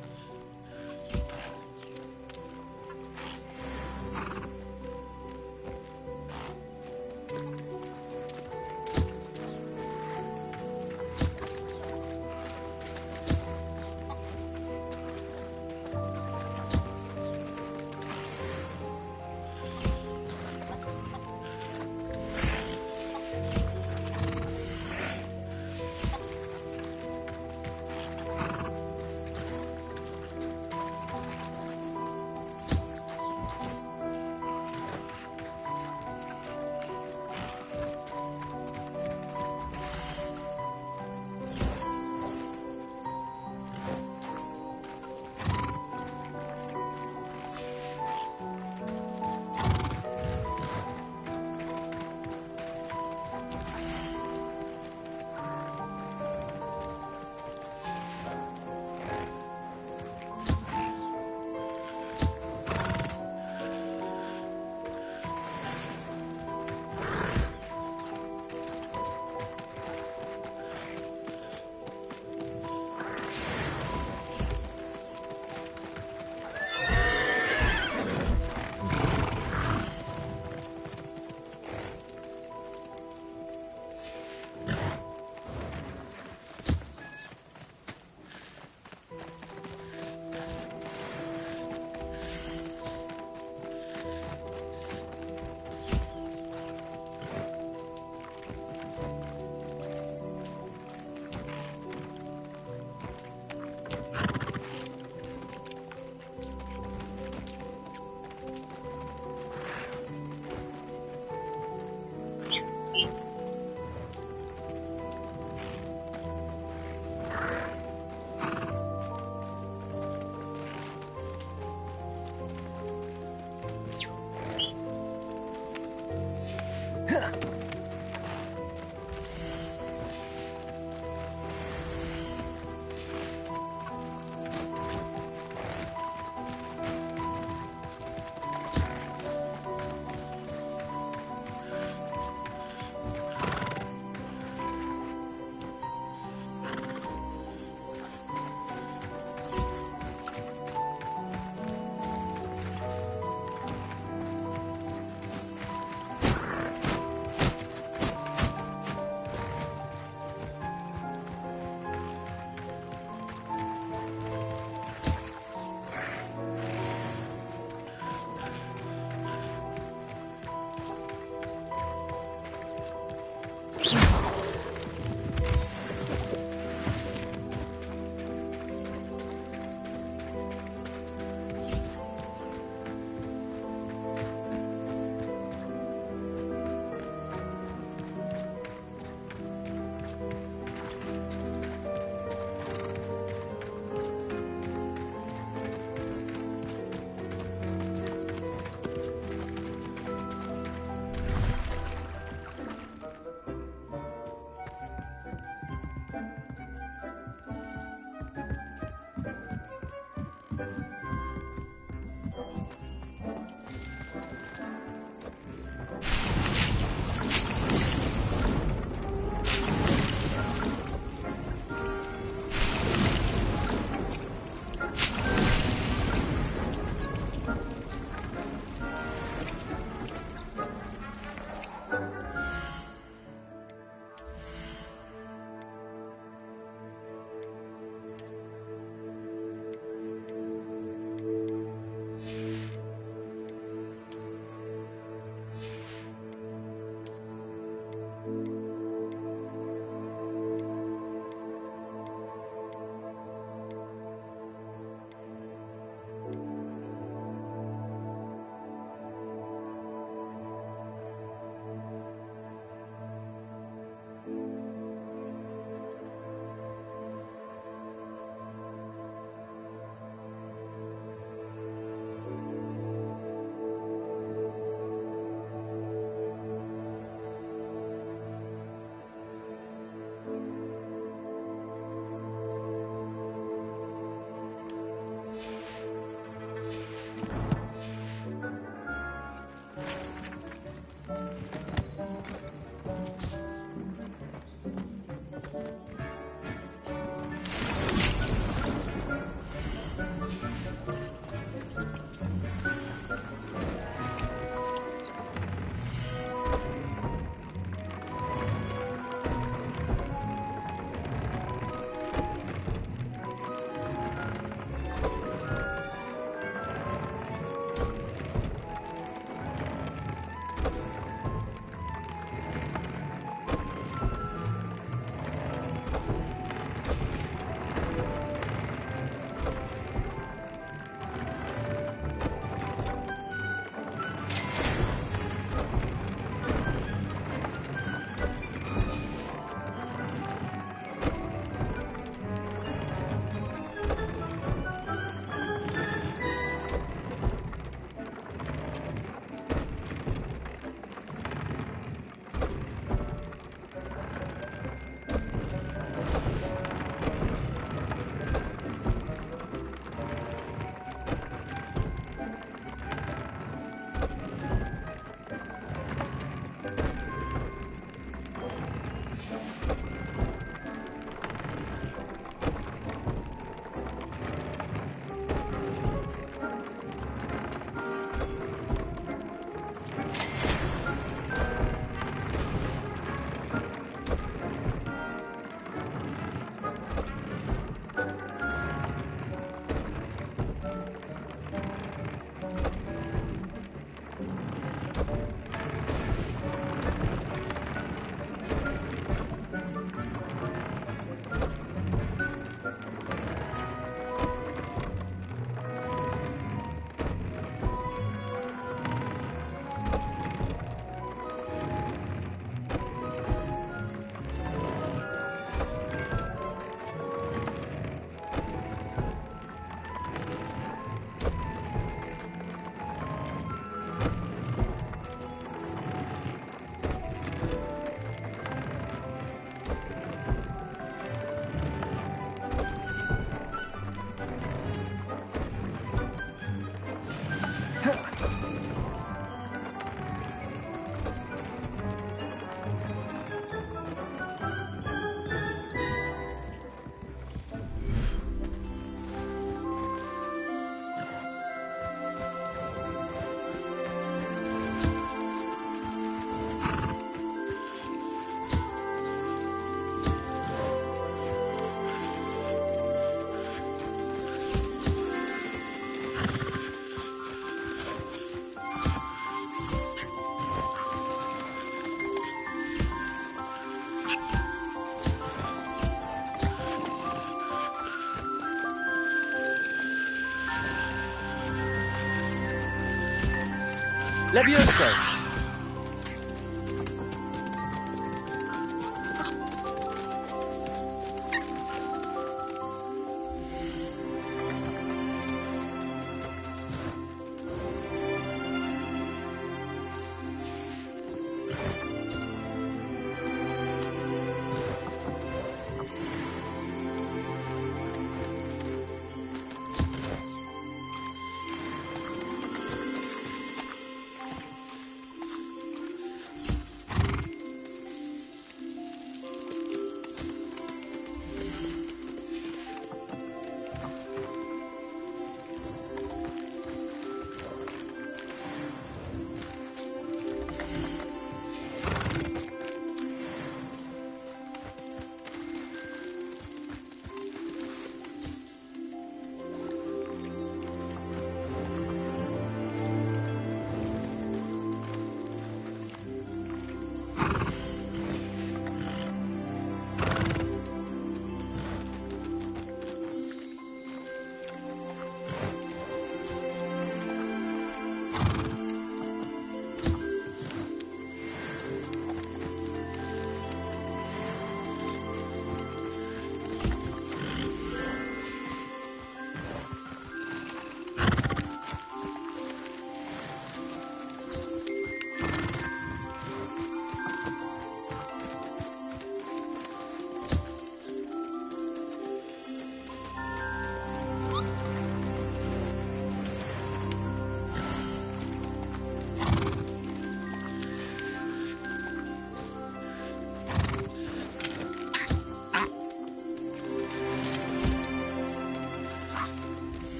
Levioso!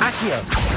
Accio!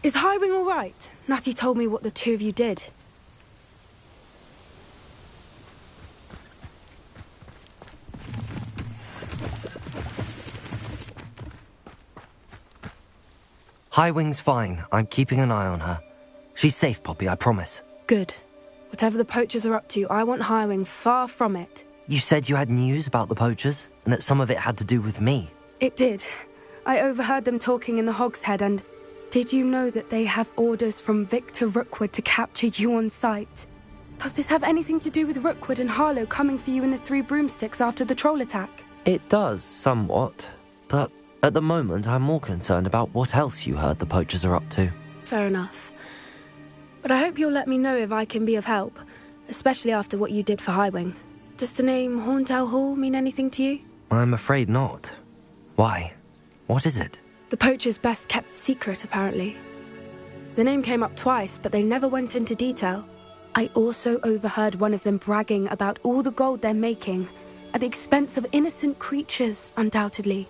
Is Highwing all right? Natty told me what the two of you did. Highwing's fine. I'm keeping an eye on her. She's safe, Poppy, I promise. Good. Whatever the poachers are up to, I want Highwing far from it. You said you had news about the poachers, and that some of it had to do with me. It did. I overheard them talking in the Hogshead, and did you know that they have orders from Victor Rookwood to capture you on sight? Does this have anything to do with Rookwood and Harlow coming for you in the Three Broomsticks after the troll attack? It does, somewhat. But at the moment, I'm more concerned about what else you heard the poachers are up to. Fair enough. But I hope you'll let me know if I can be of help, especially after what you did for Highwing. Does the name Horntail Hall mean anything to you? I'm afraid not. Why? What is it? The poachers' best-kept secret, apparently. The name came up twice, but they never went into detail. I also overheard one of them bragging about all the gold they're making, at the expense of innocent creatures, undoubtedly.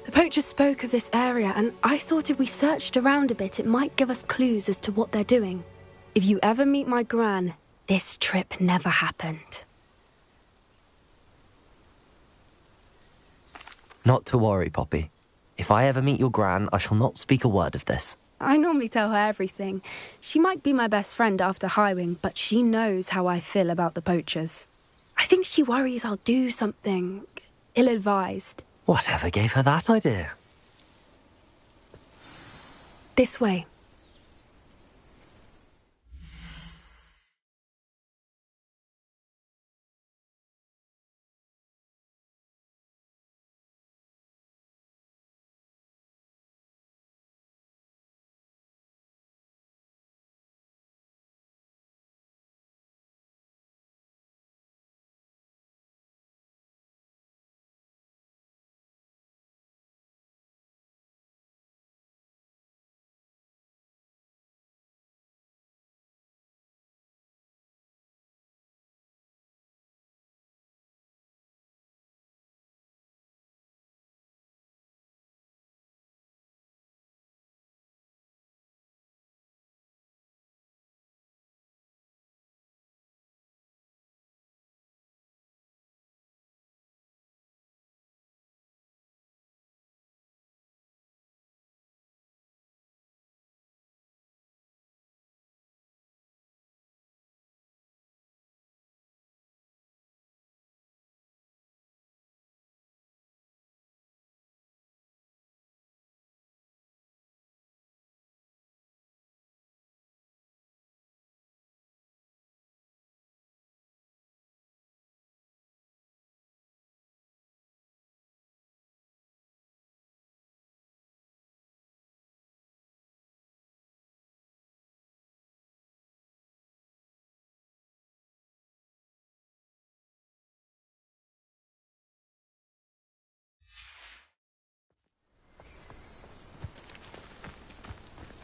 The poachers spoke of this area, and I thought if we searched around a bit, it might give us clues as to what they're doing. If you ever meet my gran, this trip never happened. Not to worry, Poppy. If I ever meet your gran, I shall not speak a word of this. I normally tell her everything. She might be my best friend after Highwing, but she knows how I feel about the poachers. I think she worries I'll do something ill-advised. Whatever gave her that idea? This way.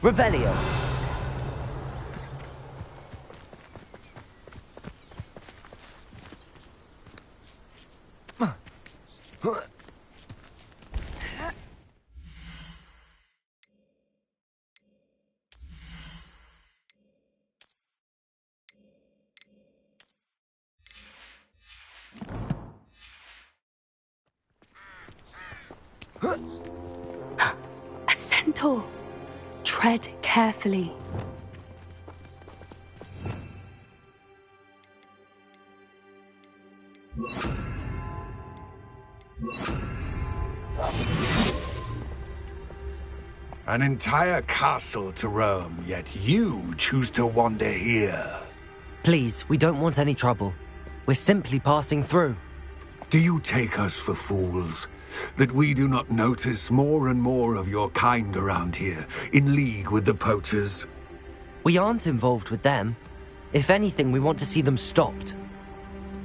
Revelio! A centaur! Tread carefully. An entire castle to roam, yet you choose to wander here. Please, we don't want any trouble. We're simply passing through. Do you take us for fools? That we do not notice more and more of your kind around here, in league with the poachers? We aren't involved with them. If anything, we want to see them stopped.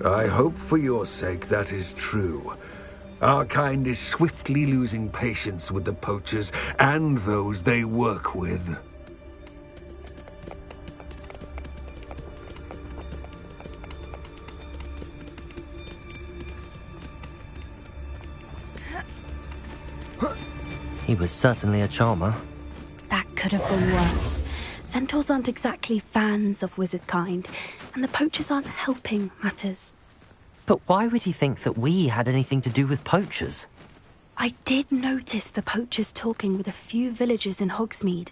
I hope for your sake that is true. Our kind is swiftly losing patience with the poachers and those they work with. He was certainly a charmer. That could have been worse. Centaurs aren't exactly fans of wizard kind, and the poachers aren't helping matters. But why would he think that we had anything to do with poachers? I did notice the poachers talking with a few villagers in Hogsmeade.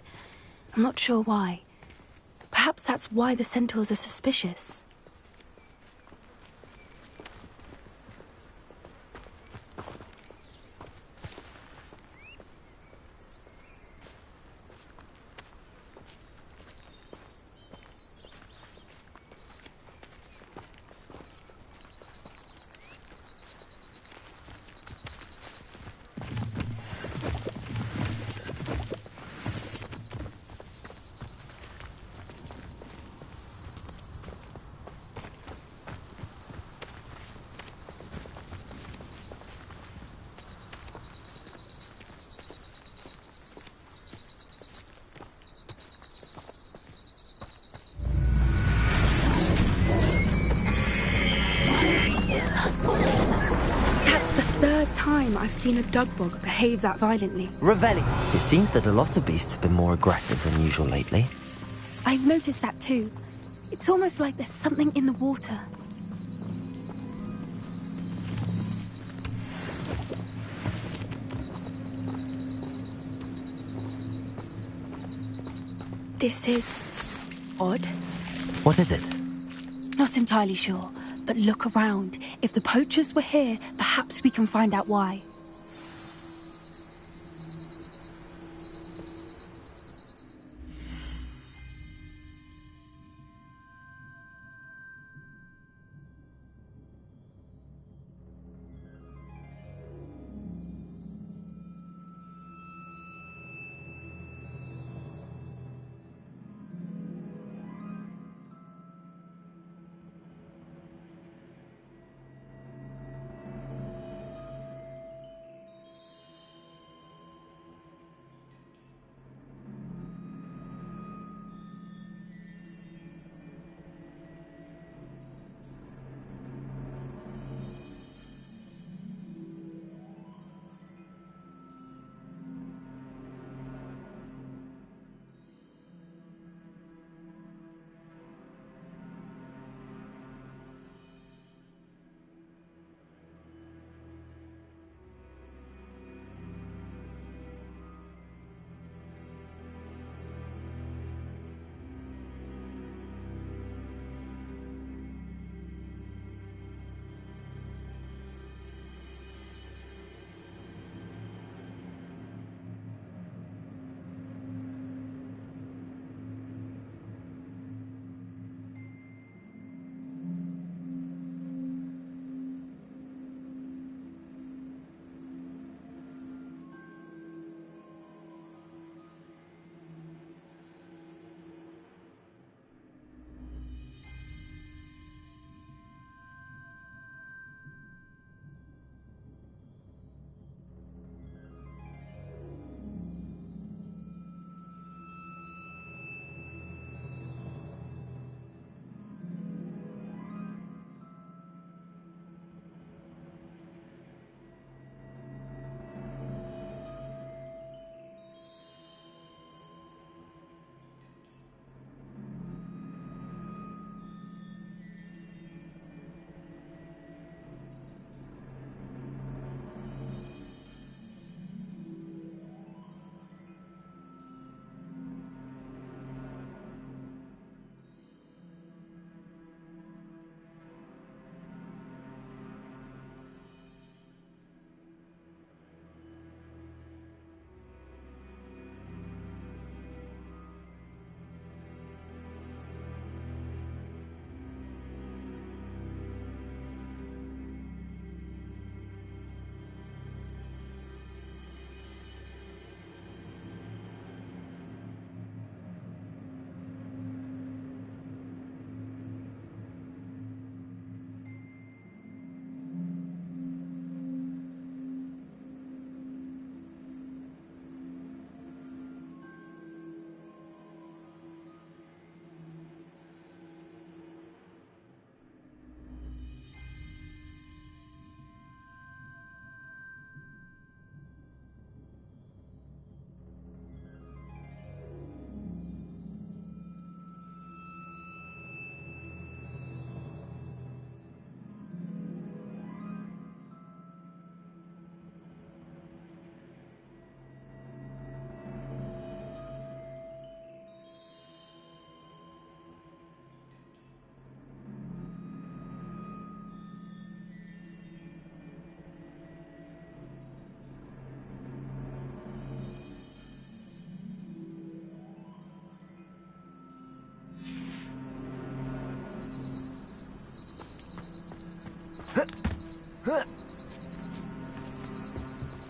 I'm not sure why. Perhaps that's why the centaurs are suspicious. I've seen a dugbog behave that violently. Revelli! It seems that a lot of beasts have been more aggressive than usual lately. I've noticed that too. It's almost like there's something in the water. This is odd. What is it? Not entirely sure, but look around. If the poachers were here, perhaps we can find out why.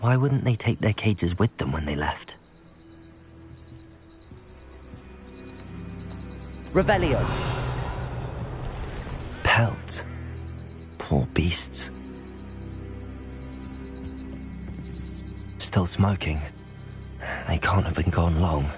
Why wouldn't they take their cages with them when they left? Revelio! Pelts. Poor beasts. Still smoking. They can't have been gone long.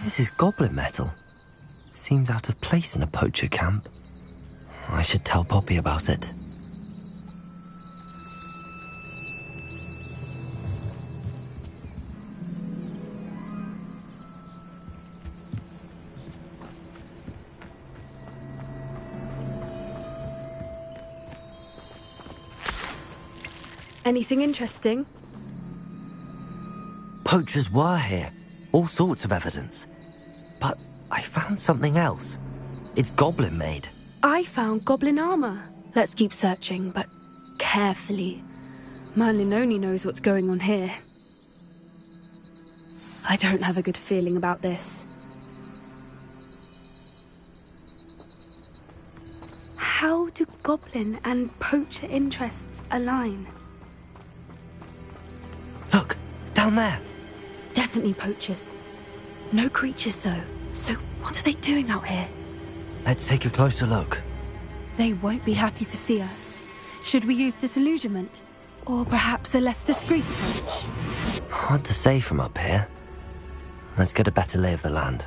This is goblin metal. Seems out of place in a poacher camp. I should tell Poppy about it. Anything interesting? Poachers were here. All sorts of evidence. But I found something else. It's goblin-made. I found goblin armor. Let's keep searching, but carefully. Merlin only knows what's going on here. I don't have a good feeling about this. How do goblin and poacher interests align? Look, down there. Definitely poachers. No creatures, though. So what are they doing out here? Let's take a closer look. They won't be happy to see us. Should we use disillusionment? Or perhaps a less discreet approach? Hard to say from up here. Let's get a better lay of the land.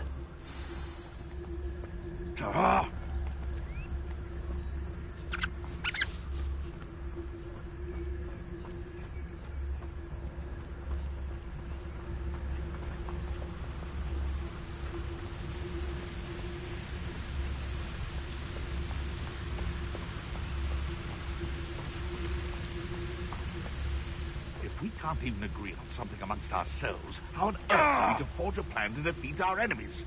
We can't even agree on something amongst ourselves. How on earth are we to forge a plan to defeat our enemies?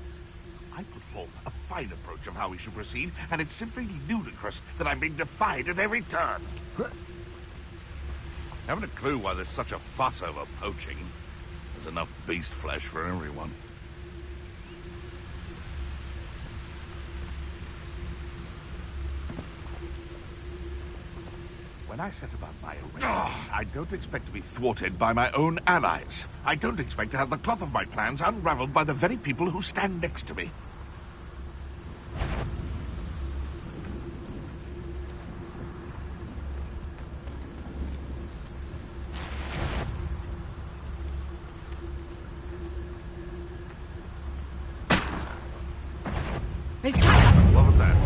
I put forth a fine approach of how we should proceed, and it's simply ludicrous that I'm being defied at every turn. Haven't a clue why there's such a fuss over poaching. There's enough beast flesh for everyone. When I set about my arrangements, I don't expect to be thwarted by my own allies. I don't expect to have the cloth of my plans unraveled by the very people who stand next to me. What was that?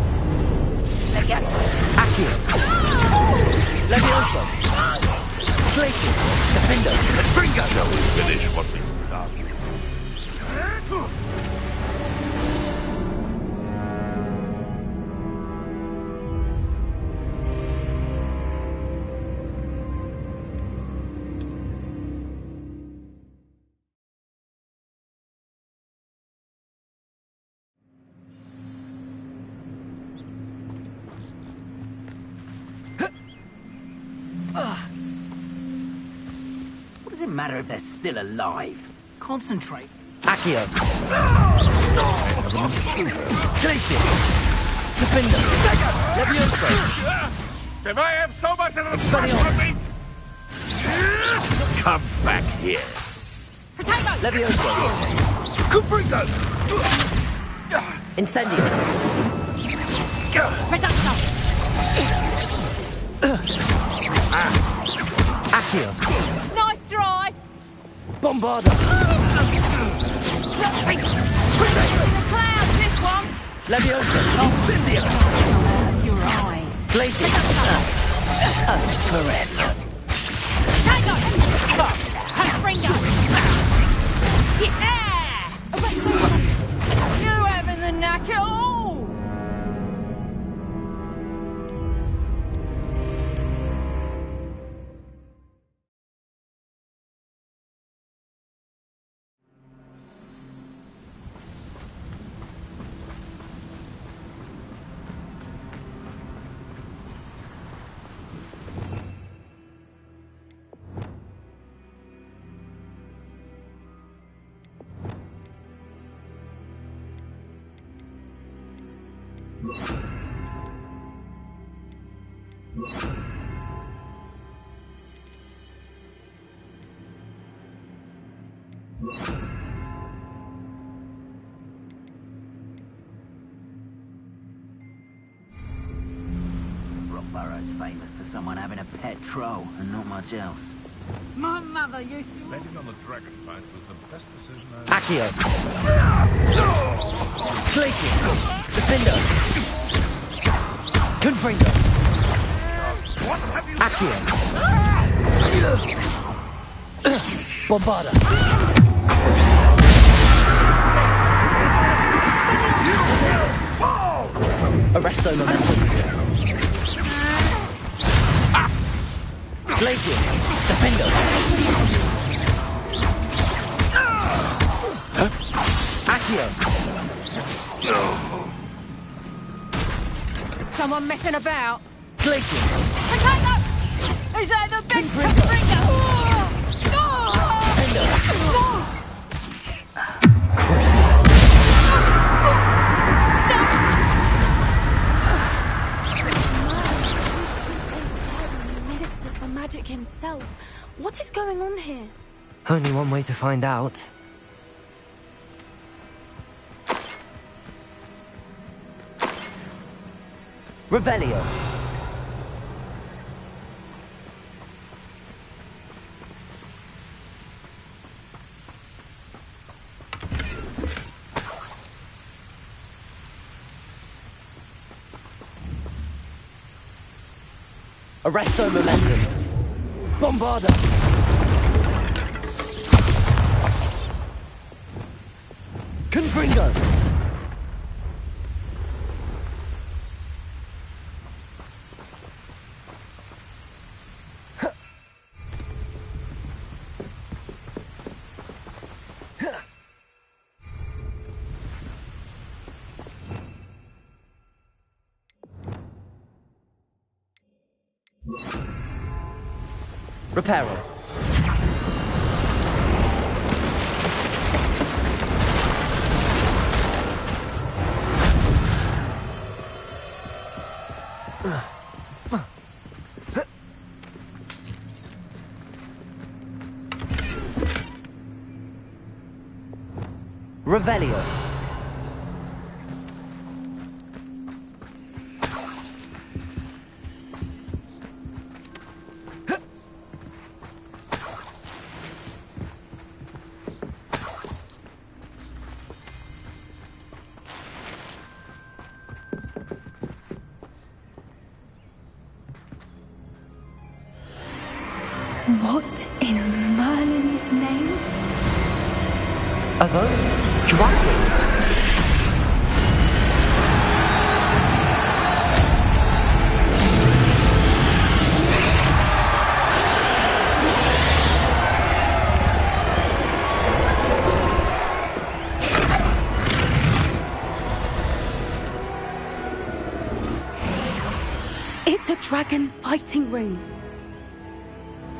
Levioso! Glacier! Defender! Bringo! Shall we finish what we've started? What does it matter if they're still alive? Concentrate. Accio! Glacier! Defender! Levioso! If I have so much of the strength on me... Come back here. Potato! Levioso! Cupringo! Incendio! Reducto! Accio! Nice try! Bombarda! In the clouds, this one! Leviosa! Incendio! Your eyes. Glacier! Forever! Tango! Springo! Yeah! You having the knack at all? Burrow's famous for someone having a pet troll and not much else. My mother used to... Betting on the dragon fight was the best decision I... Accio! Glacier! Defender! Confringo. What have you Accio. Bombarda. Arresto momentum. Glacius. Defendo. Accio. Someone messing about? Glacius. Potato! Is that the big Confringo? Minister for Magic himself. What is going on here? Only one way to find out. Revelio. Arresto momentum. Bombarda. Confringo. Reparo. Revelio. What in Merlin's name? Are those dragons? It's a dragon fighting ring.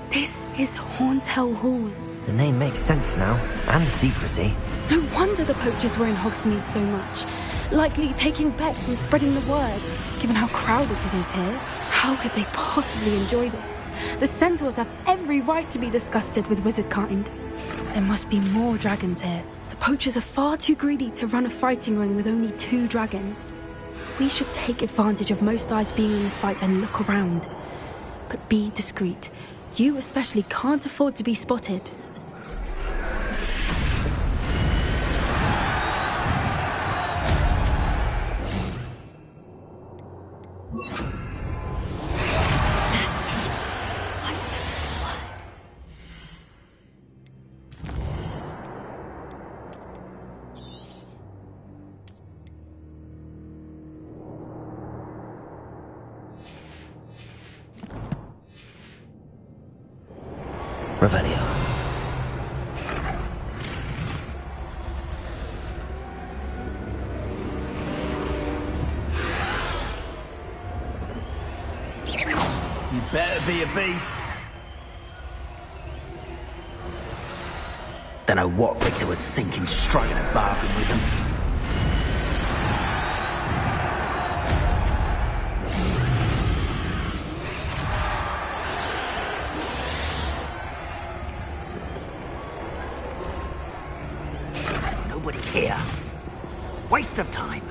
This is Horntail Hall. The name makes sense now, and the secrecy. No wonder the poachers were in Hogsmeade so much. Likely taking bets and spreading the word, given how crowded it is here. How could they possibly enjoy this? The centaurs have every right to be disgusted with wizard kind. There must be more dragons here. The poachers are far too greedy to run a fighting ring with only 2 dragons. We should take advantage of most eyes being in the fight and look around. But be discreet. You especially can't afford to be spotted. That's it. I bet it's the word. Revelio. You better be a beast. Don't know what Victor was thinking, striking a bargain with him. There's nobody here. It's a waste of time.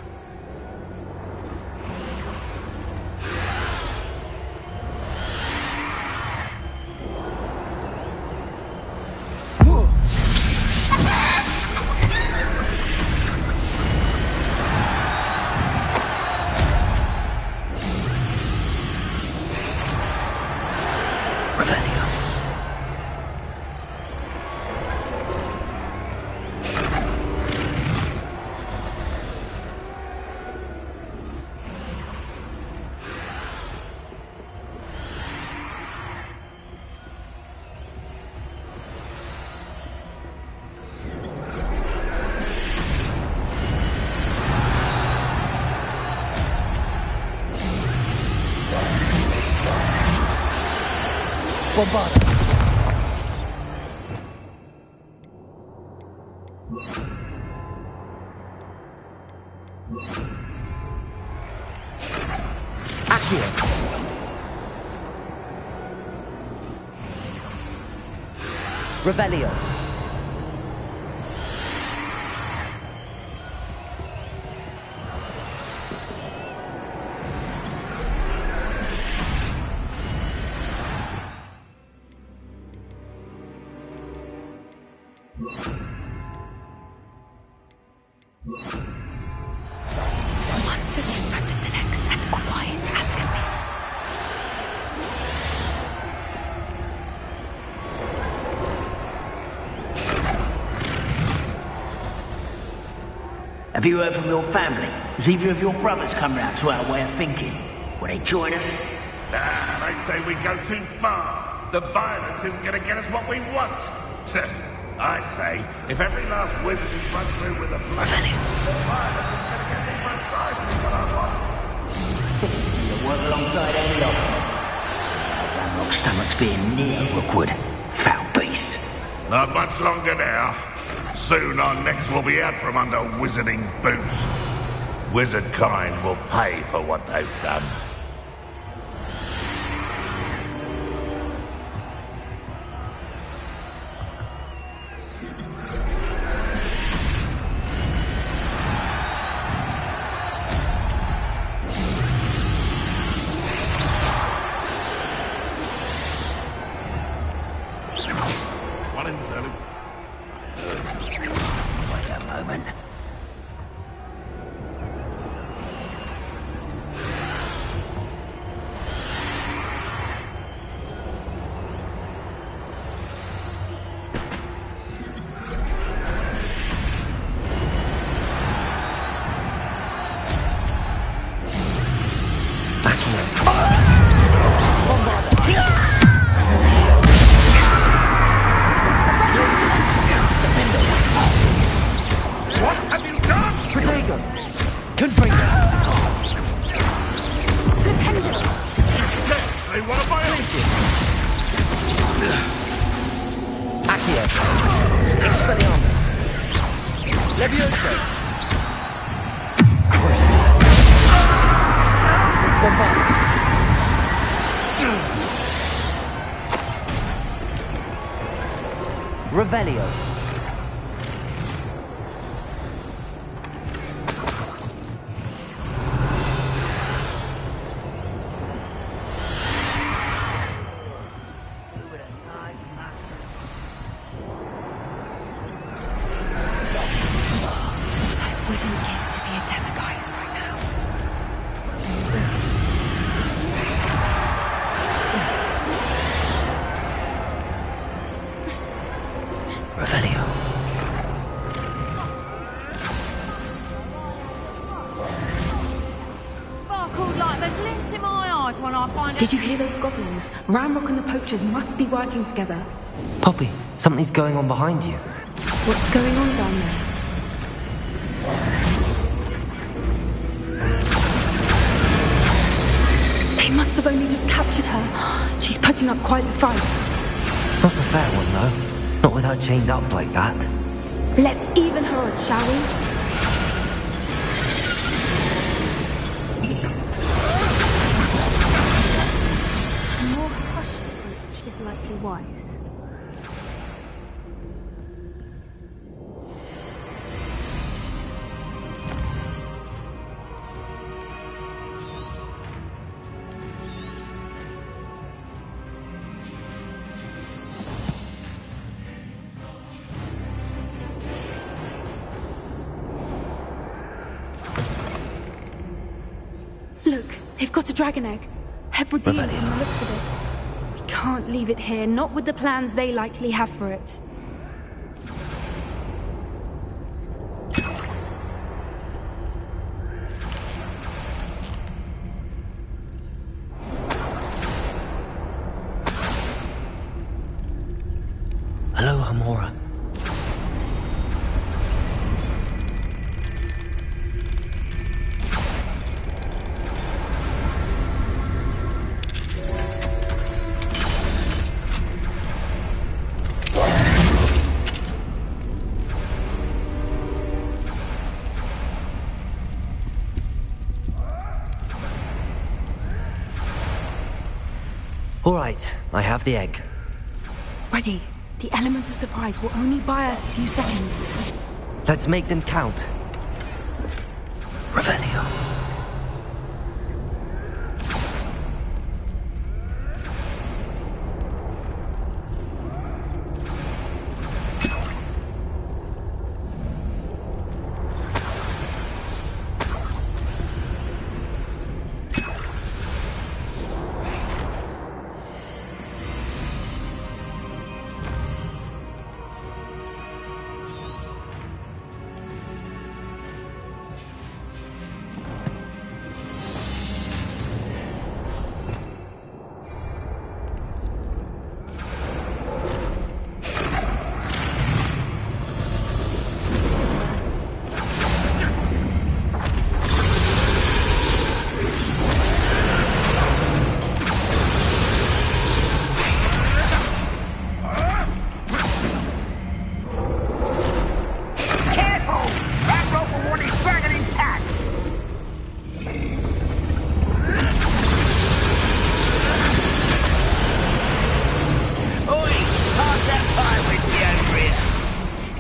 Revelio. One foot in front of the next and quiet as can be. Have you heard from your family? Has either of your brothers come round to our way of thinking? Will they join us? Nah, they say we go too far. The violence isn't going to get us what we want. I say, if every last wizard is run through with a blood, the violence is going to get me precisely what I want. You'll work alongside any of them. Ramrock's stomach's being near Rookwood. Foul beast. Not much longer now. Soon our necks will be out from under wizarding boots. Wizard kind will pay for what they've done. Wait a moment. Revelio. What I wouldn't give to be a demiguise right now. Revelio. Sparkled like the glint in my eyes when I find Did you hear those goblins? Ramrock and the poachers must be working together. Poppy, something's going on behind you. What's going on down there? They must have only just captured her. She's putting up quite the fight. Not a fair one, though. Not with her chained up like that. Let's even her odds, shall we? A more hushed approach is likely wise. Look, they've got a dragon egg. Hebridean from the looks of it. We can't leave it here, not with the plans they likely have for it. Hello, Hamora. right, I have the egg. Ready. The element of surprise will only buy us a few seconds. Let's make them count. Revelio.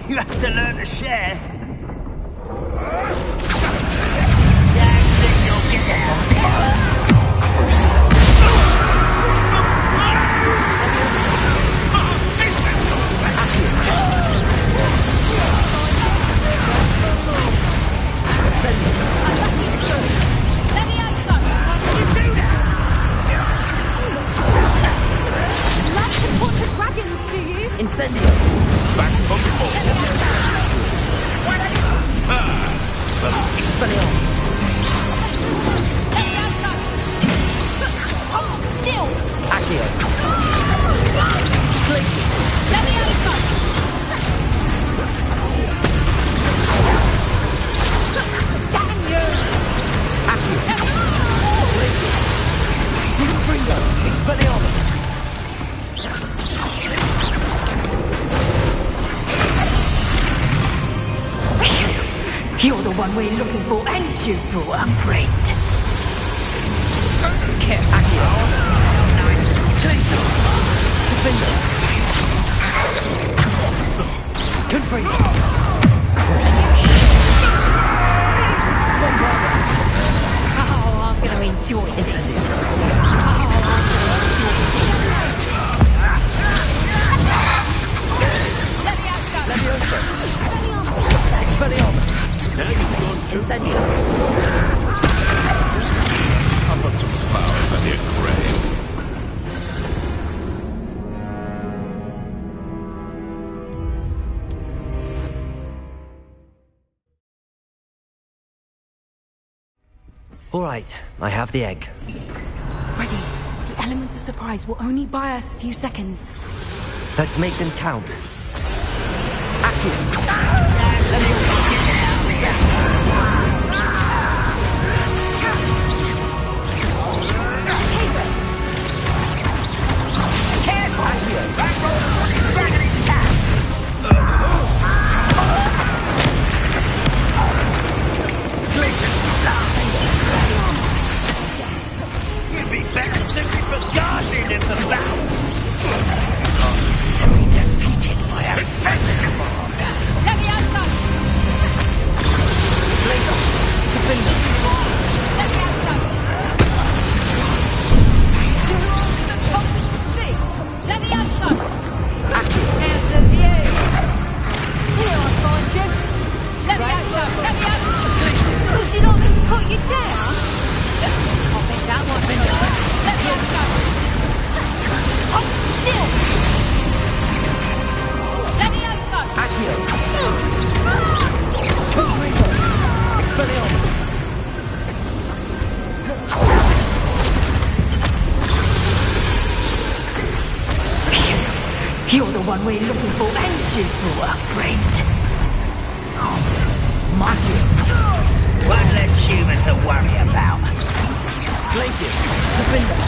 You have to learn to share. Incendio! Back from before. Expelliarmus! Still! Accio! Glacius! Damn you! Accio! Glacius! Fringo! Expelliarmus! You're the one we're looking for, and you brought a friend. Accio! Nice! Glacius! Defender! Confringo! Crucius! Oh, I'm going to enjoy this. Incendio! Leviosa! Expelliarmus! Incendio! I've got some flowers on your grave. All right, I have the egg. Ready. The element of surprise will only buy us a few seconds. Let's make them count. Accio! You'd be better suited for gardening than for battle. To be defeated by a vegetable. Leviosa! Defender! Leviosa! Leviosa! Accio! There's the view! Here I find you! Leviosa! Leviosa! Would you not like to put you down? I think that one Leviosa! Oh, still! Leviosa! Accio! Confringo! Expelliarmus! You're the one we're looking for, and you brought a friend. Accio! One less human to worry about. Glacius! Defender!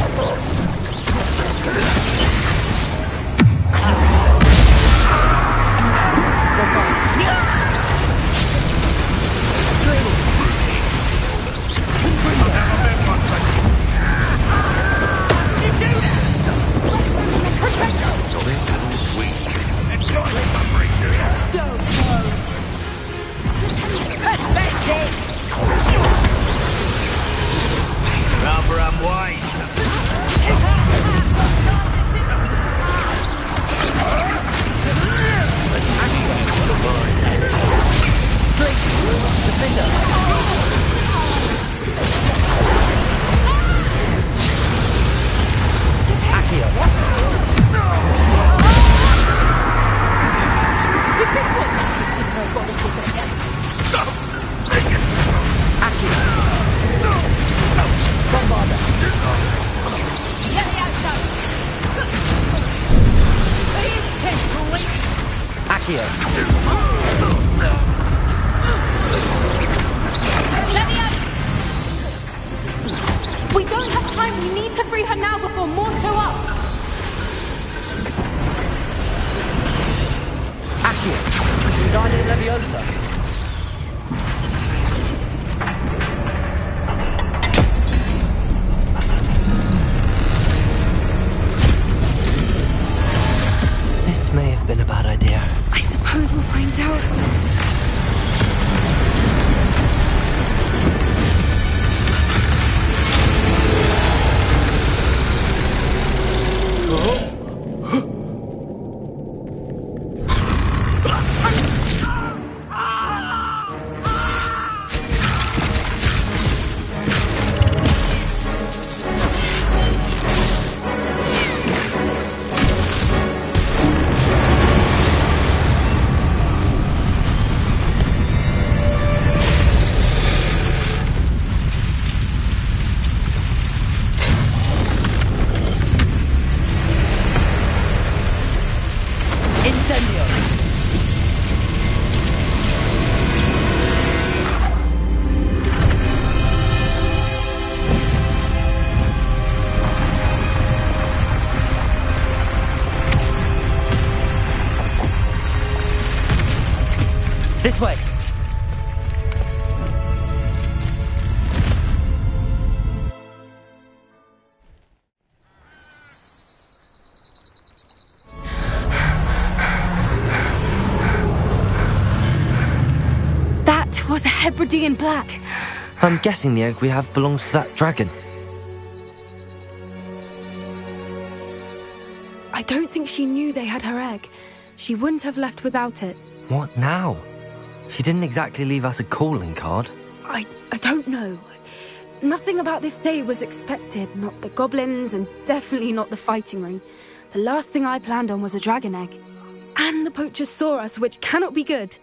Accio. We don't have time. We need to free her now before more show up. Accio. Dale Leviosa. This may have been a bad idea. I suppose we'll find out. This way. That was a Hebridean black. I'm guessing the egg we have belongs to that dragon. I don't think she knew they had her egg. She wouldn't have left without it. What now? She didn't exactly leave us a calling card. I don't know. Nothing about this day was expected. Not the goblins, and definitely not the fighting ring. The last thing I planned on was a dragon egg. And the poachers saw us, which cannot be good.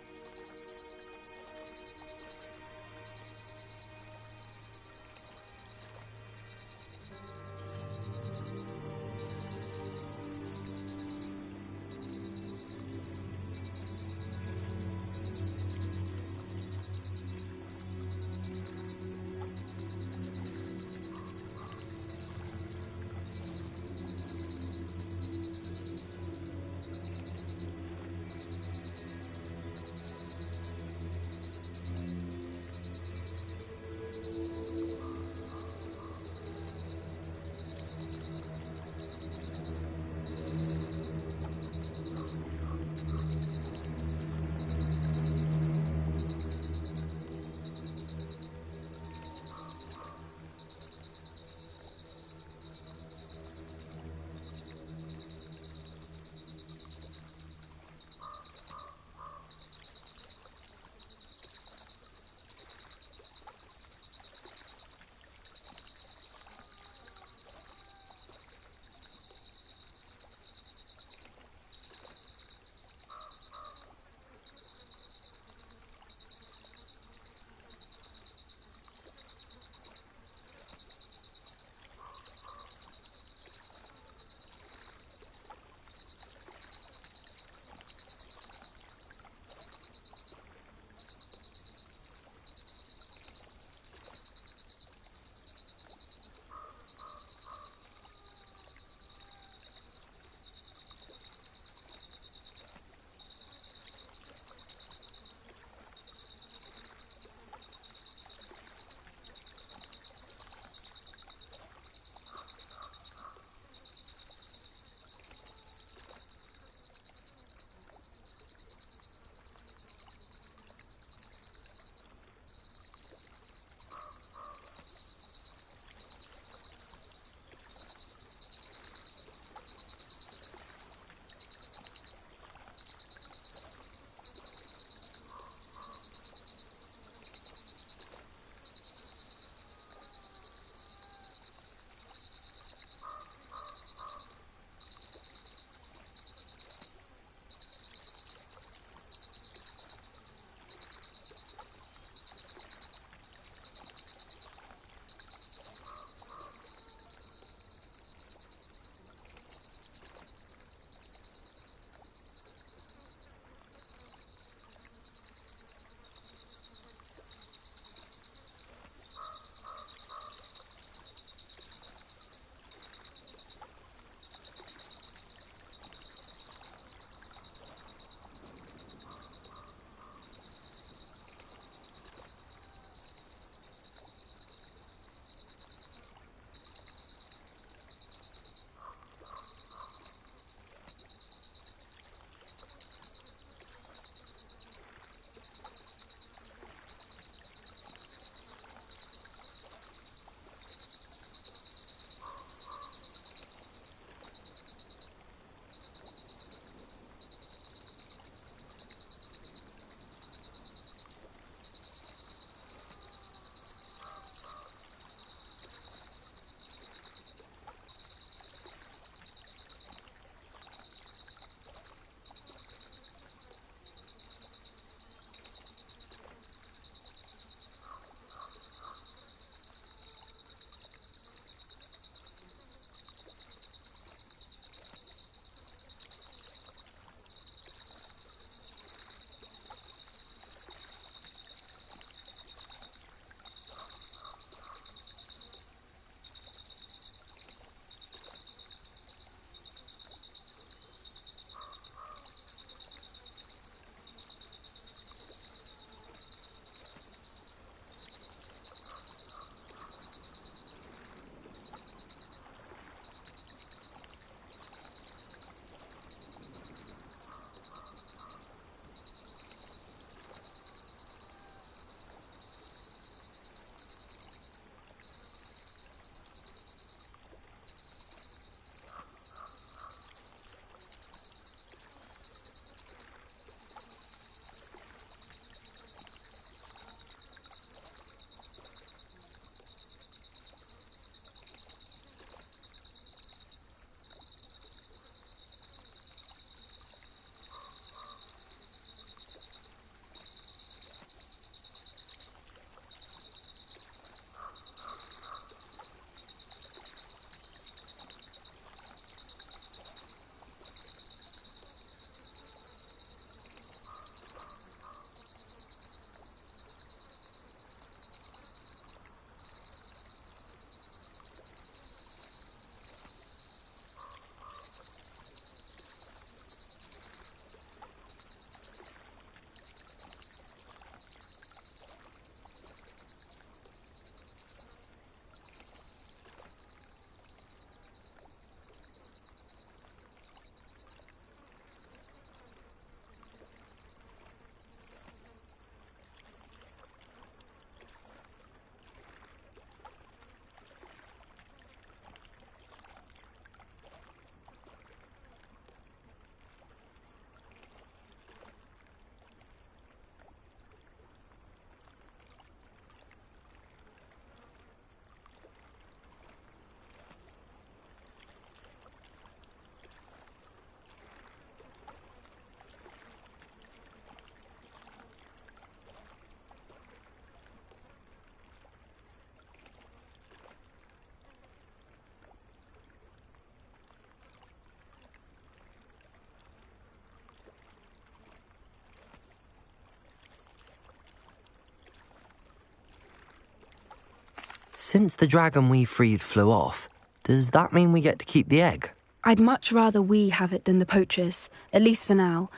Since the dragon we freed flew off, does that mean we get to keep the egg? I'd much rather we have it than the poachers, at least for now.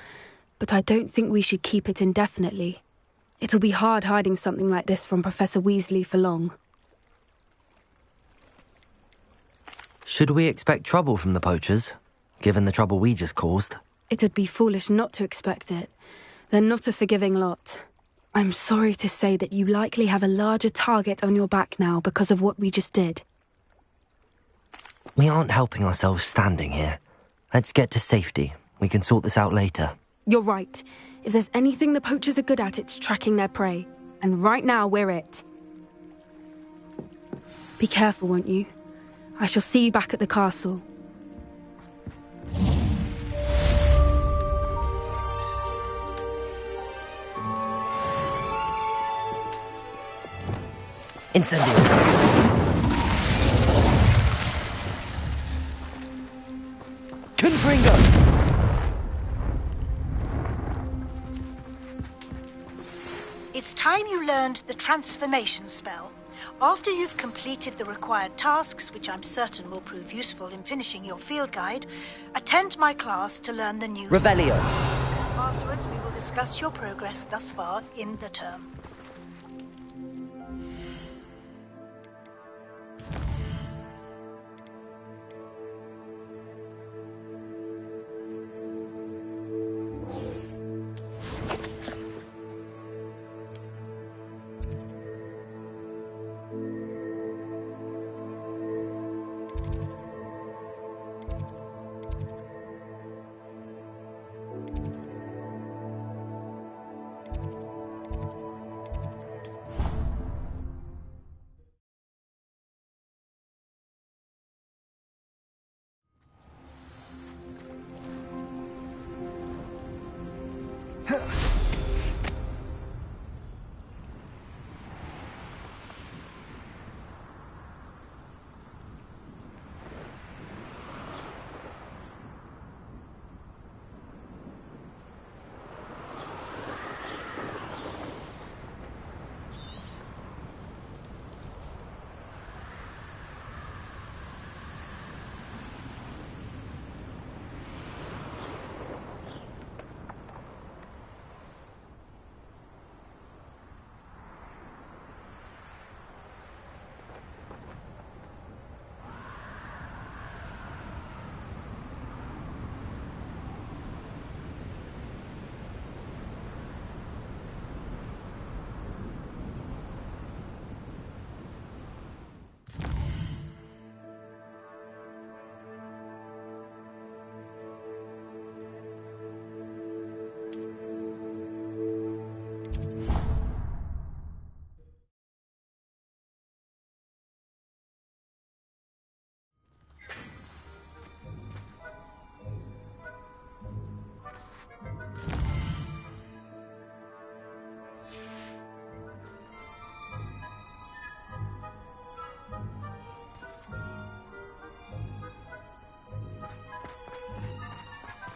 But I don't think we should keep it indefinitely. It'll be hard hiding something like this from Professor Weasley for long. Should we expect trouble from the poachers, given the trouble we just caused? It would be foolish not to expect it. They're not a forgiving lot. I'm sorry to say that you likely have a larger target on your back now because of what we just did. We aren't helping ourselves standing here. Let's get to safety. We can sort this out later. You're right. If there's anything the poachers are good at, it's tracking their prey. And right now, we're it. Be careful, won't you? I shall see you back at the castle. Incendio! Confringo! It's time you learned the transformation spell. After you've completed the required tasks, which I'm certain will prove useful in finishing your field guide, attend my class to learn the new Revelio. Afterwards, we will discuss your progress thus far in the term.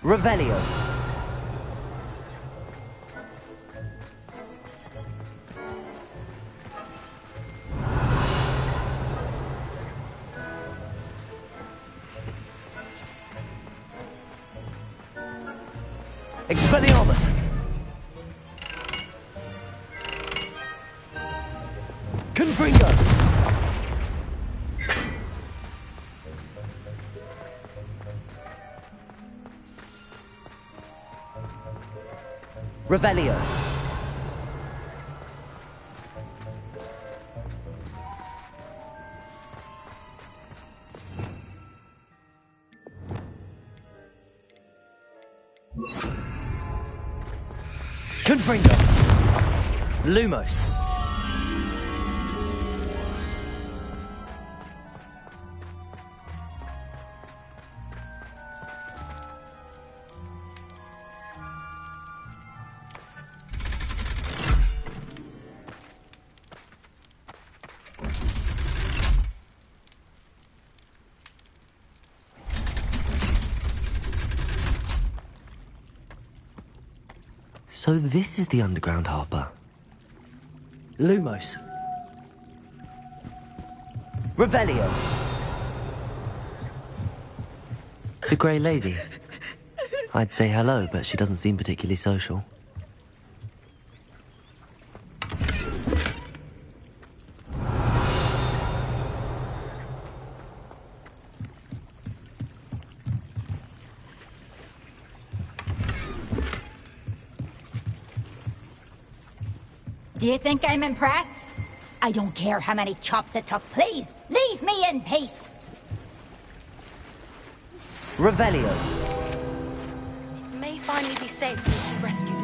Revelio. Expelliarmus. Confringo. Revelio. Confringo. Lumos. So this is the underground harbour. Lumos. Revelio. The Grey Lady. I'd say hello, but she doesn't seem particularly social. Do you think I'm impressed? I don't care how many chops it took. Please, leave me in peace. Revelio. It may finally be safe since you rescued the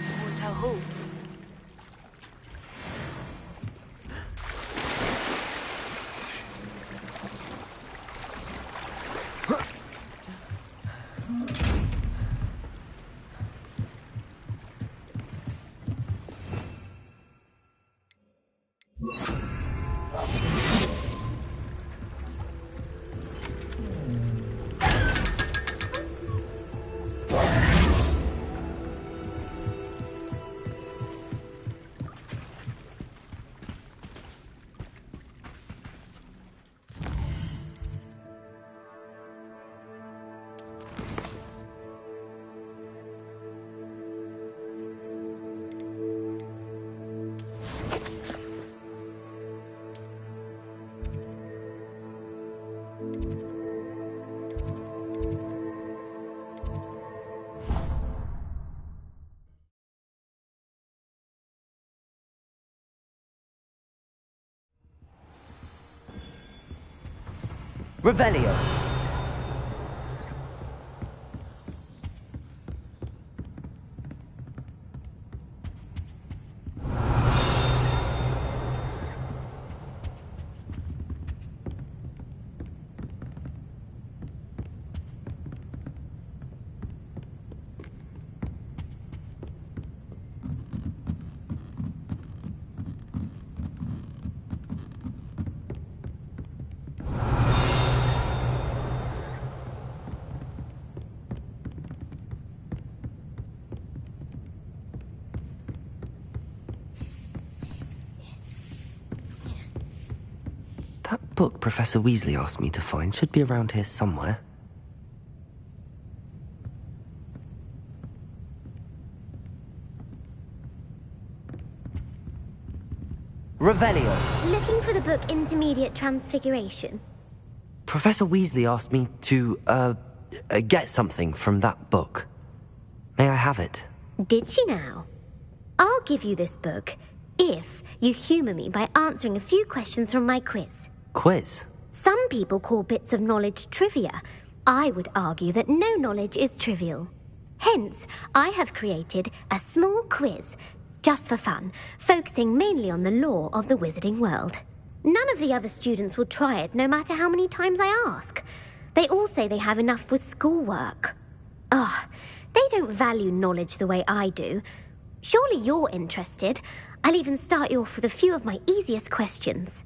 I won't tell who. Revelio. That book Professor Weasley asked me to find should be around here somewhere. Revelio. Looking for the book Intermediate Transfiguration? Professor Weasley asked me to, get something from that book. May I have it? Did she now? I'll give you this book if you humour me by answering a few questions from my quiz. Quiz? Some people call bits of knowledge trivia. I would argue that no knowledge is trivial. Hence, I have created a small quiz, just for fun, focusing mainly on the lore of the wizarding world. None of the other students will try it, no matter how many times I ask. They all say they have enough with schoolwork. Ugh, they don't value knowledge the way I do. Surely you're interested. I'll even start you off with a few of my easiest questions.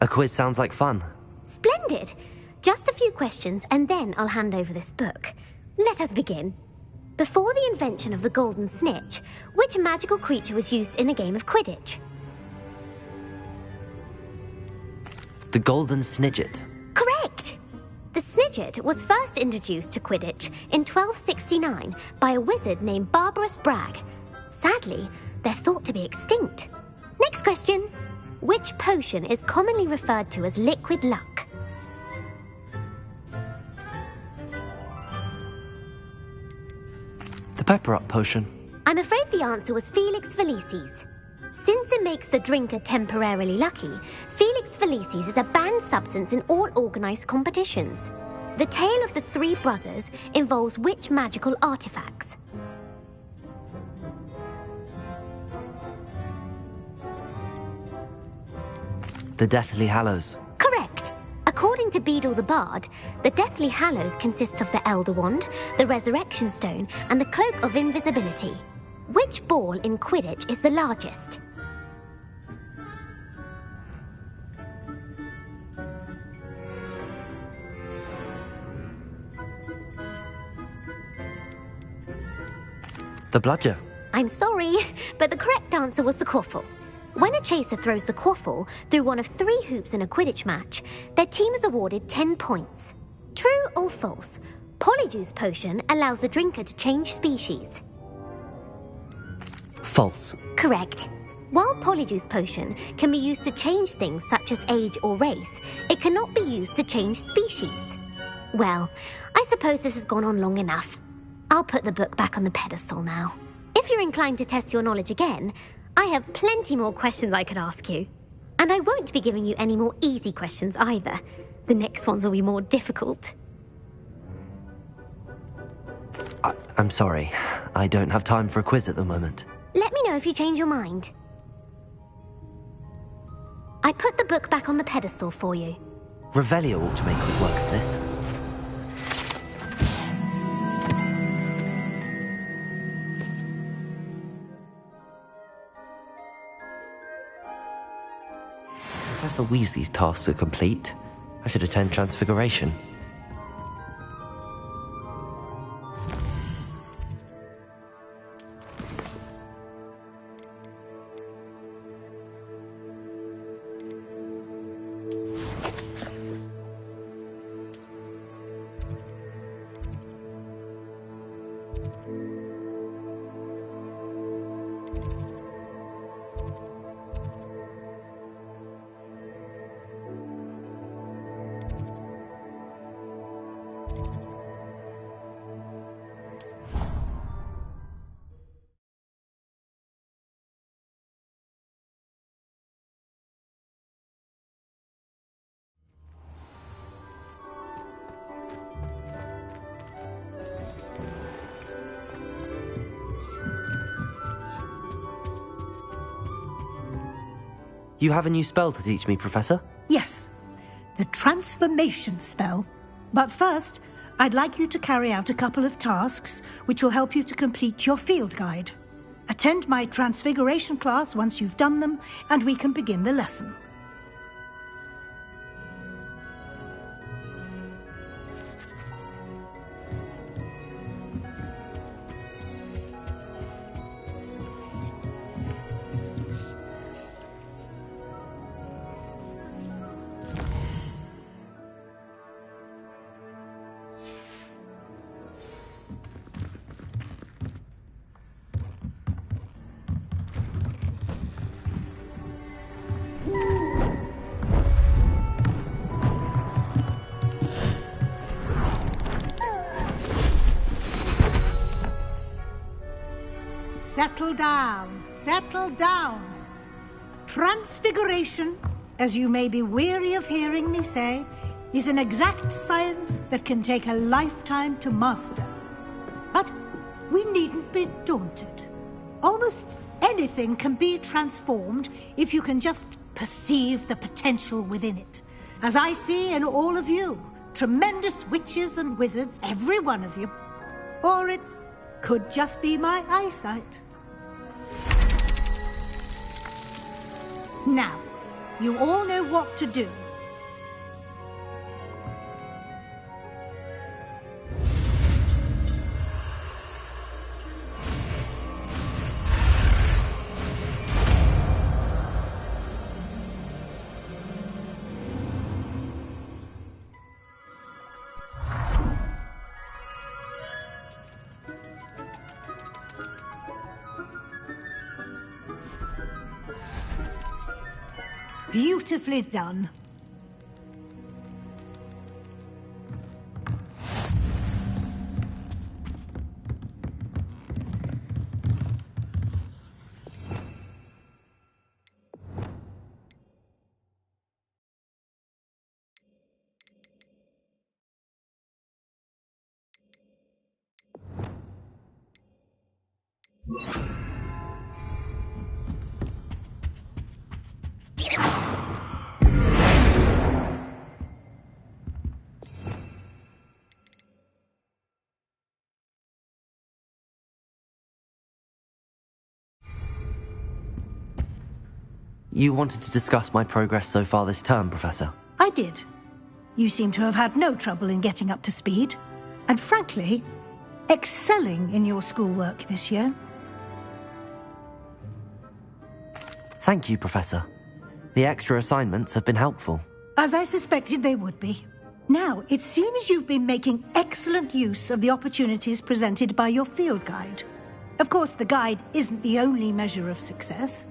A quiz sounds like fun. Splendid! Just a few questions and then I'll hand over this book. Let us begin. Before the invention of the golden snitch, which magical creature was used in a game of Quidditch? The golden snidget. Correct! The snidget was first introduced to Quidditch in 1269 by a wizard named Barbarous Bragg. Sadly, they're thought to be extinct. Next question. Which potion is commonly referred to as liquid luck? The pepper-up potion. I'm afraid the answer was Felix Felicis. Since it makes the drinker temporarily lucky, Felix Felicis is a banned substance in all organised competitions. The tale of the three brothers involves which magical artifacts? The Deathly Hallows. Correct. According to Beadle the Bard, the Deathly Hallows consists of the Elder Wand, the Resurrection Stone, and the Cloak of Invisibility. Which ball in Quidditch is the largest? The bludger. I'm sorry, but the correct answer was the quaffle. When a chaser throws the quaffle through one of 3 hoops in a Quidditch match, their team is awarded 10 points. True or false? Polyjuice potion allows the drinker to change species. False. Correct. While Polyjuice potion can be used to change things such as age or race, it cannot be used to change species. Well, I suppose this has gone on long enough. I'll put the book back on the pedestal now. If you're inclined to test your knowledge again, I have plenty more questions I could ask you. And I won't be giving you any more easy questions either. The next ones will be more difficult. I'm sorry. I don't have time for a quiz at the moment. Let me know if you change your mind. I put the book back on the pedestal for you. Revelio ought to make quick work of this. Professor Weasley's tasks are complete. I should attend Transfiguration. You have a new spell to teach me, Professor? Yes, the transformation spell. But first, I'd like you to carry out a couple of tasks which will help you to complete your field guide. Attend my transfiguration class once you've done them, and we can begin the lesson. Settle down, settle down. Transfiguration, as you may be weary of hearing me say, is an exact science that can take a lifetime to master. But we needn't be daunted. Almost anything can be transformed if you can just perceive the potential within it. As I see in all of you, tremendous witches and wizards, every one of you. Or it could just be my eyesight. Now, You all know what to do. Beautifully done. You wanted to discuss my progress so far this term, Professor? I did. You seem to have had no trouble in getting up to speed. And frankly, excelling in your schoolwork this year. Thank you, Professor. The extra assignments have been helpful. As I suspected they would be. Now, it seems you've been making excellent use of the opportunities presented by your field guide. Of course, the guide isn't the only measure of success.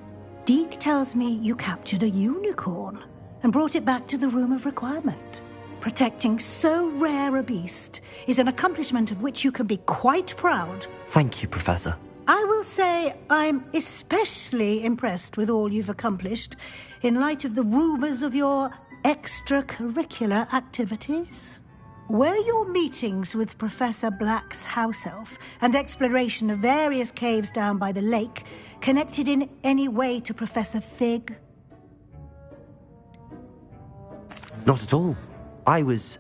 Deke tells me you captured a unicorn and brought it back to the Room of Requirement. Protecting so rare a beast is an accomplishment of which you can be quite proud. Thank you, Professor. I will say I'm especially impressed with all you've accomplished in light of the rumors of your extracurricular activities. Were your meetings with Professor Black's house elf and exploration of various caves down by the lake connected in any way to Professor Fig? Not at all. I was,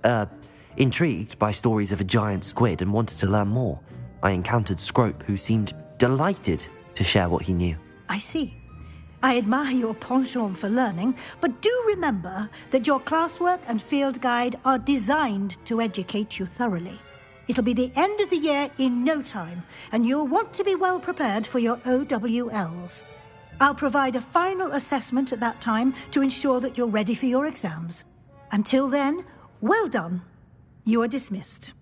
intrigued by stories of a giant squid and wanted to learn more. I encountered Scrope, who seemed delighted to share what he knew. I see. I admire your penchant for learning, but do remember that your classwork and field guide are designed to educate you thoroughly. It'll be the end of the year in no time, and you'll want to be well prepared for your OWLs. I'll provide a final assessment at that time to ensure that you're ready for your exams. Until then, well done. You are dismissed.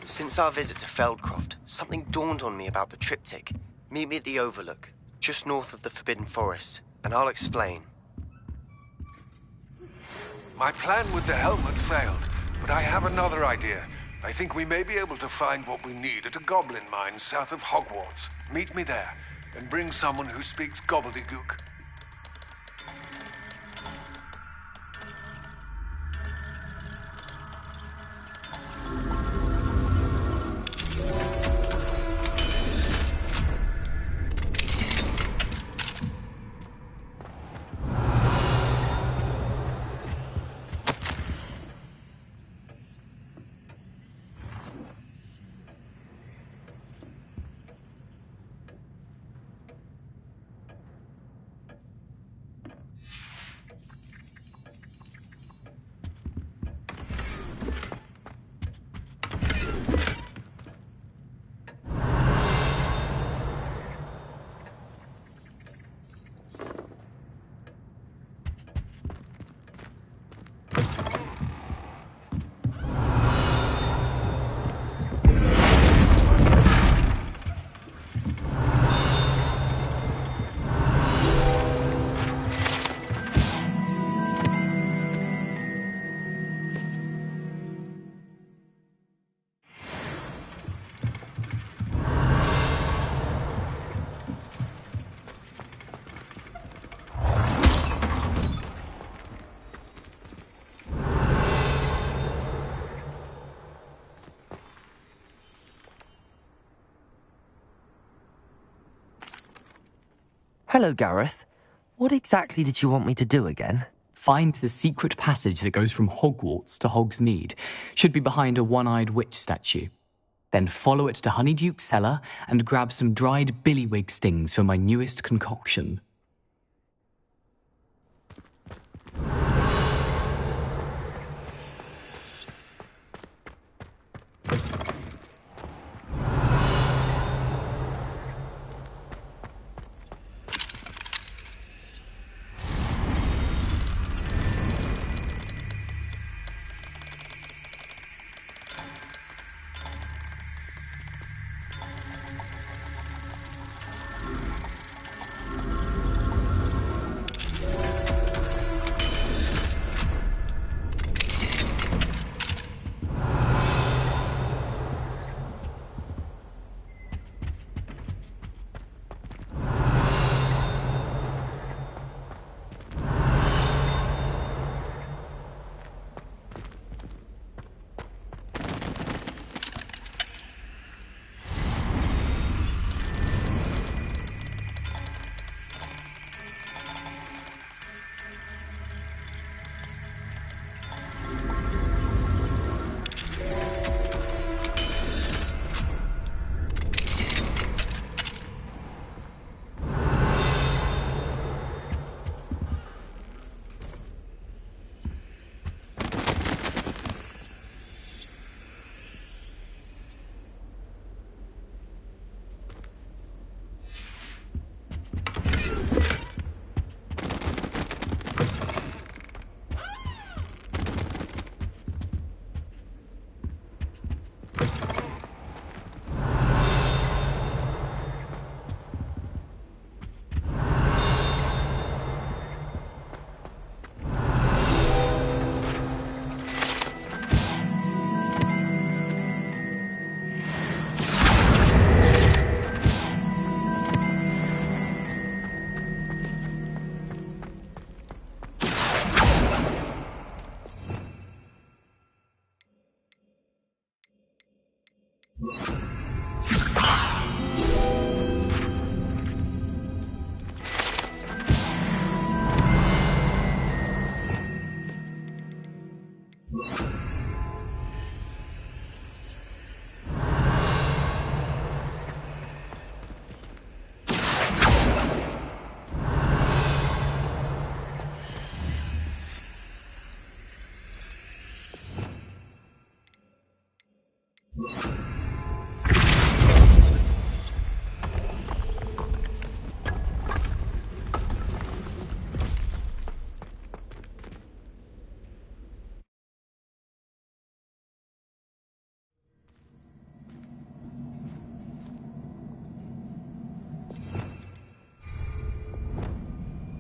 Since our visit to Feldcroft, something dawned on me about the triptych. Meet me at the Overlook, just north of the Forbidden Forest, and I'll explain. My plan with the helmet failed, but I have another idea. I think we may be able to find what we need at a goblin mine south of Hogwarts. Meet me there, and bring someone who speaks gobbledygook. Hello, Gareth. What exactly did you want me to do again? Find the secret passage that goes from Hogwarts to Hogsmeade. Should be behind a one-eyed witch statue. Then follow it to Honeyduke's cellar and grab some dried billywig stings for my newest concoction.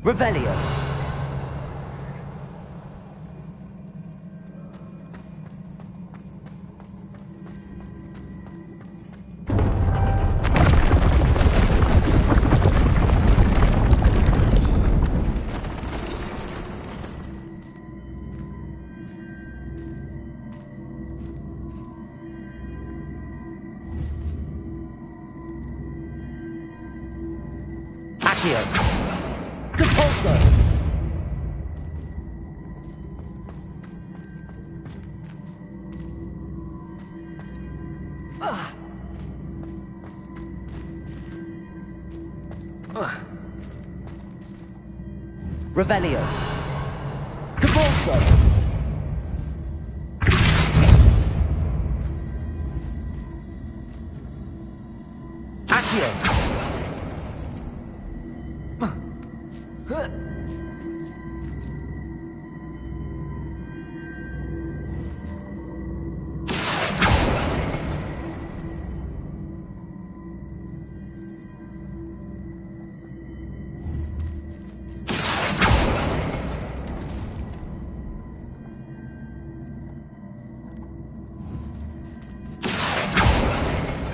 Revelio. Accio. Depulso. Revelio. Depulso. Accio.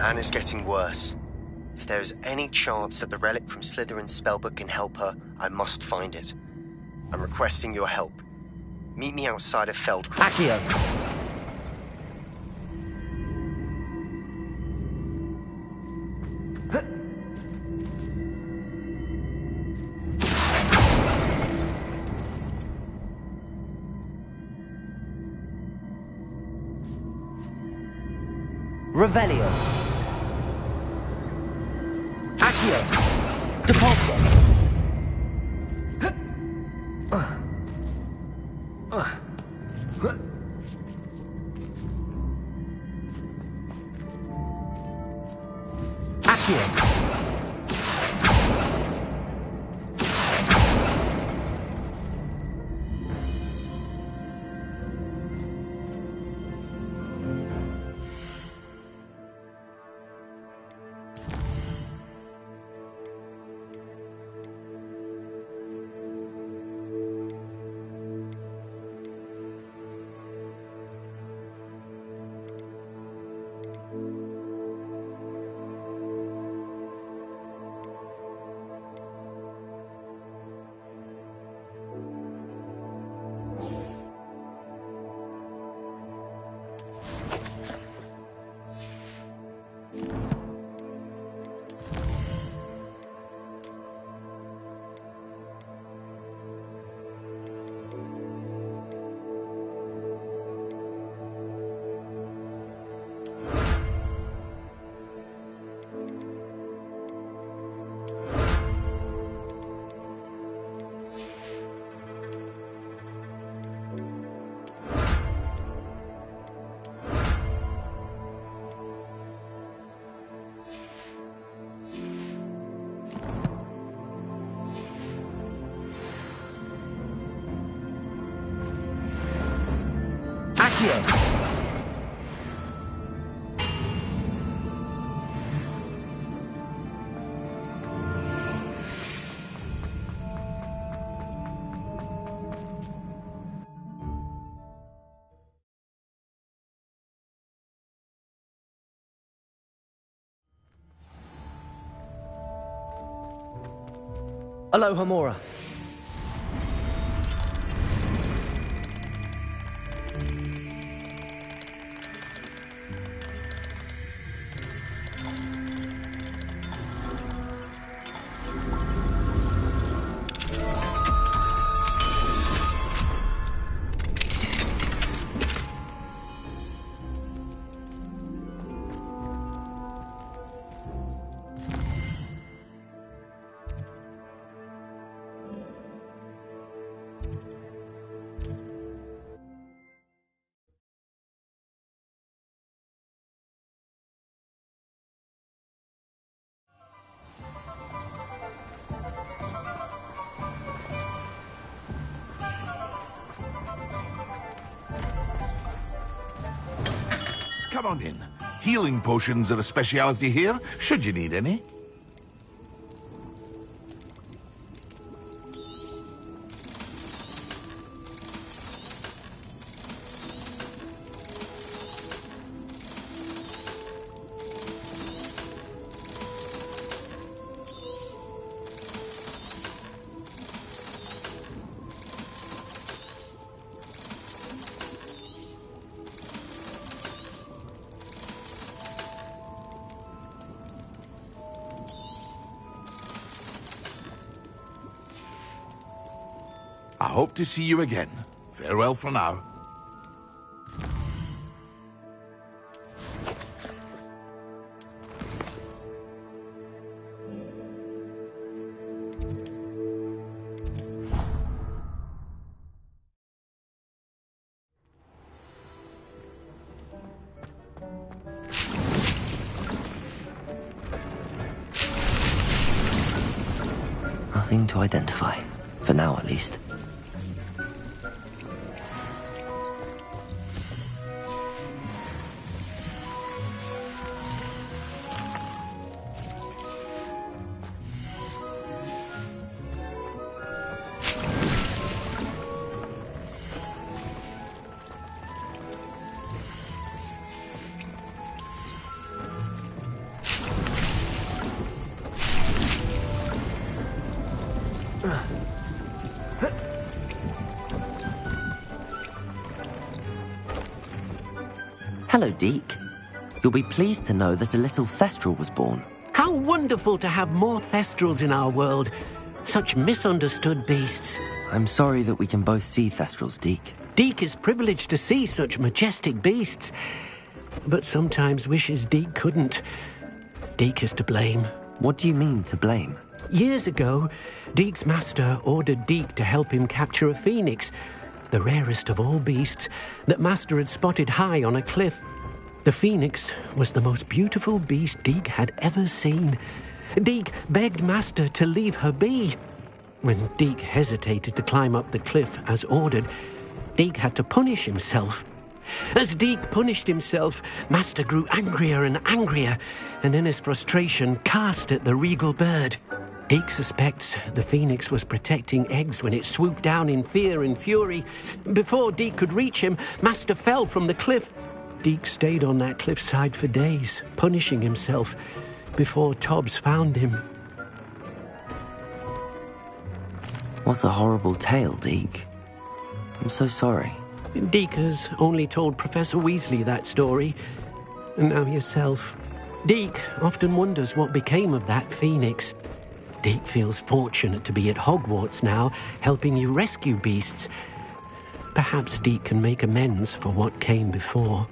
Anne is getting worse. If there is any chance that the relic from Slytherin's spellbook can help her, I must find it. I'm requesting your help. Meet me outside of Feldcroft. Accio. Revelio. Accio. Depulso. Accio. Accio. Aloha Mora. Come on in. Healing potions are a speciality here, should you need any. I hope to see you again. Farewell for now. Nothing to identify. For now, at least. Hello, Deke. You'll be pleased to know that a little Thestral was born. How wonderful to have more Thestrals in our world. Such misunderstood beasts. I'm sorry that we can both see Thestrals, Deke. Deke is privileged to see such majestic beasts. But sometimes wishes Deke couldn't. Deke is to blame. What do you mean, to blame? Years ago, Deke's master ordered Deke to help him capture a phoenix, the rarest of all beasts, that Master had spotted high on a cliff. The phoenix was the most beautiful beast Deke had ever seen. Deke begged Master to leave her be. When Deke hesitated to climb up the cliff as ordered, Deke had to punish himself. As Deke punished himself, Master grew angrier and angrier, and in his frustration cast at the regal bird. Deke suspects the phoenix was protecting eggs when it swooped down in fear and fury. Before Deke could reach him, Master fell from the cliff. Deke stayed on that cliffside for days, punishing himself, before Tobbs found him. What a horrible tale, Deke. I'm so sorry. Deke has only told Professor Weasley that story, and now yourself. Deke often wonders what became of that phoenix. Deke feels fortunate to be at Hogwarts now, helping you rescue beasts. Perhaps Deke can make amends for what came before.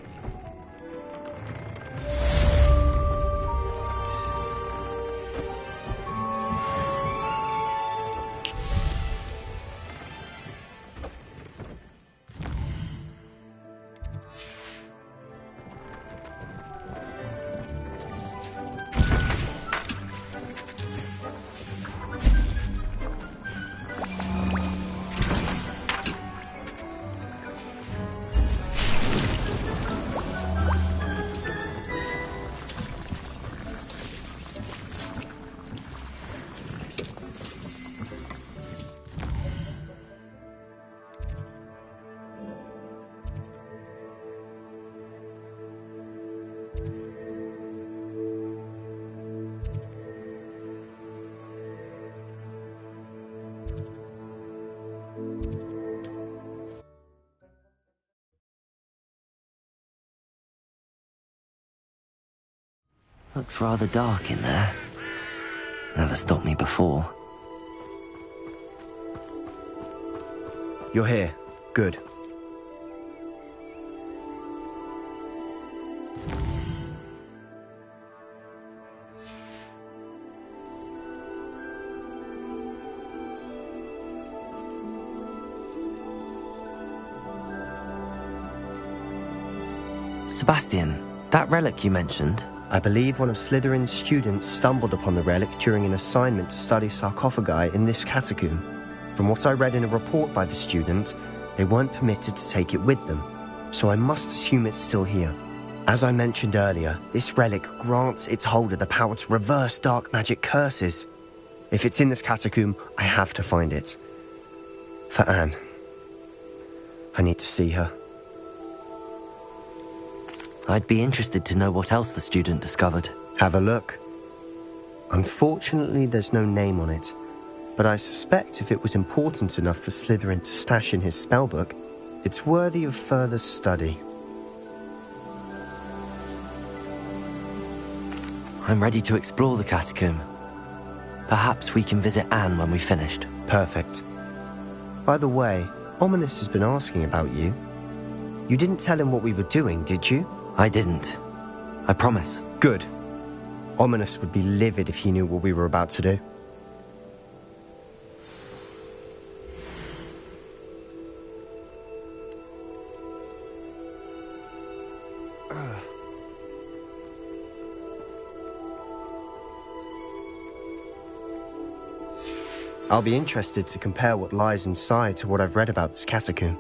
Looked rather dark in there. Never stopped me before. You're here. Good. Sebastian, that relic you mentioned... I believe one of Slytherin's students stumbled upon the relic during an assignment to study sarcophagi in this catacomb. From what I read in a report by the student, they weren't permitted to take it with them, so I must assume it's still here. As I mentioned earlier, this relic grants its holder the power to reverse dark magic curses. If it's in this catacomb, I have to find it. For Anne. I need to see her. I'd be interested to know what else the student discovered. Have a look. Unfortunately, there's no name on it, but I suspect if it was important enough for Slytherin to stash in his spellbook, it's worthy of further study. I'm ready to explore the catacomb. Perhaps we can visit Anne when we've finished. Perfect. By the way, Ominous has been asking about you. You didn't tell him what we were doing, did you? I didn't. I promise. Good. Ominous would be livid if he knew what we were about to do. I'll be interested to compare what lies inside to what I've read about this catacomb.